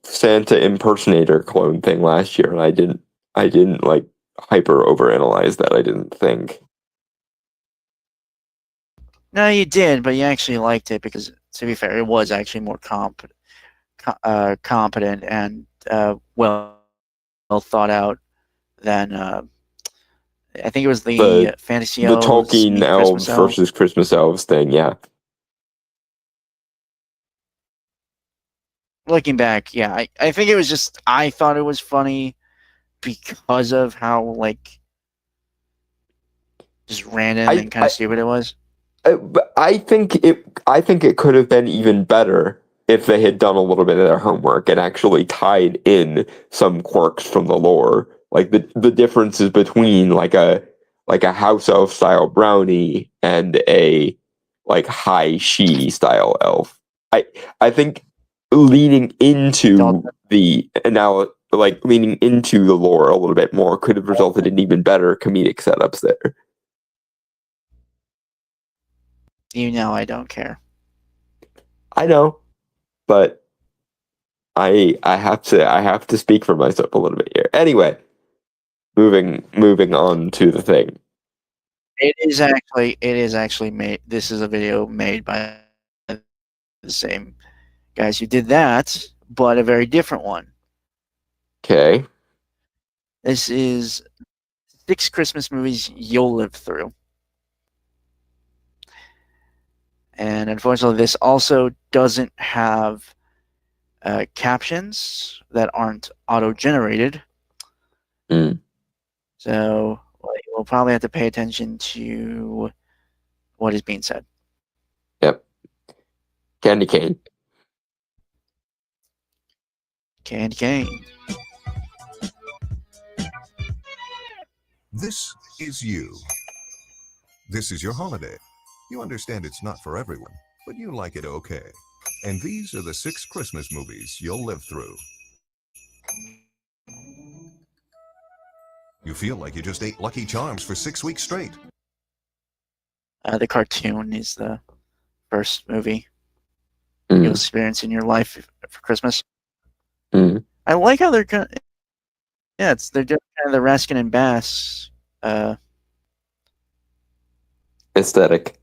Santa impersonator clone thing last year, and I didn't like hyper overanalyze that. I didn't think. No, you did, but you actually liked it because, to be fair, it was actually more competent and well thought out than I think it was the Fantasy the Elves, Tolkien elves Christmas versus Christmas elves thing. Yeah. Looking back, yeah, I think it was just I thought it was funny because of how like just random and kind of stupid it was. But I think it could have been even better if they had done a little bit of their homework and actually tied in some quirks from the lore, like the differences between like a house elf style brownie and a like high she style elf. I think leaning into leaning into the lore a little bit more could have resulted in even better comedic setups there. You know, I don't care. I know, but I have to speak for myself a little bit here. Anyway, moving on to the thing. It is actually made. This is a video made by the same guys who did that, but a very different one. Okay. This is 6 Christmas movies you'll live through. And unfortunately, this also doesn't have captions that aren't auto-generated. Mm. So we'll probably have to pay attention to what is being said. Yep. Candy cane. Candy cane. This is you. This is your holiday. You understand it's not for everyone, but you like it okay. And these are the 6 Christmas movies you'll live through. You feel like you just ate Lucky Charms for 6 weeks straight. The cartoon is the first movie Mm. you'll experience in your life for Christmas. Mm. I like how they're kind of, they're just kind of the Raskin and Bass. Aesthetic.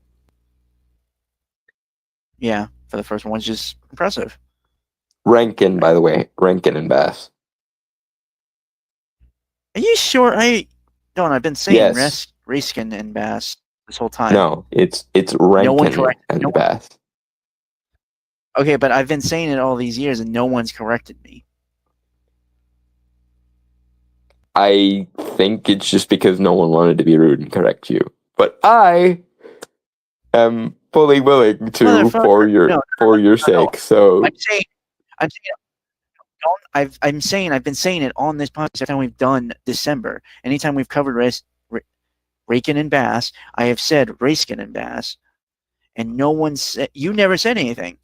Yeah, for the first one, which is impressive. Rankin, by the way. Rankin and Bass. Are you sure? I've been saying Yes. Raskin and Bass this whole time. No, it's Rankin corrected- and Bass. Okay, but I've been saying it all these years, and no one's corrected me. I think it's just because no one wanted to be rude and correct you. But I am fully willing to Motherfucker, for your sake. So I'm saying, I've been saying it on this podcast every time we've done December. Anytime we've covered Rakin and Bass, I have said Raskin and Bass, and no one said. You never said anything.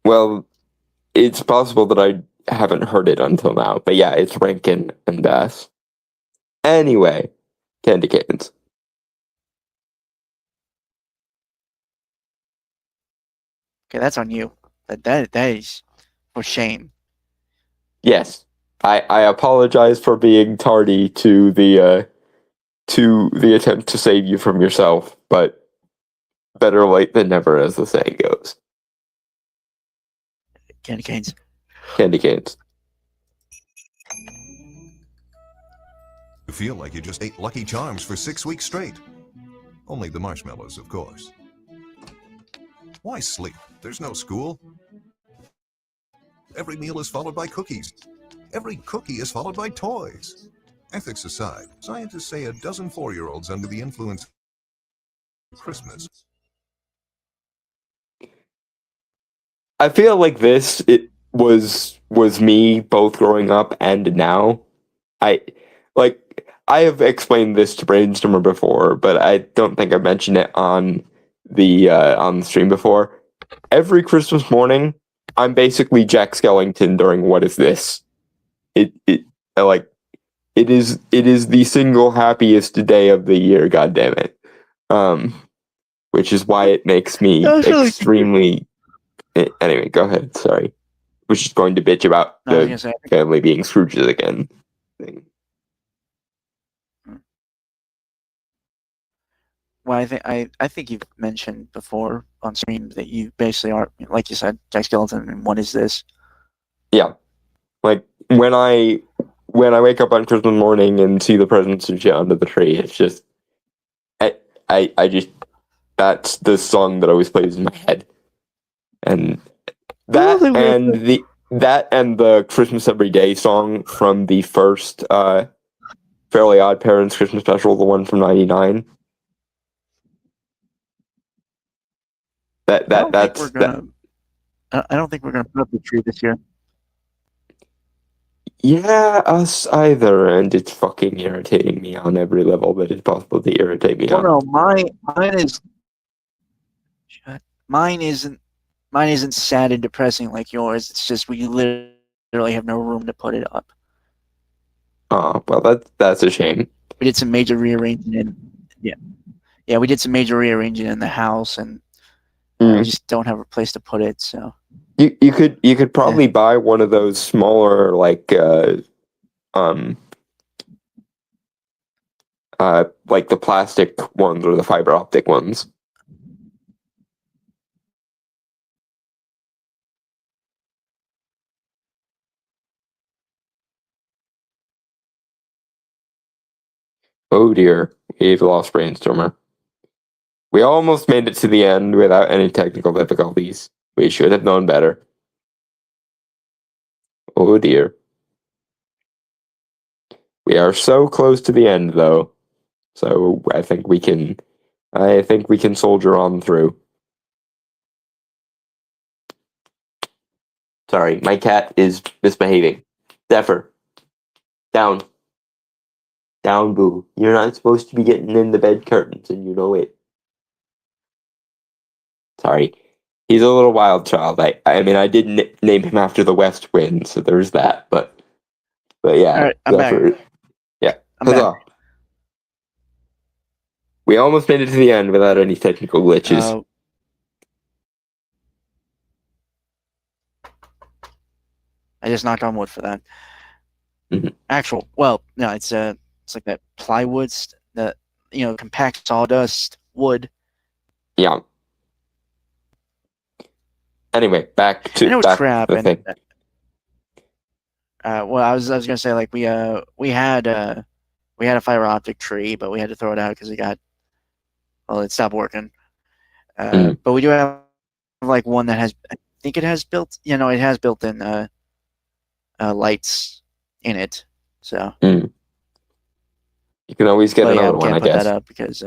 well, it's possible that I haven't heard it until now. But yeah, it's Rankin and Bass. Anyway, candy canes. Okay, that's on you. That is for shame. Yes, I apologize for being tardy to the attempt to save you from yourself, but better late than never, as the saying goes. Candy canes. Candy canes. You feel like you just ate Lucky Charms for 6 weeks straight. Only the marshmallows, of course. Why sleep? There's no school. Every meal is followed by cookies. Every cookie is followed by toys. Ethics aside, scientists say a dozen 4-year-olds under the influence of Christmas. I feel like it was me both growing up and now. I have explained this to Brainstormer before, but I don't think I mentioned it on the stream before. Every Christmas morning, I'm basically Jack Skellington during What Is This? It is the single happiest day of the year, goddammit. Which is why it makes me extremely. Anyway, go ahead. Sorry, we're just going to bitch about the family being Scrooges again thing. Well, I think you've mentioned before on stream that you basically are, like you said, Jack Skeleton. And What Is This? Yeah, like when I wake up on Christmas morning and see the presents and shit under the tree, it's just I just that's the song that always plays in my head, and that and the Christmas Every Day song from the first Fairly Odd Parents Christmas special, the one from '99. I don't think we're gonna put up the tree this year. Yeah, us either, and it's fucking irritating me on every level that is possible to irritate me on. No, mine isn't sad and depressing like yours. It's just we literally have no room to put it up. Oh, well, that's a shame. We did some major rearranging we did some major rearranging in the house, and we just don't have a place to put it. So you could probably buy one of those smaller like the plastic ones or the fiber optic ones. Oh dear, we've lost Brainstormer. We almost made it to the end without any technical difficulties. We should have known better. Oh dear. We are so close to the end, though. So I think we can soldier on through. Sorry, my cat is misbehaving. Zephyr. Down. Down, boo. You're not supposed to be getting in the bed curtains, and you know it. Sorry. He's a little wild child. I mean, I didn't name him after the West Wind, so there's that. But yeah. All right, I'm Zephyr, back. Yeah. I'm Huzzah. back. We almost made it to the end without any technical glitches. I just knocked on wood for that. Mhm. Well, no, it's like that plywood, that compact sawdust wood. Yeah. Anyway, back to I know it's back crap. to the And thing. well, I was gonna say, like, we had a fiber optic tree, but we had to throw it out because it stopped working. But we do have like one that has, I think it has built-in lights in it. So You can always get but yeah, another we one, can't I put guess. that up because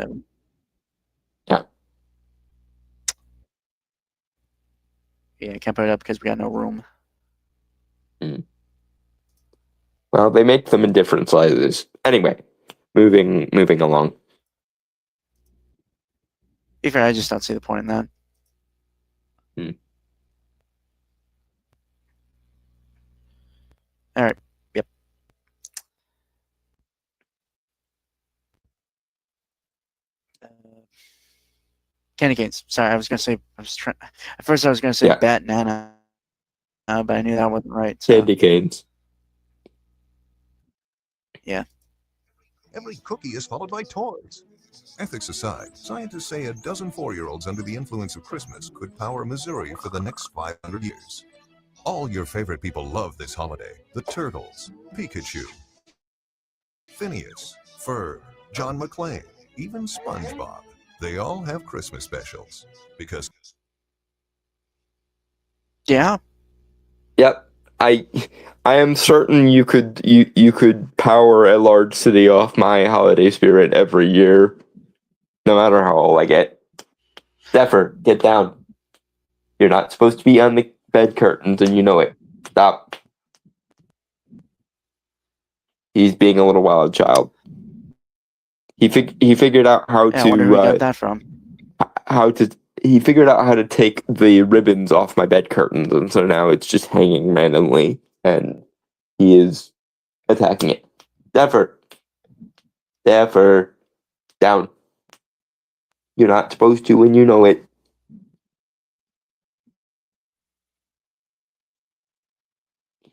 yeah, can't put it up because we got no room. Well, they make them in different sizes. Anyway, moving along. To be fair, I just don't see the point in that. All right. Yep. Candy canes. Sorry, I was gonna say. At first, I was gonna say Yeah. bat nana, but I knew that wasn't right. So. Candy canes. Yeah. Every cookie is followed by toys. Ethics aside, scientists say a dozen 4-year-olds under the influence of Christmas could power Missouri for the next 500 years. All your favorite people love this holiday. The Turtles, Pikachu, Phineas, Ferb, John McClane, even SpongeBob. They all have Christmas specials because Yeah. Yep. I am certain you could power a large city off my holiday spirit every year, no matter how old I get. Zephyr, get down. You're not supposed to be on the bed curtains, and you know it. Stop. He's being a little wild child. He figured out how I wonder who he got that from. He figured out how to take the ribbons off my bed curtains, and so now it's just hanging randomly, and he is attacking it. Zephyr, down. You're not supposed to, and you know it.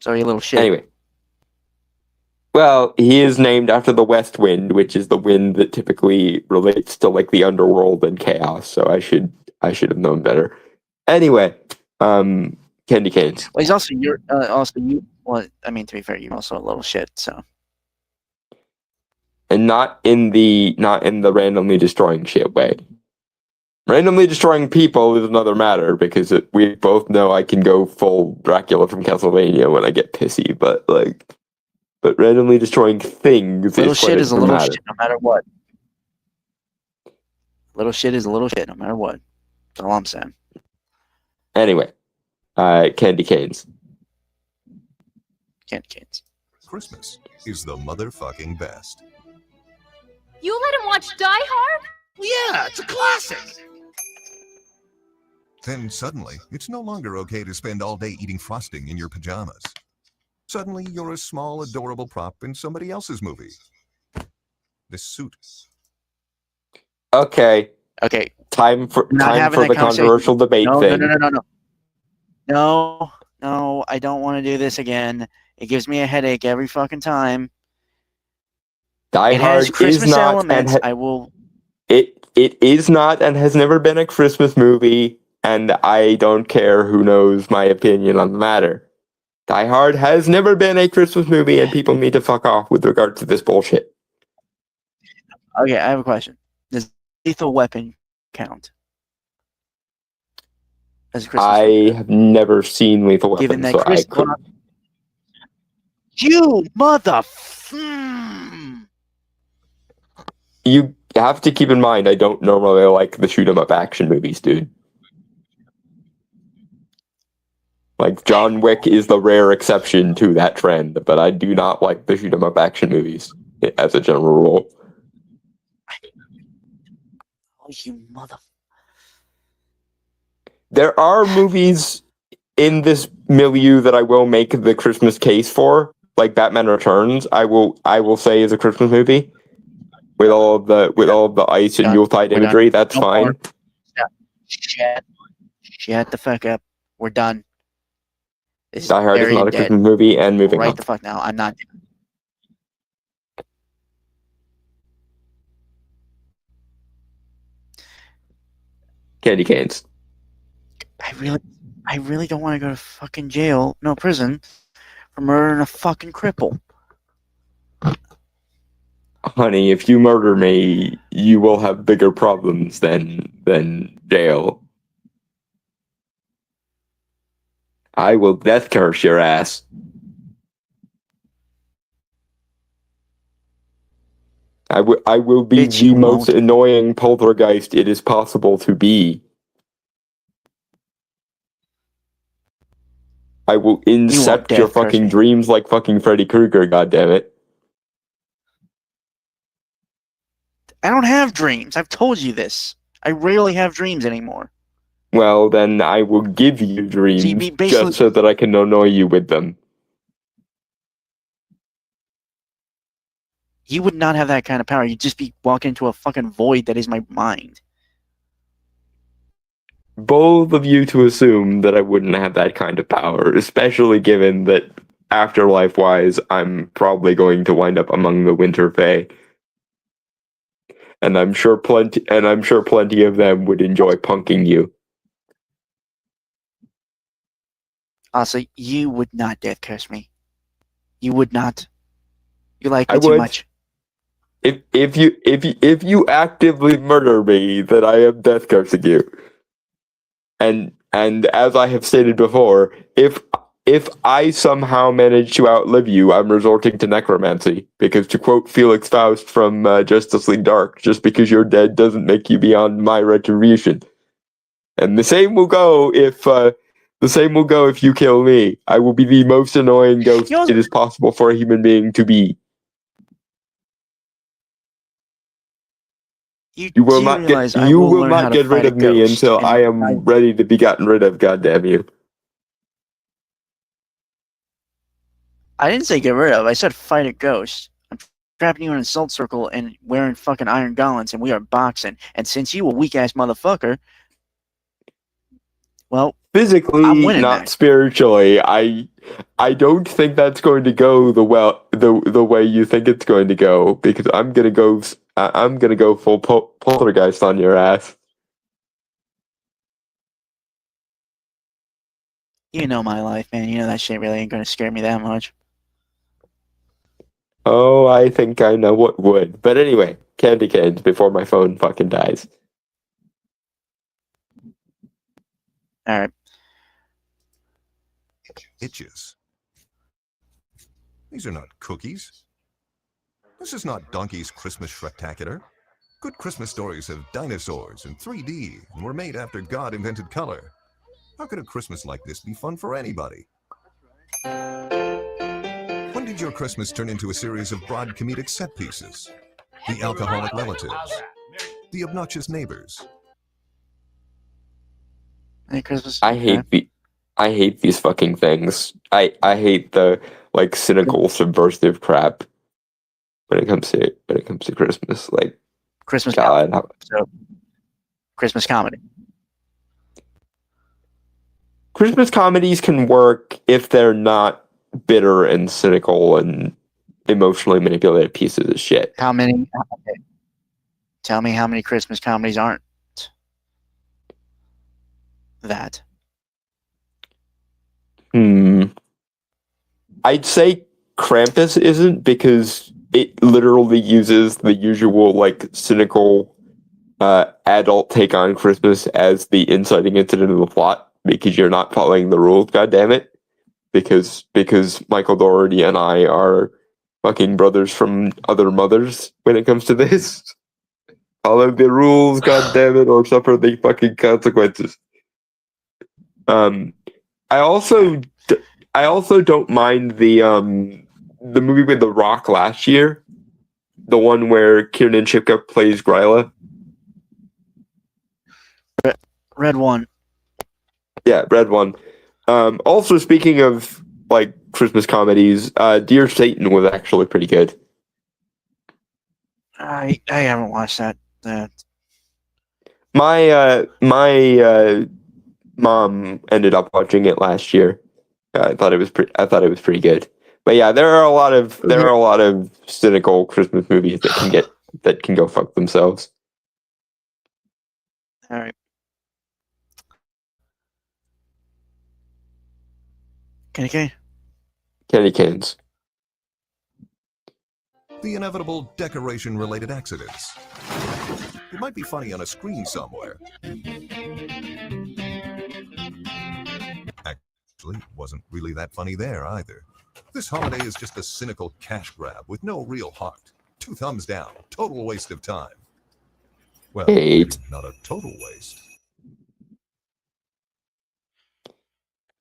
Sorry, you little shit. Anyway. Well, he is named after the West Wind, which is the wind that typically relates to like the underworld and chaos. So I should have known better. Anyway, candy canes. Well, he's also you. Well, I mean, to be fair, you're also a little shit. So. And not in the randomly destroying shit way. Randomly destroying people is another matter because we both know I can go full Dracula from Castlevania when I get pissy, but randomly destroying things Little is quite shit is a little matter. shit no matter what. Little shit is a little shit no matter what. That's all I'm saying. Anyway, candy canes. Candy canes. Christmas is the motherfucking best. You let him watch Die Hard? Yeah, it's a classic. Then suddenly, it's no longer okay to spend all day eating frosting in your pajamas. Suddenly, you're a small, adorable prop in somebody else's movie. This suit. Okay. Time for the controversial debate thing. No, I don't want to do this again. It gives me a headache every fucking time. Die It Hard has Christmas is not elements. and I will. It is not and has never been a Christmas movie, and I don't care who knows my opinion on the matter. Die Hard has never been a Christmas movie, and people need to fuck off with regard to this bullshit. Okay, I have a question. Does Lethal Weapon count as a Christmas I movie? have never seen Lethal Given Weapon, that so Chris, I could. you mother. You have to keep in mind, I don't normally like the shoot 'em up action movies, dude. Like, John Wick is the rare exception to that trend, but I do not like the shoot 'em up action movies as a general rule. Oh, you mother. There are movies in this milieu that I will make the Christmas case for, like Batman Returns. I will say is a Christmas movie with all of the ice and Done. Yuletide We're done. imagery. That's No fine. more. Shut the fuck up. We're done. This Die Hard is not a dead. Christmas movie, and moving Right on. the fuck now. I'm not. Candy canes. I really don't want to go to fucking jail, no prison, for murdering a fucking cripple. Honey, if you murder me, you will have bigger problems than jail. I will death curse your ass. I will be Bitch, the you most won't. annoying poltergeist it is possible to be. I will incept your death curse fucking me. dreams like fucking Freddy Krueger, goddammit. I don't have dreams. I've told you this. I rarely have dreams anymore. Well, then I will give you dreams So you'd be basically- just so that I can annoy you with them. You would not have that kind of power. You'd just be walking into a fucking void that is my mind. Both of you to assume that I wouldn't have that kind of power, especially given that afterlife-wise, I'm probably going to wind up among the Winter Fae. And I'm sure plenty of them would enjoy punking you. Also, you would not death curse me. You would not. You like I me too would. much. If you actively murder me, then I am death cursing you. And as I have stated before, if I somehow manage to outlive you, I'm resorting to necromancy. Because to quote Felix Faust from Justice League Dark, just because you're dead doesn't make you beyond my retribution. And the same will go if you kill me. I will be the most annoying ghost it is possible for a human being to be. You will not get rid of me until I am ready to be gotten rid of, goddamn you. I didn't say get rid of. I said fight a ghost. I'm trapping you in an assault circle and wearing fucking iron gauntlets, and we are boxing. And since you a weak ass motherfucker, well, physically, I'm winning not that. spiritually. I don't think that's going to go the way you think it's going to go, because I'm gonna go full poltergeist on your ass. You know my life, man. You know that shit really ain't gonna scare me that much. Oh, I think I know what would. But anyway, candy canes before my phone fucking dies. All right. Itches. These are not cookies. This is not Donkey's Christmas Shrektacular. Good Christmas stories have dinosaurs in 3D and were made after God invented color. How could a Christmas like this be fun for anybody? When did your Christmas turn into a series of broad comedic set pieces? The alcoholic relatives, the obnoxious neighbors. Merry Christmas. I hate these fucking things. I hate the like cynical subversive crap when it comes to Christmas. Like Christmas God, comedy. So, Christmas comedy. Christmas comedies can work if they're not bitter and cynical and emotionally manipulated pieces of shit. How many? Okay. Tell me how many Christmas comedies aren't that? I'd say Krampus isn't, because it literally uses the usual like cynical adult take on Christmas as the inciting incident of the plot because you're not following the rules, goddammit. Because Michael Dougherty and I are fucking brothers from other mothers when it comes to this. Follow the rules, goddammit, or suffer the fucking consequences. I also don't mind the movie with The Rock last year, the one where Kiernan Shipka plays Gryla. Red One. Yeah, Red One. Also, speaking of like Christmas comedies, Dear Satan was actually pretty good. I haven't watched that. My mom ended up watching it last year. I thought it was pretty good. But yeah, there are a lot of cynical Christmas movies that can go fuck themselves. All right. Candy canes. The inevitable decoration-related accidents. It might be funny on a screen somewhere. Actually, it wasn't really that funny there either. This holiday is just a cynical cash grab with no real heart. 2 thumbs down. Total waste of time. Well, maybe not a total waste.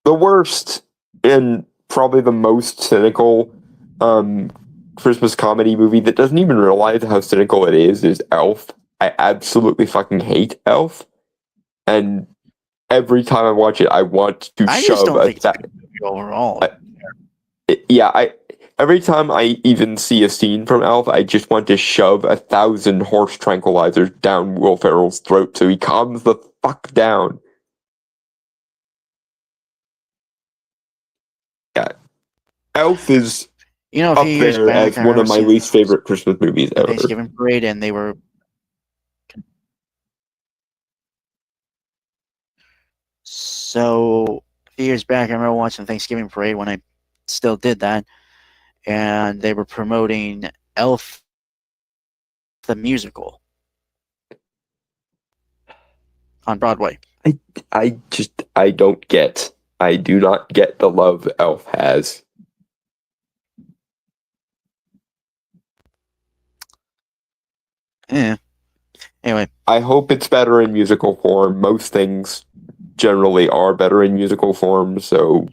The worst and probably the most cynical Christmas comedy movie that doesn't even realize how cynical it is Elf. I absolutely fucking hate Elf. And every time I watch it, I want to I shove just don't a think it's a good movie overall. Every time I even see a scene from Elf, I just want to shove 1,000 horse tranquilizers down Will Ferrell's throat so he calms the fuck down. Yeah. Elf is a up few years there back, as one of my least favorite Christmas movies ever. Thanksgiving Parade, and they were. So, a few years back, I remember watching Thanksgiving Parade when I still did that, and they were promoting Elf the musical on Broadway. I do not get the love Elf has. Yeah. Anyway. I hope it's better in musical form. Most things generally are better in musical form, so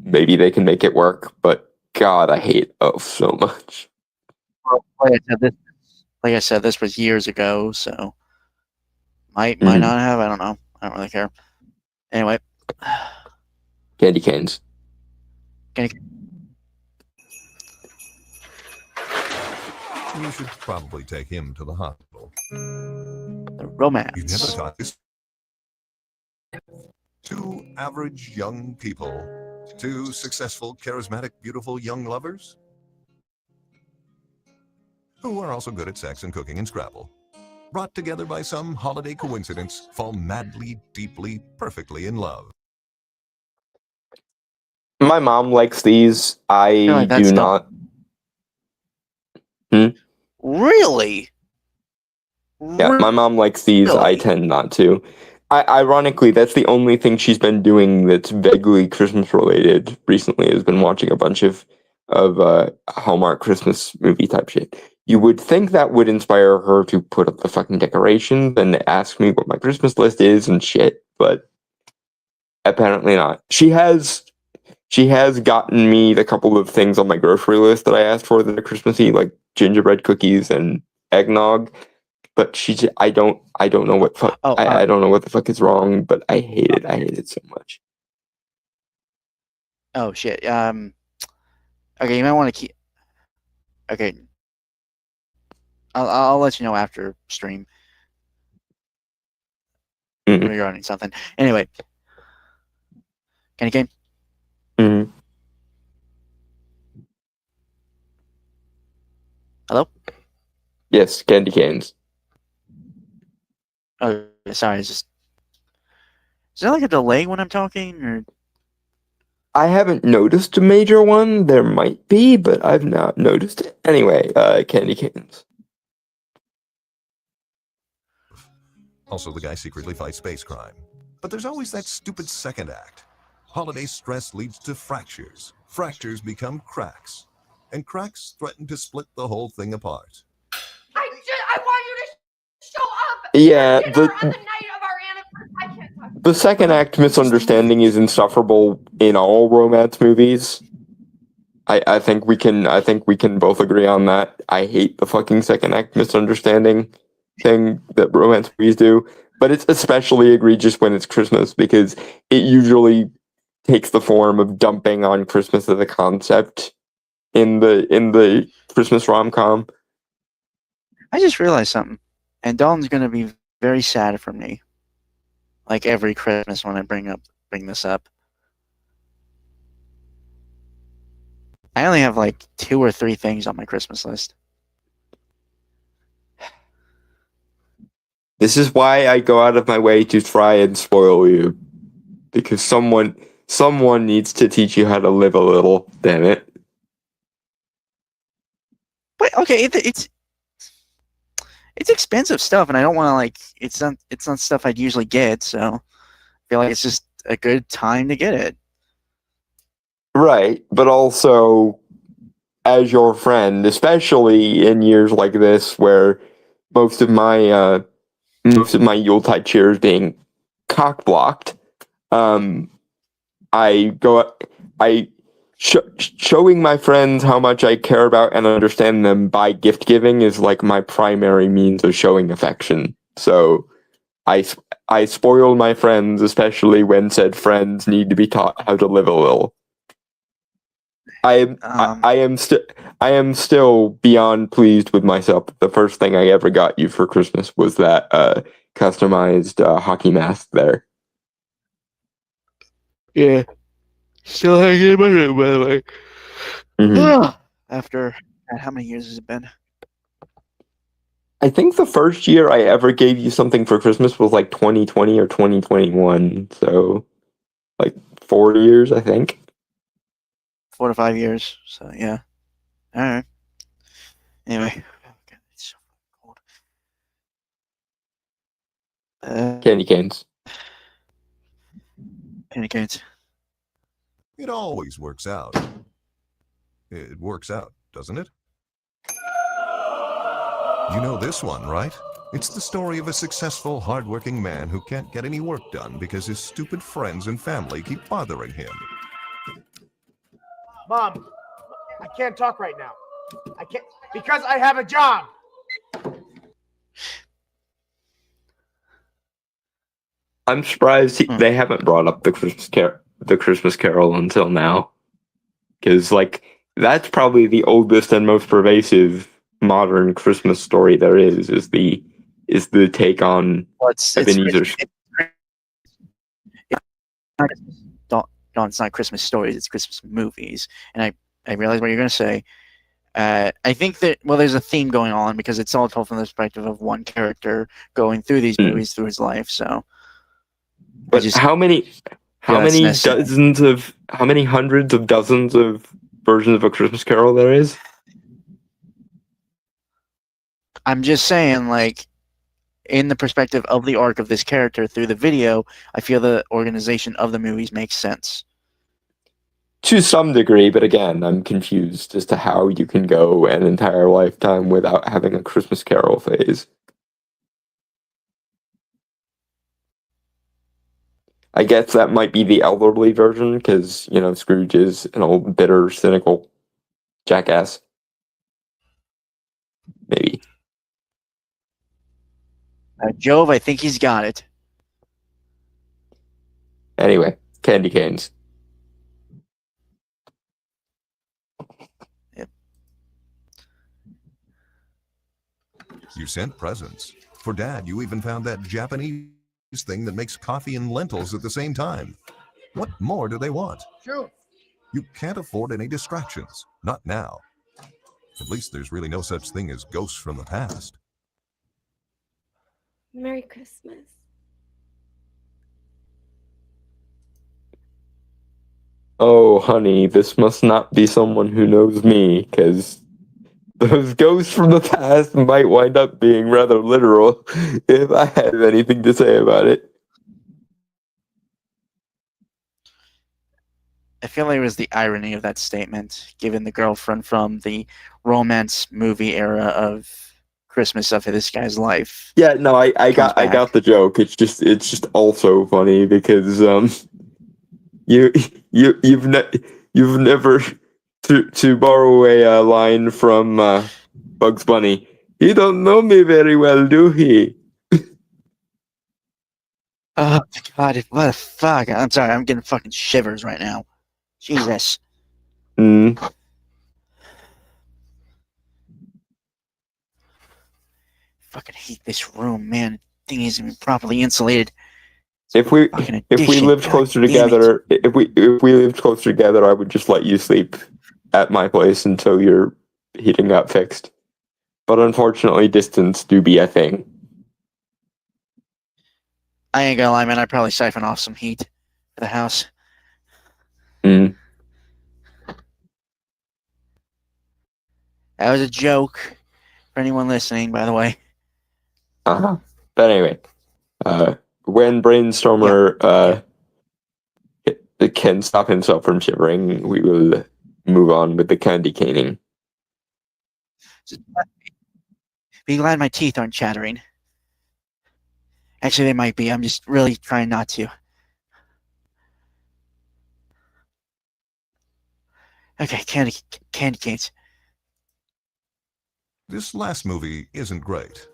maybe they can make it work, but God, I hate Elf so much. Well, like I said, this was years ago, so might not have. I don't know. I don't really care. Anyway. Candy canes. You should probably take him to the hospital. The romance. You've never taught this. 2 average young people. 2 successful, charismatic, beautiful young lovers. Who are also good at sex and cooking and Scrabble. Brought together by some holiday coincidence, fall madly, deeply, perfectly in love. My mom likes these. I do not. Really? Yeah, my mom likes these. Really? I tend not to. Ironically, that's the only thing she's been doing that's vaguely Christmas related recently. Has been watching a bunch of Hallmark Christmas movie type shit. You would think that would inspire her to put up the fucking decorations and ask me what my Christmas list is and shit, but apparently not. She has gotten me the couple of things on my grocery list that I asked for that are Christmassy, like gingerbread cookies and eggnog. But I don't know what I don't know what the fuck is wrong, but I hate it. I hate it so much. Oh shit. Okay, you might want to keep. Okay. I'll let you know after stream regarding something. Anyway, Candy cane. Mm-hmm. Hello. Yes, candy canes. Oh, sorry. Is there like a delay when I'm talking, or? I haven't noticed a major one. There might be, but I've not noticed it. Anyway, candy canes. Also, the guy secretly fights space crime. But there's always that stupid second act. Holiday stress leads to fractures. Fractures become cracks. And cracks threaten to split the whole thing apart. I want you to show up. Yeah, on the night of our anniversary. I can't talk. the second act misunderstanding is insufferable in all romance movies. I think we can both agree on that. I hate the fucking second act misunderstanding thing that romance movies do, but it's especially egregious when it's Christmas because it usually takes the form of dumping on Christmas as a concept in the Christmas rom-com. I just realized something, and Dalton's gonna be very sad for me. Like every Christmas when I bring this up. I only have like 2 or 3 things on my Christmas list. This is why I go out of my way to try and spoil you. Because someone needs to teach you how to live a little, damn it. But okay, it's expensive stuff, and I don't want to like it's not stuff I'd usually get, so I feel like it's just a good time to get it. Right, but also as your friend, especially in years like this where most of my Yuletide cheer is being cock blocked, showing my friends how much I care about and understand them by gift giving is like my primary means of showing affection. So I spoil my friends, especially when said friends need to be taught how to live a little. I am still beyond pleased with myself. The first thing I ever got you for Christmas was that customized hockey mask there. Yeah. Still hanging in my room, by the way. Mhm. After how many years has it been? I think the first year I ever gave you something for Christmas was like 2020 or 2021. So, like 4 years, I think. 4 to 5 years. So yeah. All right. Anyway, God, it's so cold. Candy canes. Candy canes. It always works out. It works out, doesn't it? You know this one, right? It's the story of a successful, hardworking man who can't get any work done because his stupid friends and family keep bothering him. Mom, I can't talk right now. I can't because I have a job. I'm surprised they haven't brought up the Christmas Carol until now, because like that's probably the oldest and most pervasive modern Christmas story there is the take on Ebenezer. It's not Christmas stories, it's Christmas movies. And I realize what you're going to say. I think that, well, there's a theme going on because it's all told from the perspective of one character going through these movies through his life. So, but how many hundreds of dozens of versions of A Christmas Carol there is? I'm just saying, like, in the perspective of the arc of this character through the video, I feel the organization of the movies makes sense. To some degree, but again, I'm confused as to how you can go an entire lifetime without having a Christmas Carol phase. I guess that might be the elderly version, because, you know, Scrooge is an old, bitter, cynical jackass. Maybe. Jove, I think he's got it. Anyway, candy canes. Yep. You sent presents. For Dad, you even found that Japanese thing that makes coffee and lentils at the same time. What more do they want? Shoot. You can't afford any distractions. Not now. At least there's really no such thing as ghosts from the past. Merry Christmas. Oh, honey, this must not be someone who knows me, because those ghosts from the past might wind up being rather literal if I had anything to say about it. I feel like it was the irony of that statement, given the girlfriend from the romance movie era of Christmas of this guy's life. Yeah, no, I Comes got back. the joke. It's just also funny because you've never to borrow a line from Bugs Bunny. You don't know me very well, do he? Oh God! What the fuck? I'm sorry. I'm getting fucking shivers right now. Jesus. Mm. Fucking hate this room, man. Thing isn't even properly insulated. If we Fucking lived addiction, closer God damn it. together, if we lived closer together, I would just let you sleep at my place until your heating got fixed. But unfortunately, distance do be a thing. I ain't gonna lie, man. I'd probably siphon off some heat for the house. Mm. That was a joke for anyone listening, by the way. Uh-huh. But anyway, when Brainstormer can stop himself from shivering, we will move on with the candy caning. Be glad my teeth aren't chattering. Actually, they might be. I'm just really trying not to. Okay, candy canes. This last movie isn't great.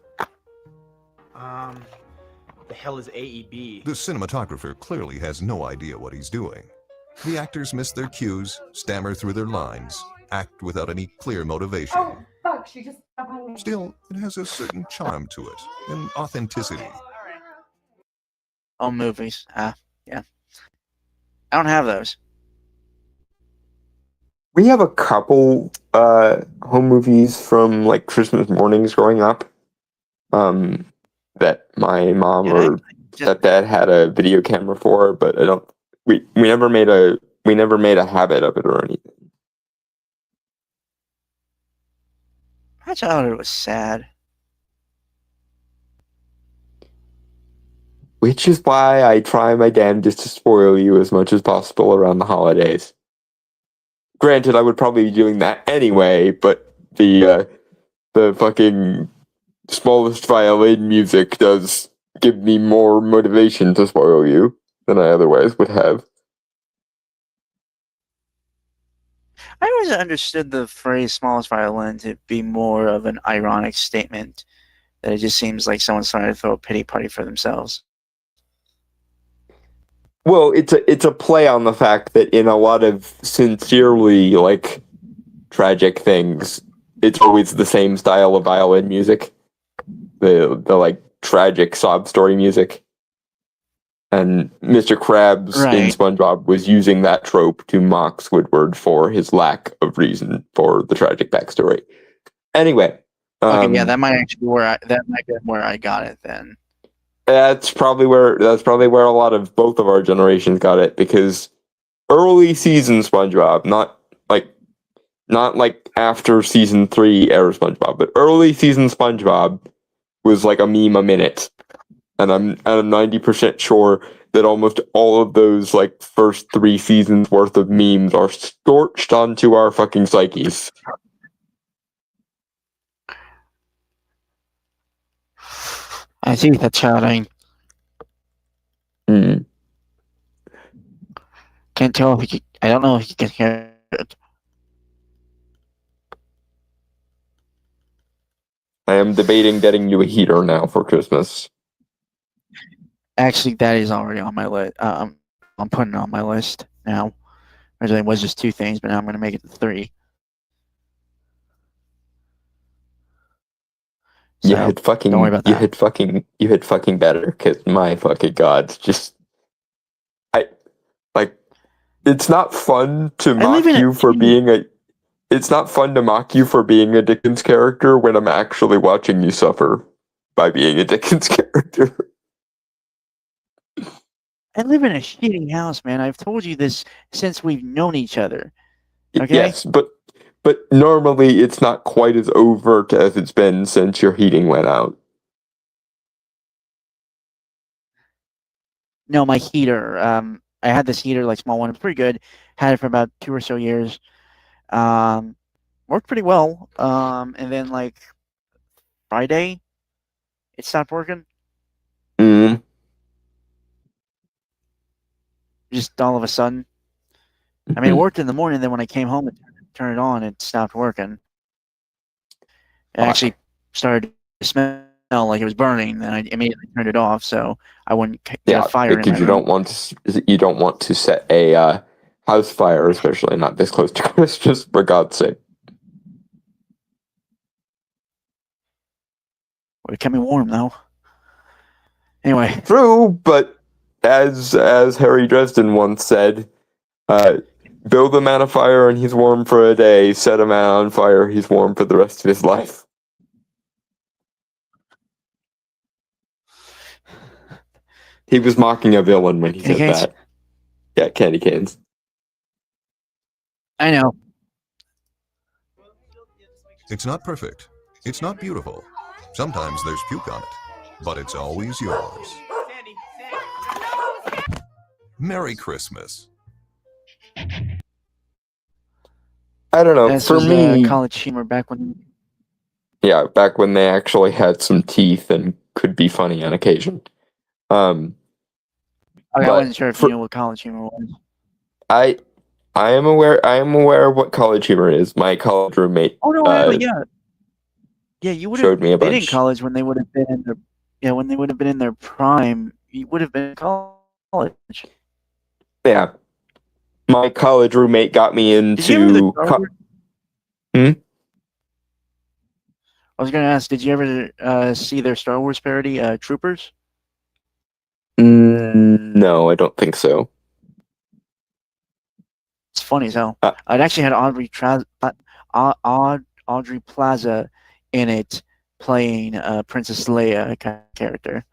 The hell is AEB? The cinematographer clearly has no idea what he's doing. The actors miss their cues, stammer through their lines, act without any clear motivation. Oh, fuck, she just stepped on me. Still, it has a certain charm to it, an authenticity. All movies. Yeah. I don't have those. We have a couple home movies from like Christmas mornings growing up. That my mom or stepdad had a video camera for, but I don't. We never made a habit of it or anything. My childhood was sad. Which is why I try my damnedest to spoil you as much as possible around the holidays. Granted, I would probably be doing that anyway, but the fucking smallest violin music does give me more motivation to spoil you than I otherwise would have. I always understood the phrase smallest violin to be more of an ironic statement. That it just seems like someone's trying to throw a pity party for themselves. Well, it's a play on the fact that in a lot of sincerely like tragic things, it's always the same style of violin music. The like tragic sob story music. And Mr. Krabs in SpongeBob was using that trope to mock Squidward for his lack of reason for the tragic backstory. Anyway. Okay, yeah, that might actually be where I got it then. That's probably where a lot of both of our generations got it, because early season SpongeBob, not like after season 3 era SpongeBob, but early season SpongeBob was like a meme a minute. And I'm 90% sure that almost all of those like first 3 seasons worth of memes are scorched onto our fucking psyches. I think that's shouting. Mm. Can't tell if I don't know if you can hear it. I am debating getting you a heater now for Christmas. Actually, that is already on my list. I'm putting it on my list now. Originally, it was just 2 things, but now I'm going to make it 3. So, you had fucking. Don't worry about that. You had fucking better, because my fucking god, just it's not fun to mock you for being a. It's not fun to mock you for being a Dickens character when I'm actually watching you suffer by being a Dickens character. I live in a shitty house, man. I've told you this since we've known each other. Okay? Yes, but But normally it's not quite as overt as it's been since your heating went out. No, my heater. I had this heater, like small one. It was pretty good. Had it for about 2 or so years. Worked pretty well. And then like Friday, it stopped working. Mm. Just all of a sudden. I mean, it worked in the morning. Then when I came home and turned it on, it stopped working. It actually started to smell like it was burning, and I immediately turned it off so I wouldn't get a fire. Because you don't want to set a house fire, especially not this close to Christmas, for God's sake. It kept me warm though. Anyway, true, but as Harry Dresden once said, build a man a fire and he's warm for a day. Set a man on fire, he's warm for the rest of his life. He was mocking a villain when he said that. Yeah, candy canes. I know. It's not perfect. It's not beautiful. Sometimes there's puke on it, but it's always yours. Merry Christmas. I don't know. This for was, me, College Humor back when. Yeah, back when they actually had some teeth and could be funny on occasion. I wasn't sure if you knew what College Humor was. I am aware. I am aware of what College Humor is. My college roommate. Oh no, actually, yeah. Yeah, you would have showed me a been in bunch. college when they would have been in their when they would have been in their prime. You would have been in college. Yeah, my college roommate got me into. I was going to ask, did you ever see their Star Wars parody, Troopers? No, I don't think so. It's funny as hell. It actually had Audrey Plaza in it playing Princess Leia character.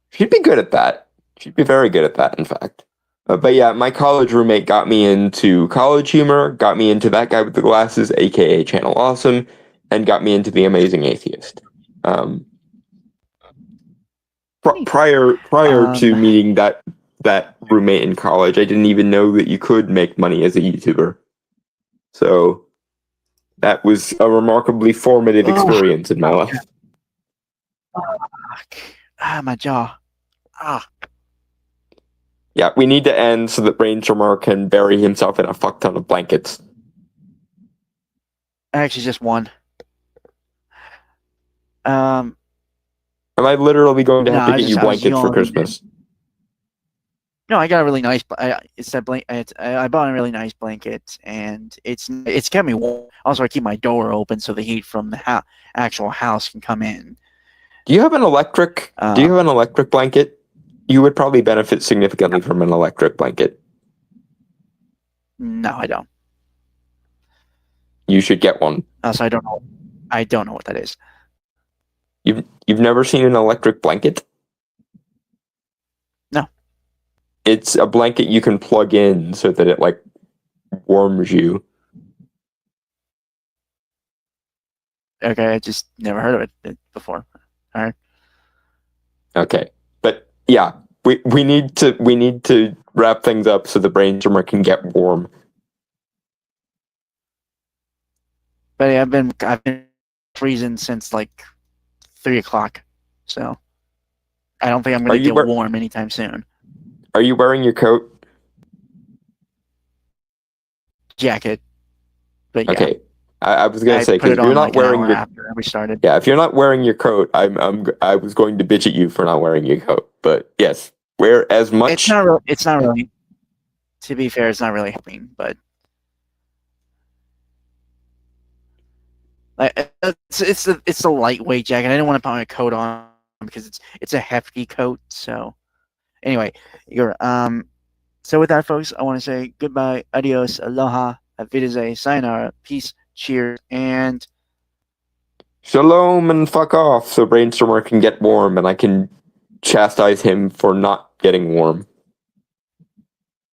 She'd be good at that. She'd be very good at that, in fact. But yeah, my college roommate got me into College Humor, got me into That Guy with the Glasses, aka Channel Awesome, and got me into The Amazing Atheist. Prior to meeting that roommate in college, I didn't even know that you could make money as a YouTuber. So that was a remarkably formative experience in my life. My jaw. Yeah, we need to end so that Brainstormer can bury himself in a fuck ton of blankets. Actually, just one. Am I literally going to have to get you blankets for Christmas? No, I got a really nice. It's that blanket. I bought a really nice blanket, and it's kept me warm. Also, I keep my door open so the heat from the actual house can come in. Do you have an electric? Do you have an electric blanket? You would probably benefit significantly from an electric blanket. No, I don't. You should get one. Also, I don't know. I don't know what that is. You've never seen an electric blanket? No. It's a blanket you can plug in so that it like warms you. Okay, I just never heard of it before. All right. Okay, but yeah, we need to wrap things up so the Brainstormer can get warm. But yeah, I've been freezing since like 3 o'clock, so I don't think I'm going to get warm anytime soon. Are you wearing your coat? Jacket. But yeah. Okay. I was gonna say, because if you're not wearing your after we started. Yeah, if you're not wearing your coat, I was going to bitch at you for not wearing your coat. But yes, wear as much. It's not really. To be fair, it's not really helping, but it's a lightweight jacket. I didn't want to put my coat on because it's a hefty coat. So anyway, so with that, folks, I want to say goodbye, adios, aloha, auf Wiedersehen, sayonara, peace, cheers, and shalom, and fuck off so Brainstormer can get warm and I can chastise him for not getting warm.